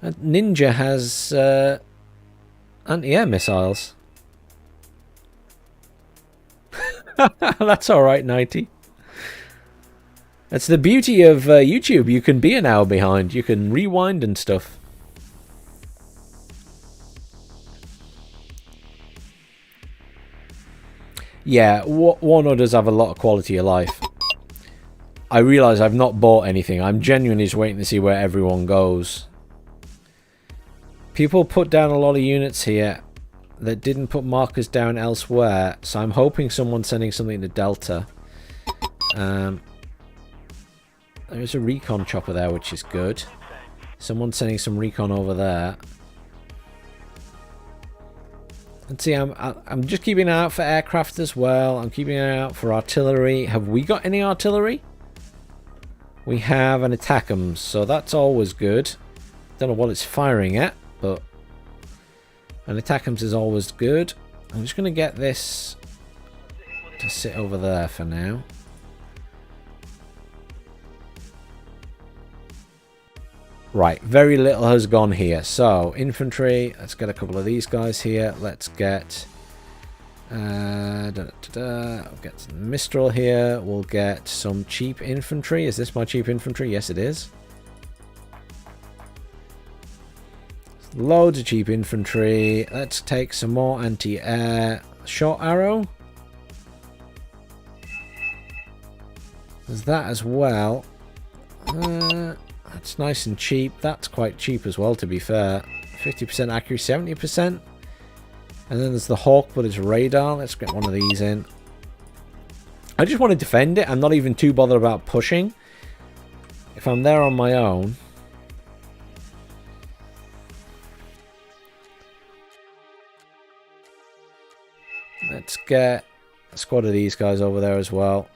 That Ninja has anti-air missiles. That's alright, 90. That's the beauty of YouTube. You can be an hour behind. You can rewind and stuff. Yeah, Warno does have a lot of quality of life. I realise I've not bought anything. I'm genuinely just waiting to see where everyone goes. People put down a lot of units here. that didn't put markers down elsewhere, so I'm hoping someone's sending something to Delta. There's a recon chopper there, which is good. Someone's sending some recon over there. Let's see, I'm just keeping an eye out for aircraft as well. I'm keeping an eye out for artillery. Have we got any artillery? We have an ATACMS, so that's always good. Don't know what it's firing at, but an ATACMS is always good. I'm just going to get this to sit over there for now. Right, very little has gone here. So, infantry, let's get a couple of these guys here. Let's get... I'll get some Mistral here. We'll get some cheap infantry. Is this my cheap infantry? Yes, it is. Loads of cheap infantry. Let's take some more anti-air. Short arrow. There's that as well. That's nice and cheap. That's quite cheap as well, to be fair. 50% accuracy, 70%. And then there's the Hawk, but it's radar. Let's get one of these in. I just want to defend it. I'm not even too bothered about pushing. If I'm there on my own. Let's get a squad of these guys over there as well.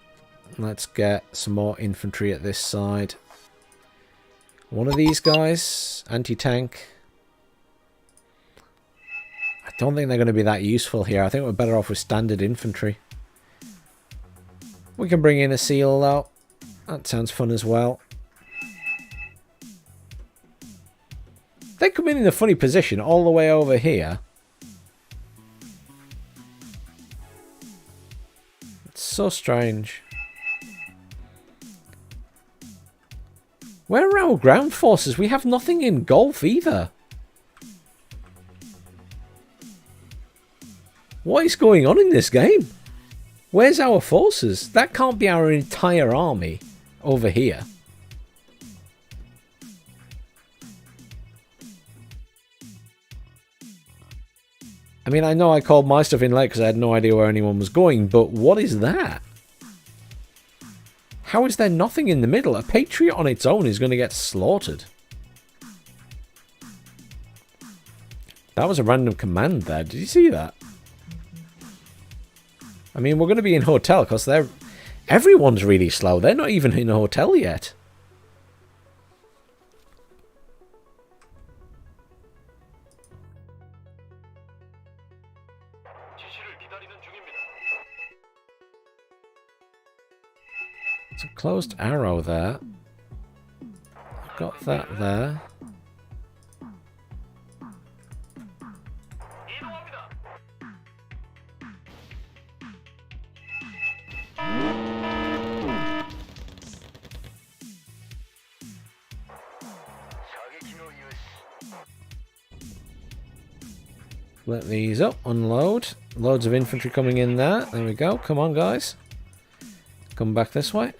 Let's get some more infantry at this side. One of these guys, anti-tank. I don't think they're going to be that useful here. I think we're better off with standard infantry. We can bring in a SEAL though. That sounds fun as well. They come in a funny position all the way over here. It's so strange. Where are our ground forces? We have nothing in Gulf either. What is going on in this game? Where's our forces? That can't be our entire army over here. I mean, I know I called my stuff in late because I had no idea where anyone was going, but what is that? How is there nothing in the middle? A Patriot on its own is going to get slaughtered. That was a random command there. Did you see that? I mean, we're going to be in hotel because everyone's really slow. They're not even in a hotel yet. It's a closed arrow there. Got that there. Let these up, unload. Loads of infantry coming in there. There we go. Come on, guys. Come back this way.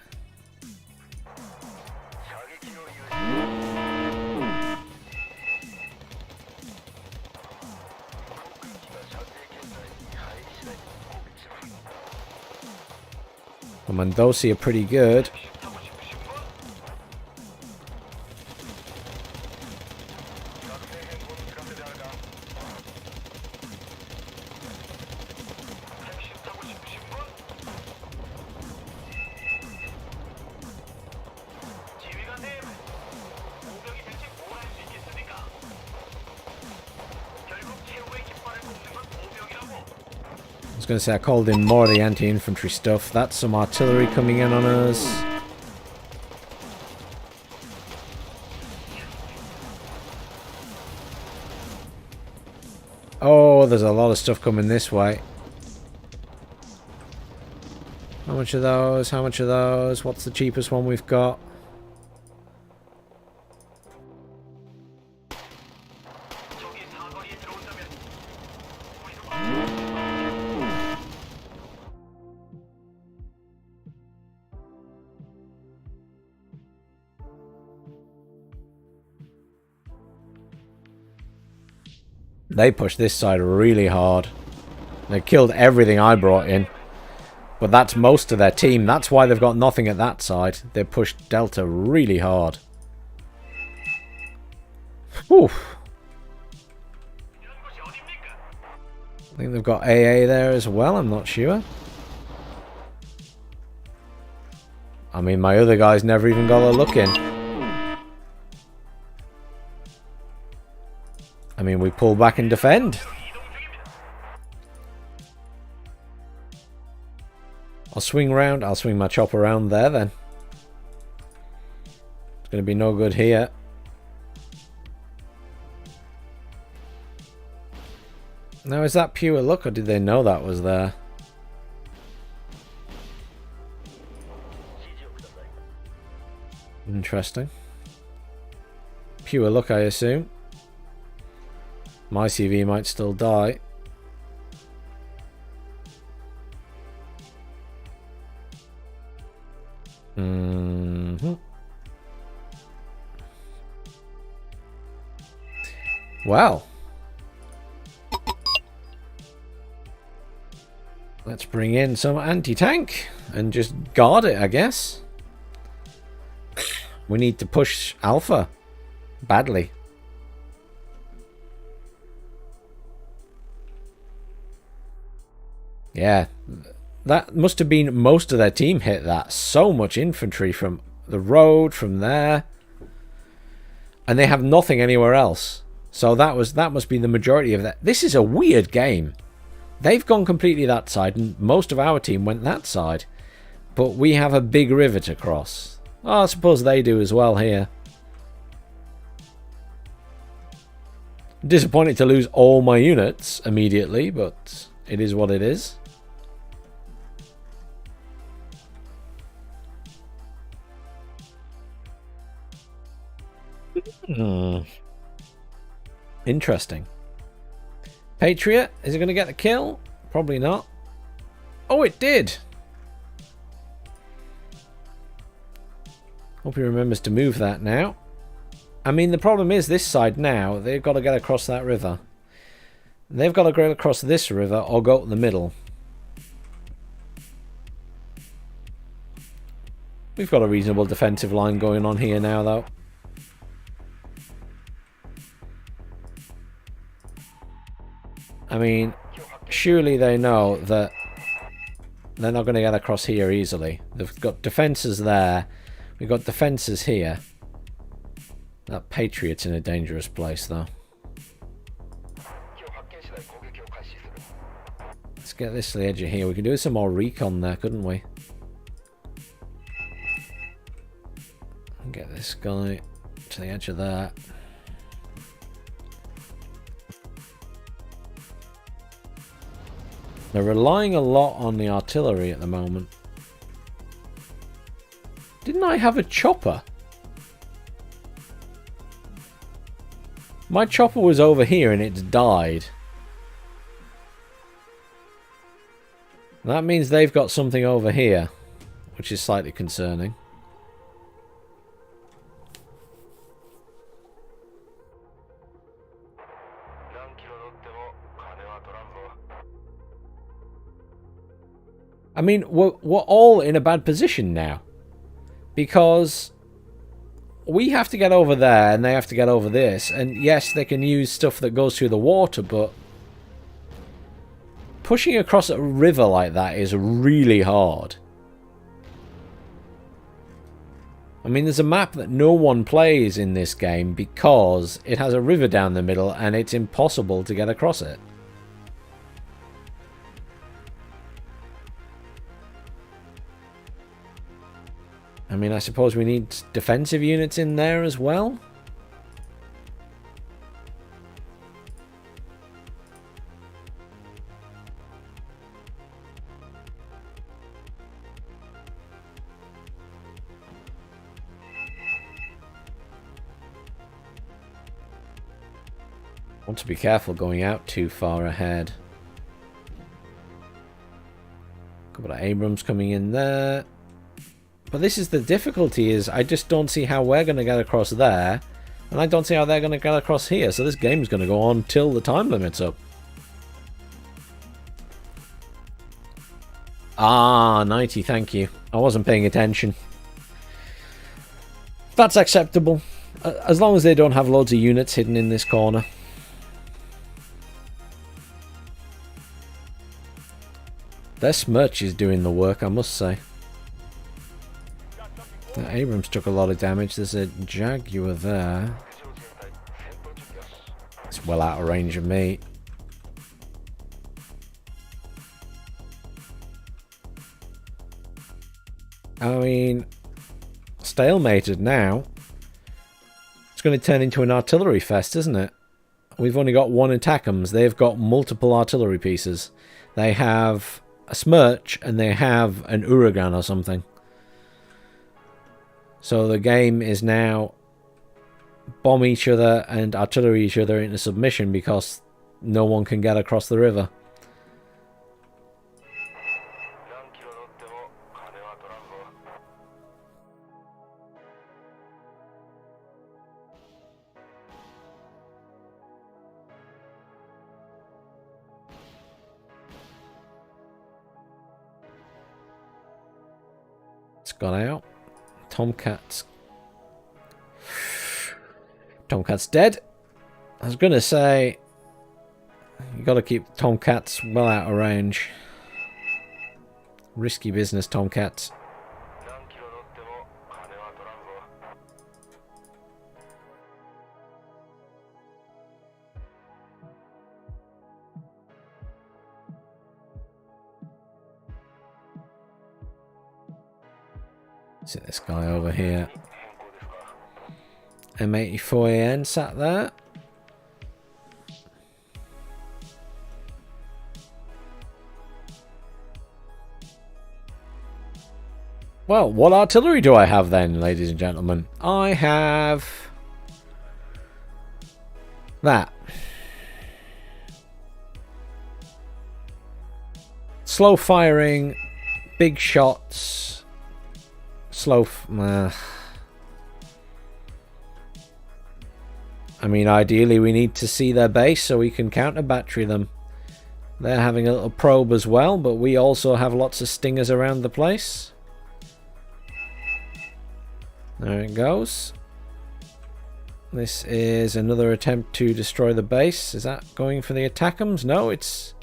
The Mendoza are pretty good. I was going to say I called in more of the anti-infantry stuff. That's some artillery coming in on us. Oh, there's a lot of stuff coming this way. How much of those? How much of those? What's the cheapest one we've got? They pushed this side really hard. They killed everything I brought in. But that's most of their team. That's why they've got nothing at that side. They pushed Delta really hard. Oof. I think they've got AA there as well. I'm not sure. I mean, my other guys never even got a look in. I mean, we pull back and defend. I'll swing round. I'll swing my chopper around there then. It's going to be no good here. Now, is that pure luck or did they know that was there? Interesting. Pure luck, I assume. My CV might still die. Well. Let's bring in some anti-tank and just guard it, I guess. We need to push Alpha badly. Yeah, that must have been most of their team hit that. So much infantry from the road, from there. And they have nothing anywhere else. So that must be the majority of that. This is a weird game. They've gone completely that side, and most of our team went that side. But we have a big river to cross. Oh, I suppose they do as well here. Disappointed to lose all my units immediately, but it is what it is. Interesting. Patriot, is it going to get the kill? Probably not. Oh, it did. Hope he remembers to move that now. I mean, the problem is this side now, they've got to get across that river. They've got to go across this river or go to the middle. We've got a reasonable defensive line going on here now, though. I mean, surely they know that they're not going to get across here easily. They've got defences there. We've got defences here. That Patriot's in a dangerous place, though. Let's get this to the edge of here. We could do some more recon there, couldn't we? Get this guy to the edge of that. They're relying a lot on the artillery at the moment. Didn't I have a chopper? My chopper was over here and it's died. That means they've got something over here, which is slightly concerning. I mean, we're all in a bad position now. Because we have to get over there and they have to get over this. And yes, they can use stuff that goes through the water, but pushing across a river like that is really hard. I mean, there's a map that no one plays in this game because it has a river down the middle and it's impossible to get across it. I mean, I suppose we need defensive units in there as well. Want to be careful going out too far ahead. Couple of Abrams coming in there. But this is the difficulty, is I just don't see how we're going to get across there And I don't see how they're going to get across here. So this game's going to go on till the time limit's up. Ah, 90, thank you. I wasn't paying attention. That's acceptable. As long as they don't have loads of units hidden in this corner. Their Smirch is doing the work, I must say. Abrams took a lot of damage. There's a Jaguar there. It's well out of range of me. I mean, stalemated now. It's going to turn into an artillery fest, isn't it? We've only got one attackums. They've got multiple artillery pieces. They have a Smirch and they have an Uragan or something. So the game is now bomb each other and artillery each other into submission because no one can get across the river. It's gone out. Tomcat's dead. I was gonna say you gotta keep Tomcats well out of range. Risky business, Tomcats. Is it this guy over here? M84AN sat there. Well, what artillery do I have then, ladies and gentlemen? I have that. Slow firing, big shots. I mean, ideally we need to see their base so we can counter battery them. They're having a little probe as well, but we also have lots of stingers around the place. There it goes. This is another attempt to destroy the base. Is that going for the attackums? No, it's...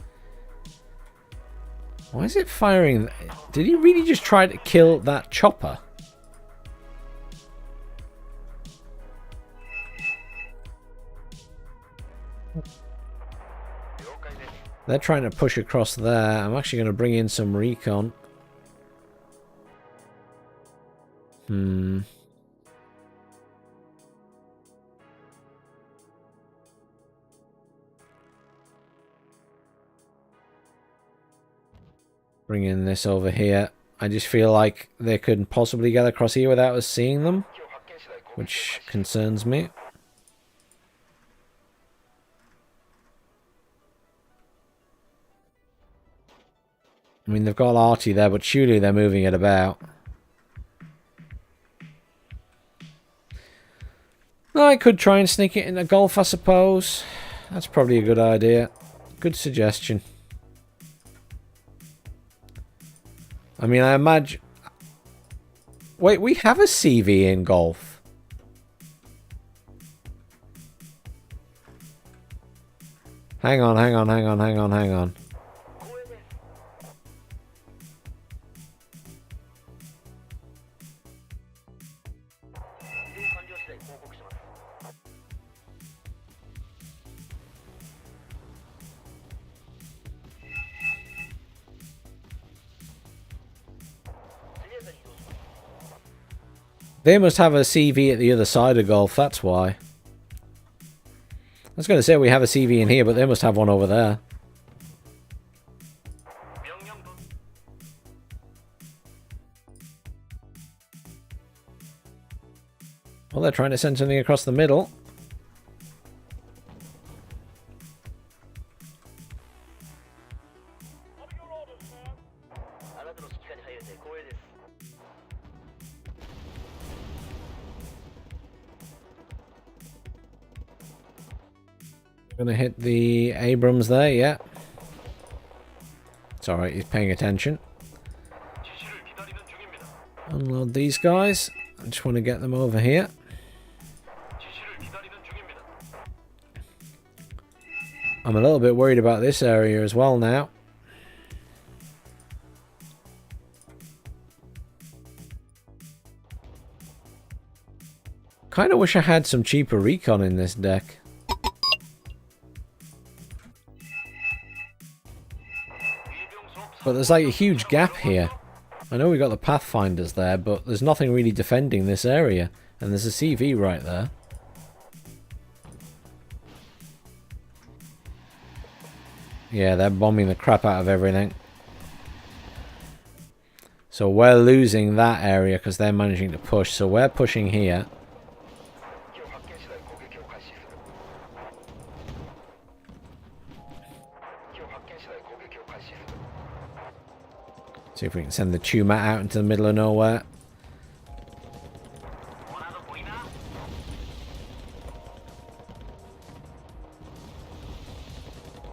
Why is it firing? Did he really just try to kill that chopper? They're trying to push across there. I'm actually going to bring in some recon. Bring in this over here. I just feel like they couldn't possibly get across here without us seeing them, which concerns me. I mean, they've got Arty there, but surely they're moving it about. I could try and sneak it into golf, I suppose. That's probably a good idea. Good suggestion. I mean, I imagine... Wait, we have a CV in golf. Hang on. They must have a CV at the other side of golf, that's why. I was going to say we have a CV in here, but they must have one over there. Well, they're trying to send something across the middle. Gonna hit the Abrams there, yeah. It's alright, he's paying attention. Unload these guys. I just want to get them over here. I'm a little bit worried about this area as well now. Kind of wish I had some cheaper recon in this deck. But there's like a huge gap here. I know we got the Pathfinders there, but there's nothing really defending this area. And there's a CV right there. Yeah, they're bombing the crap out of everything. So we're losing that area because they're managing to push. So we're pushing here. See if we can send the Tumat out into the middle of nowhere.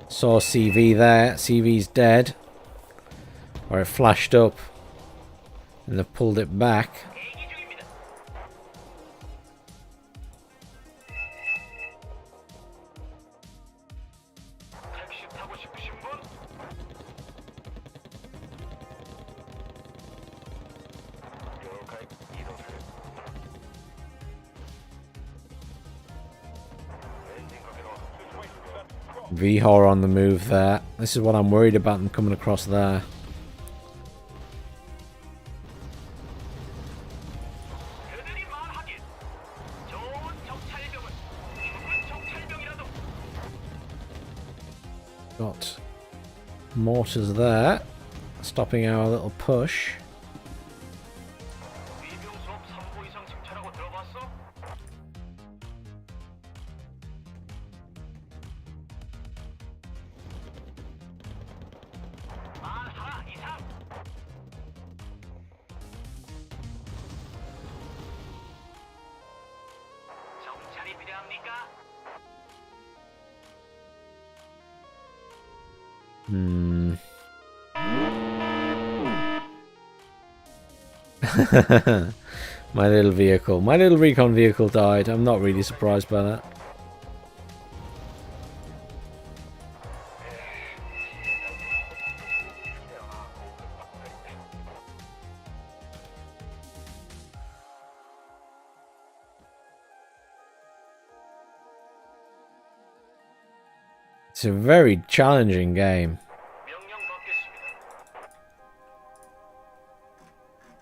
Saw CV there. CV's dead. Or it flashed up. And they've pulled it back. VHOR on the move there. This is what I'm worried about them coming across there. Got mortars there, stopping our little push. My little vehicle. My little recon vehicle died. I'm not really surprised by that. It's a very challenging game.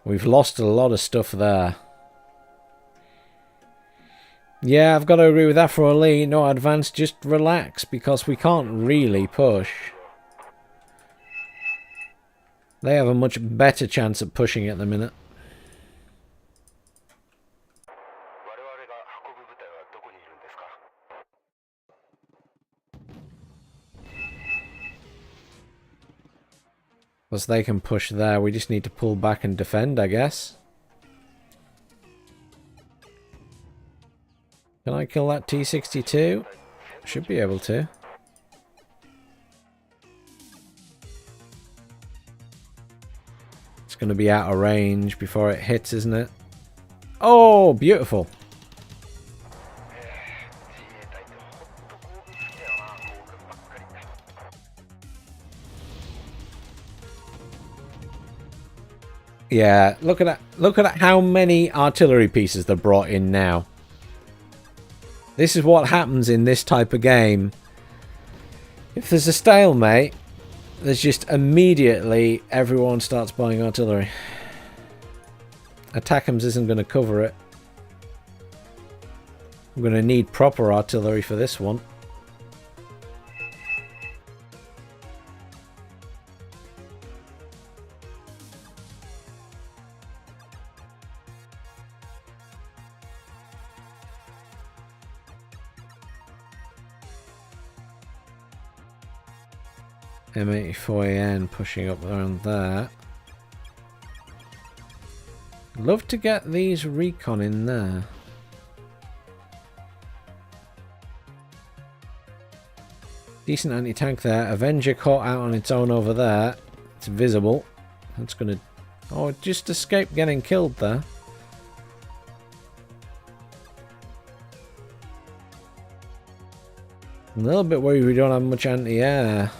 We've lost a lot of stuff there. Yeah, I've got to agree with that for Ali. No advance, just relax, because we can't really push. They have a much better chance at pushing at the minute. Plus they can push there. We just need to pull back and defend, I guess. Can I kill that T-62? Should be able to. It's going to be out of range before it hits, isn't it? Oh, beautiful. Yeah, look at that. Look at how many artillery pieces they've brought in now. This is what happens in this type of game. If there's a stalemate, there's just immediately everyone starts buying artillery. Attackham's isn't going to cover it. I'm going to need proper artillery for this one. M84AN pushing up around there. Love to get these recon in there. Decent anti-tank there. Avenger caught out on its own over there. It's visible. That's gonna... Oh, it just escaped getting killed there. I'm a little bit worried we don't have much anti-air.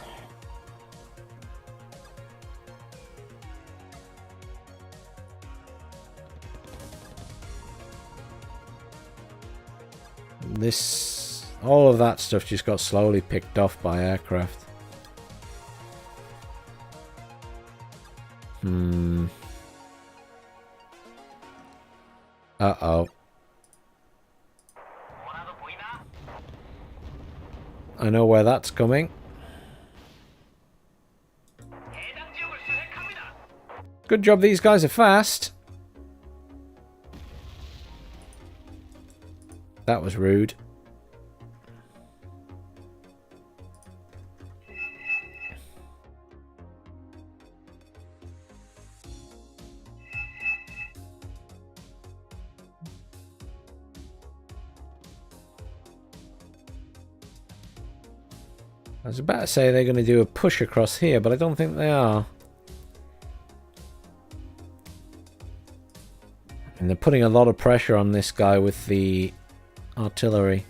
This... all of that stuff just got slowly picked off by aircraft. Uh-oh. I know where that's coming. Good job these guys are fast. That was rude. I was about to say they're going to do a push across here, but I don't think they are. And they're putting a lot of pressure on this guy with the artillery.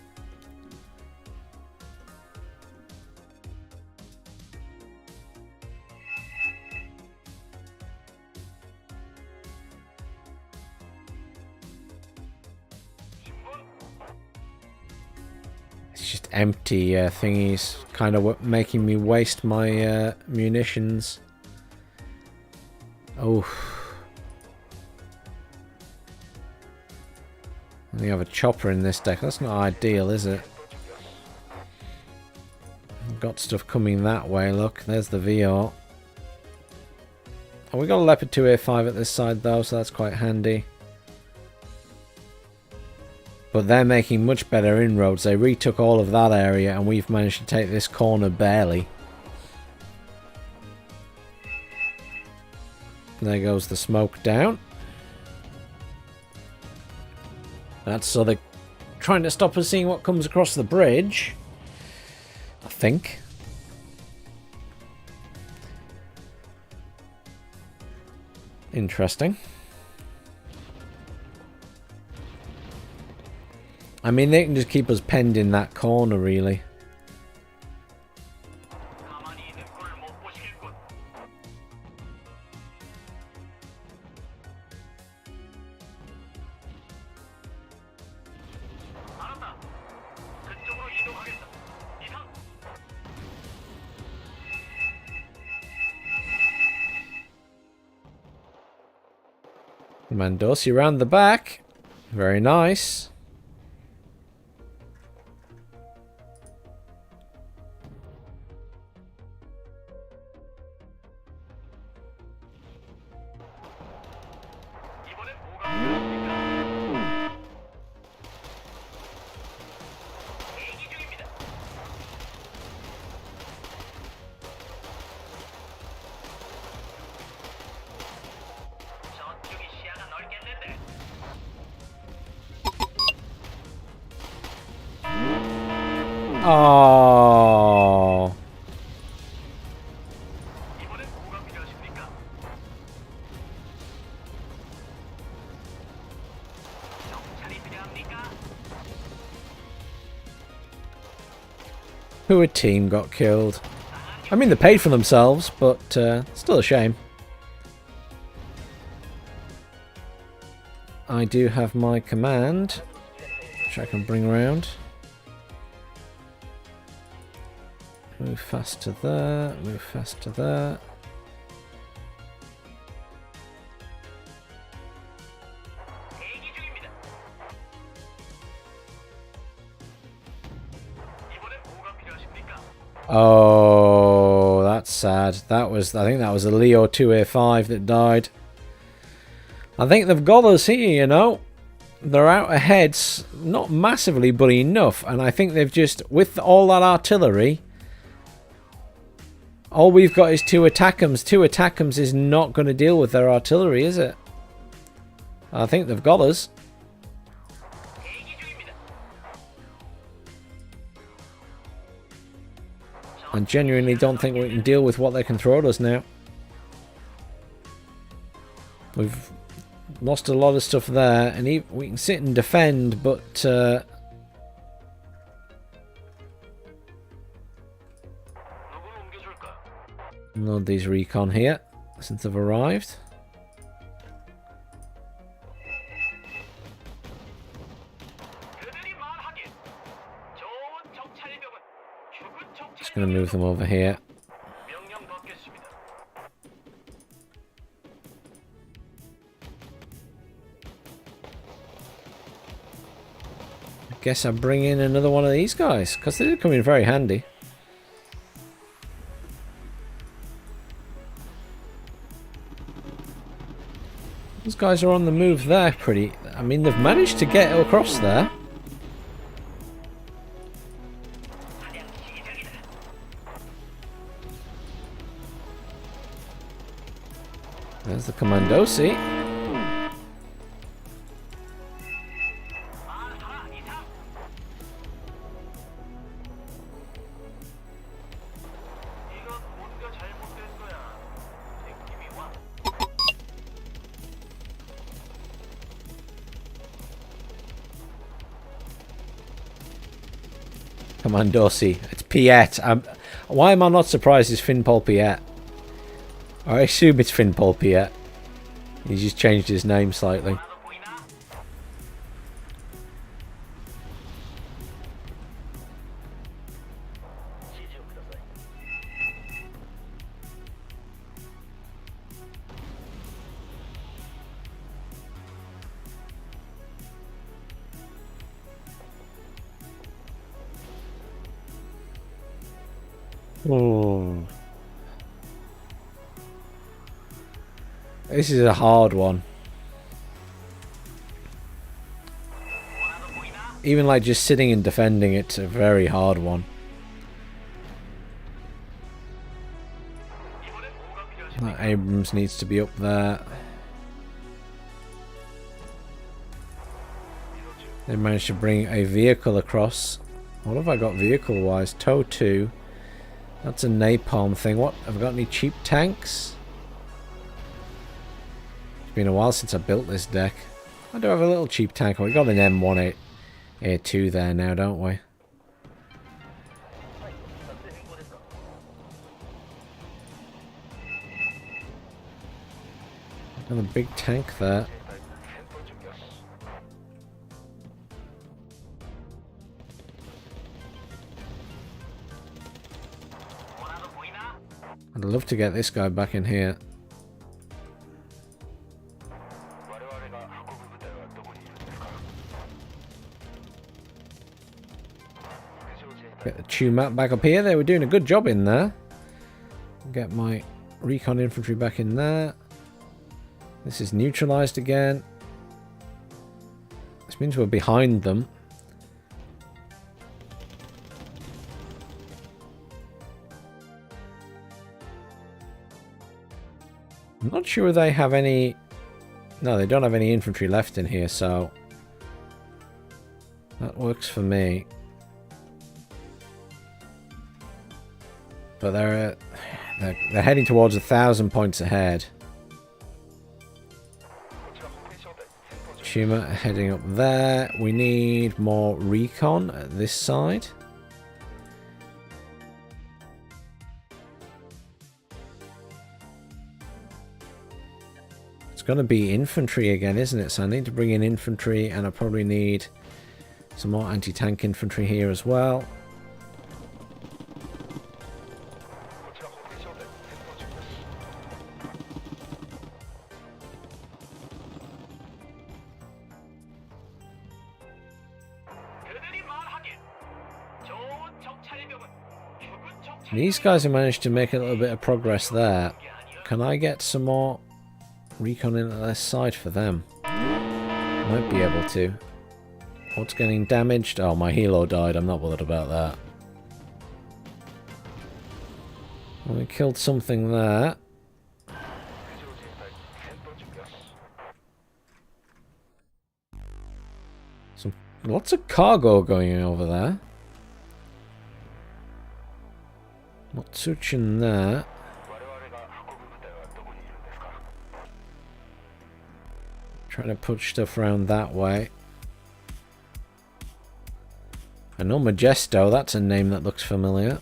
It's just empty thingies, kind of making me waste my munitions. Oh. We have a chopper in this deck. That's not ideal, is it? Got stuff coming that way. Look, there's the VR. Oh, we got a Leopard 2A5 at this side though, so that's quite handy. But they're making much better inroads. They retook all of that area, and we've managed to take this corner barely. There goes the smoke down. That's so they're trying to stop us seeing what comes across the bridge, I think. Interesting. I mean, they can just keep us penned in that corner, really. Mandosi around the back. Very nice. Oh. Who a team got killed. I mean, they paid for themselves, but still a shame. I do have my command, which I can bring around. Move fast to there, move fast to there. Oh, that's sad. That was, I think that was a Leo 2A5 that died. I think they've got us here, you know. They're out ahead, not massively, but enough. And I think they've just, with all that artillery, all we've got is 2 attackums. 2 attackums is not going to deal with their artillery, is it? I think they've got us. I genuinely don't think we can deal with what they can throw at us now. We've lost a lot of stuff there, and we can sit and defend, but load these recon here since they've arrived. Just going to move them over here. I guess I bring in another one of these guys, because they did come in very handy. These guys are on the move there pretty... I mean, they've managed to get across there. There's the Commandosi. Commandosi. It's Piet. Why am I not surprised it's Finpol Piet? I assume it's Finpol Piet. He's just changed his name slightly. Oh. This is a hard one. Even like just sitting and defending, it's a very hard one. That Abrams needs to be up there. They managed to bring a vehicle across. What have I got vehicle wise? Tow 2. That's a napalm thing. What? Have I got any cheap tanks? It's been a while since I built this deck. I do have a little cheap tank. We got an M1A2 there now, don't we? Got a big tank there. I'd love to get this guy back in here. Get the chew map back up here. They were doing a good job in there. Get my recon infantry back in there. This is neutralized again. This means we're behind them. I'm not sure they have any... No, they don't have any infantry left in here, so... that works for me. But they're heading towards 1,000 points ahead. Chuma heading up there. We need more recon at this side. It's going to be infantry again, isn't it? So I need to bring in infantry, and I probably need some more anti-tank infantry here as well. These guys have managed to make a little bit of progress there. Can I get some more recon into this side for them? Might be able to. What's getting damaged? Oh, my helo died. I'm not bothered about that. Well, we killed something there. Lots of cargo going over there. Motsuchin there. Trying to push stuff around that way. I know Majesto, that's a name that looks familiar.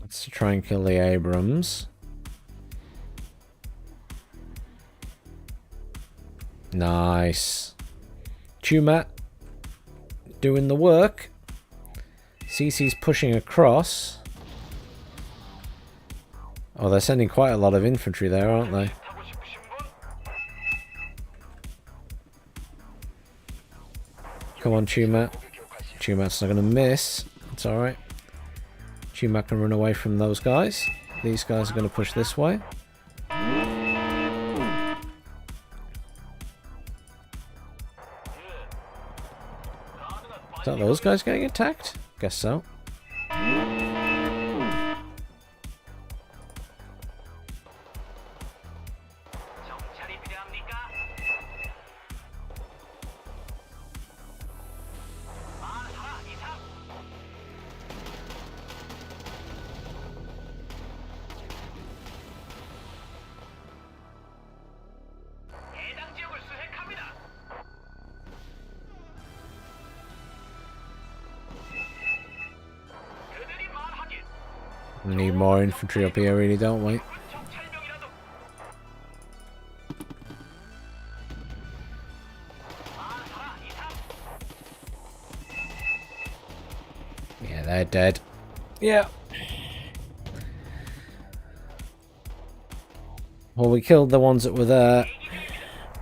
Let's try and kill the Abrams. Nice. Chumat doing the work. CC's pushing across. Oh, they're sending quite a lot of infantry there, aren't they? Come on, Chumat. Chumat's not going to miss. It's alright. Chumat can run away from those guys. These guys are going to push this way. Is that those guys getting attacked? Guess so. We need more infantry up here, really, don't we? Yeah, they're dead. Yeah. Well, we killed the ones that were there.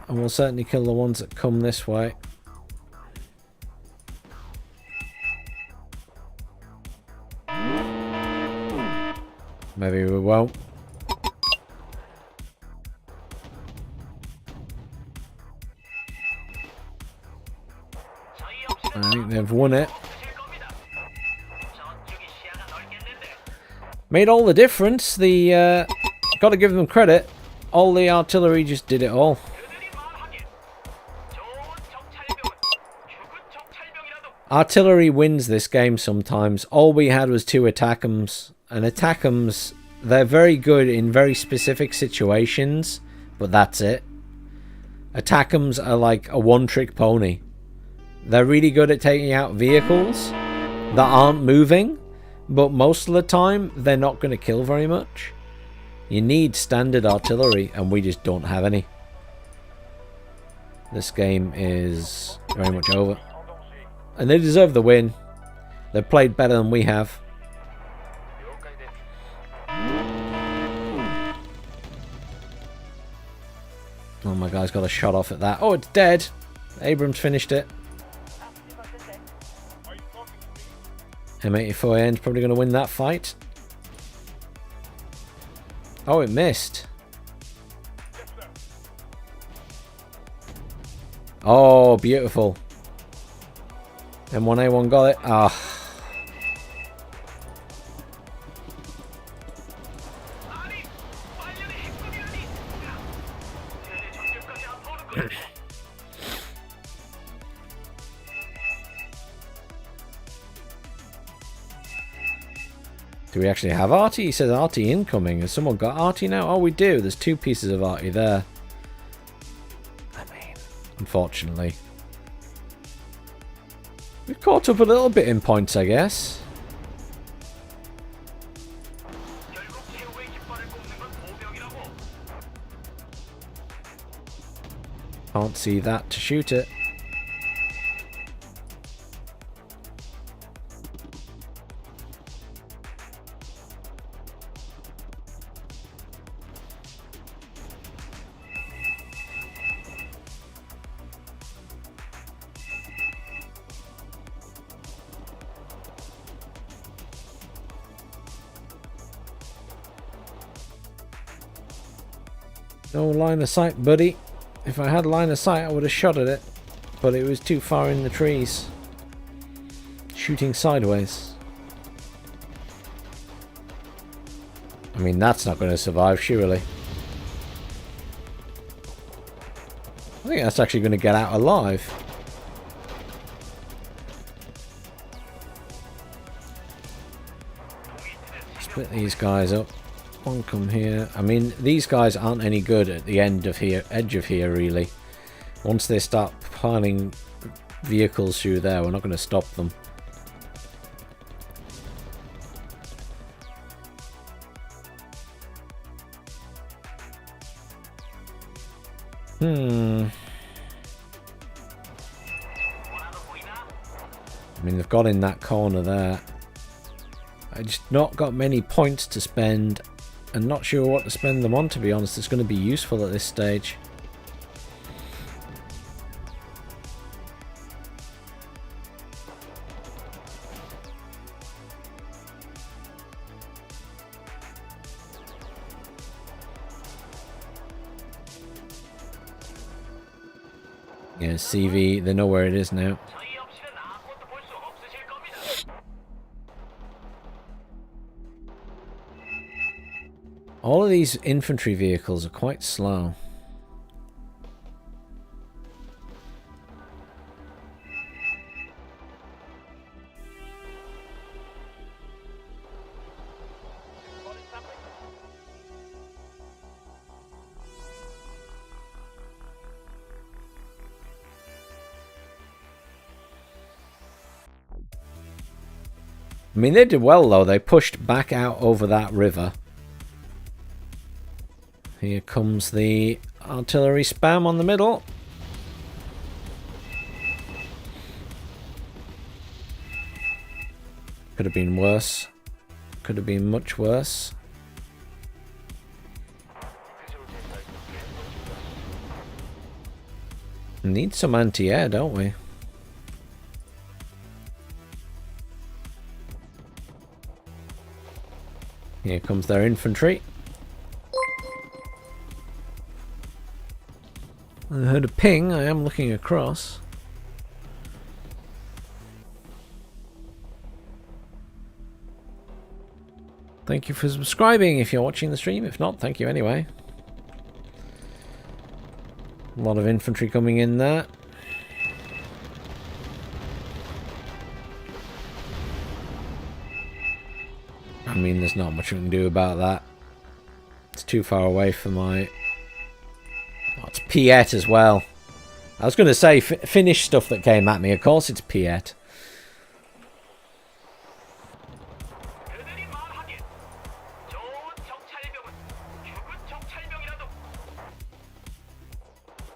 And we'll certainly kill the ones that come this way. Maybe we won't. I think they've won it. Made all the difference. The got to give them credit. All the artillery just did it all. Artillery wins this game sometimes. All we had was 2 attackums. And attackums, they're very good in very specific situations, but that's it. Attackums are like a one-trick pony. They're really good at taking out vehicles that aren't moving, but most of the time, they're not going to kill very much. You need standard artillery, and we just don't have any. This game is very much over. And they deserve the win. They've played better than we have. Oh, my guy's got a shot off at that. Oh, it's dead. Abrams finished it. M84N's probably going to win that fight. Oh, it missed. Oh, beautiful. M1A1 got it. Ah. Do we actually have arty? He says arty incoming. Has someone got arty now? Oh, we do. There's 2 pieces of arty there. I mean, unfortunately. We've caught up a little bit in points, I guess. Can't see that to shoot it. No line of sight, buddy. If I had line of sight, I would have shot at it. But it was too far in the trees. Shooting sideways. I mean, that's not going to survive, surely. I think that's actually going to get out alive. Split these guys up. One come here. I mean, these guys aren't any good at the edge of here, really. Once they start piling vehicles through there, we're not going to stop them. I mean, they've got in that corner there. I just not got many points to spend, and not sure what to spend them on, to be honest. It's going to be useful at this stage. Yeah, CV, they know where it is now. All of these infantry vehicles are quite slow. I mean, they did well, though. They pushed back out over that river. Here comes the artillery spam on the middle. Could have been worse. Could have been much worse. Need some anti-air, don't we? Here comes their infantry. I heard a ping. I am looking across. Thank you for subscribing if you're watching the stream. If not, thank you anyway. A lot of infantry coming in there. I mean, there's not much we can do about that. It's too far away for my... Oh, it's Piet as well. I was going to say Finnish stuff that came at me. Of course it's Piet.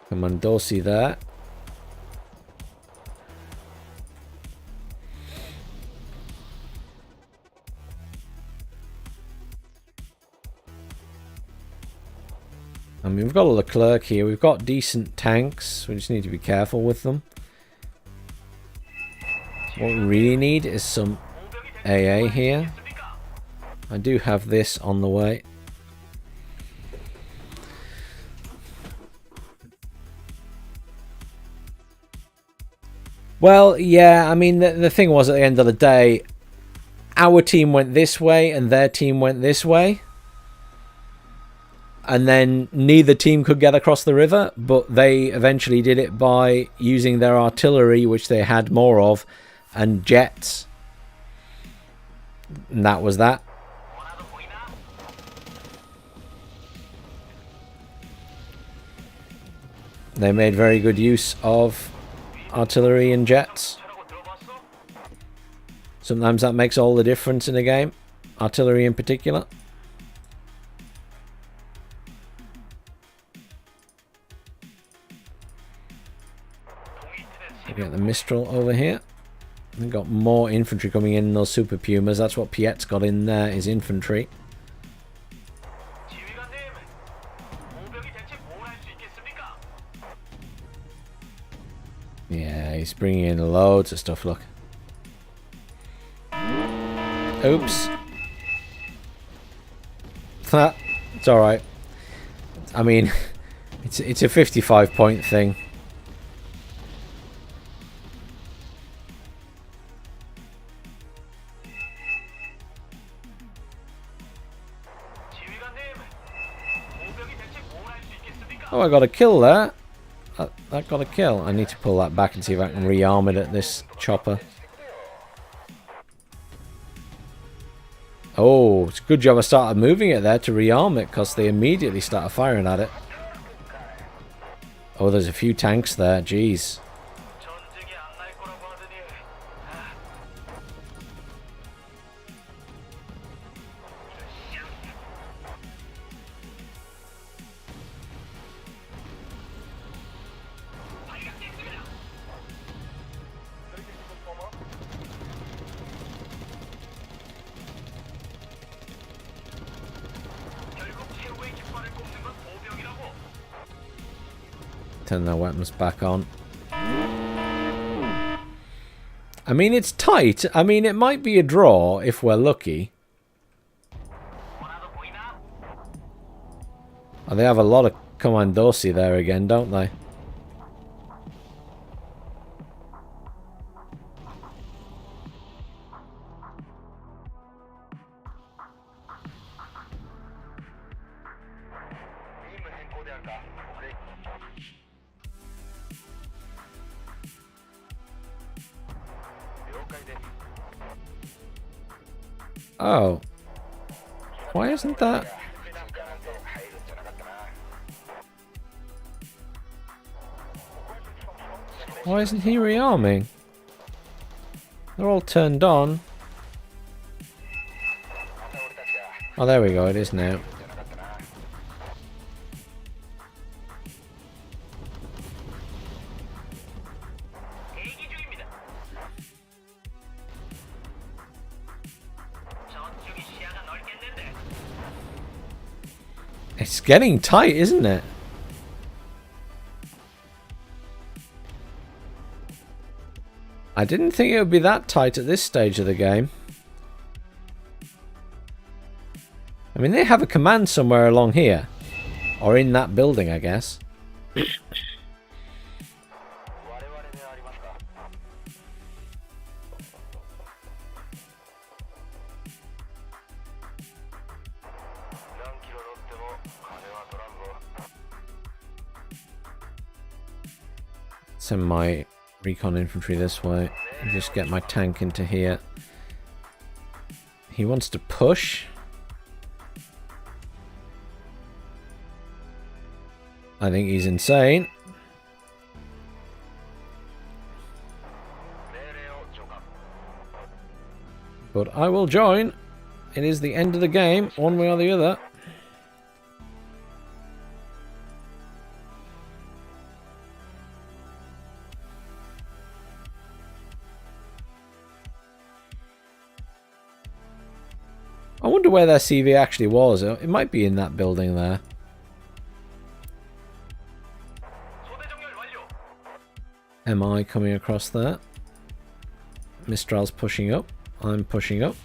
Commandosi there. I mean, we've got a Leclerc here. We've got decent tanks. We just need to be careful with them. What we really need is some AA here. I do have this on the way. Well, yeah, I mean, the thing was, at the end of the day, our team went this way and their team went this way. And then neither team could get across the river, but they eventually did it by using their artillery, which they had more of, and jets. And that was that. They made very good use of artillery and jets. Sometimes that makes all the difference in a game. Artillery in particular. We get the Mistral over here. We've got more infantry coming in those Super Pumas. That's what Piet's got in there, is infantry. Yeah, he's bringing in loads of stuff, look. Oops. It's alright. I mean, it's a 55-point thing. Oh, I got a kill there. That got a kill. I need to pull that back and see if I can rearm it at this chopper. Oh, it's a good job I started moving it there to rearm it, because they immediately started firing at it. Oh, there's a few tanks there. Jeez. Turn their weapons back on. I mean, it's tight. I mean, it might be a draw if we're lucky. Oh, they have a lot of commandosi there again, don't they? Oh. Why isn't that? Why isn't he rearming? They're all turned on. Oh, there we go. It is now. It's getting tight, isn't it? I didn't think it would be that tight at this stage of the game. I mean, they have a command somewhere along here. Or in that building, I guess. Send my recon infantry this way and just get my tank into here. He wants to push. I think he's insane. But I will join. It is the end of the game, one way or the other. I wonder where their CV actually was. It might be in that building there. MI coming across there. Mistral's pushing up. I'm pushing up.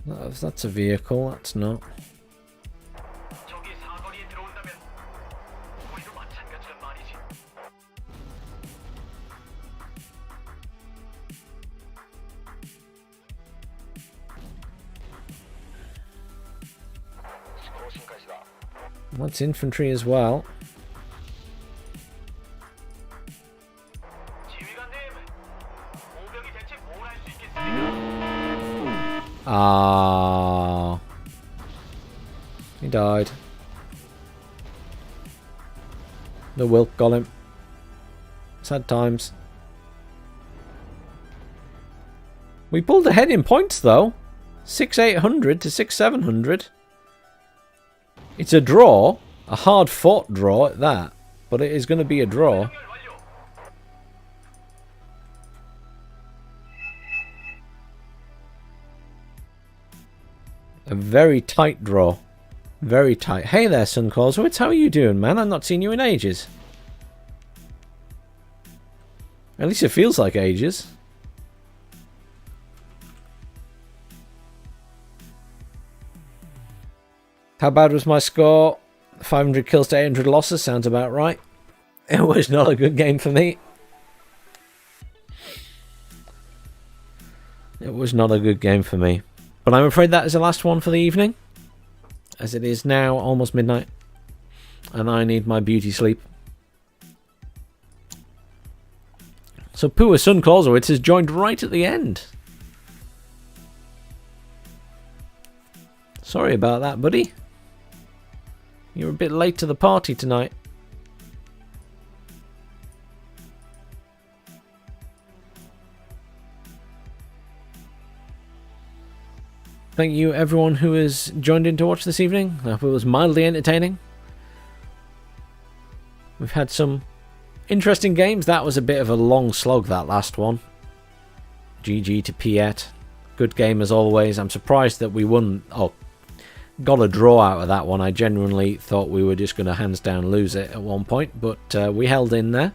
That's a vehicle, that's not. That's infantry as well. Ah, he died. The Wilk got him. Sad times. We pulled ahead in points though. 6,800 to 6,700. It's a draw, a hard fought draw at that, but it is going to be a draw. A very tight draw. Very tight. Hey there, Sun Clausewitz. How are you doing, man? I've not seen you in ages. At least it feels like ages. How bad was my score? 500 kills to 800 losses. Sounds about right. It was not a good game for me. It was not a good game for me. But I'm afraid that is the last one for the evening, as it is now almost midnight, and I need my beauty sleep. So Pua Sun Clausewitz has joined right at the end. Sorry about that, buddy. You're a bit late to the party tonight. Thank you everyone who has joined in to watch this evening. I hope it was mildly entertaining. We've had some interesting games. That was a bit of a long slog, that last one. GG to Piet. Good game as always. I'm surprised that we won. Oh, got a draw out of that one. I genuinely thought we were just going to hands down lose it at one point, but we held in there.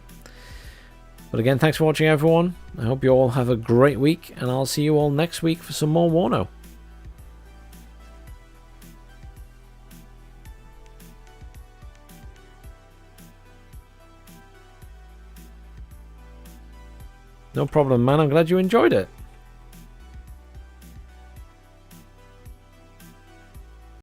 But again, thanks for watching everyone. I hope you all have a great week, and I'll see you all next week for some more Warno. No problem, man. I'm glad you enjoyed it.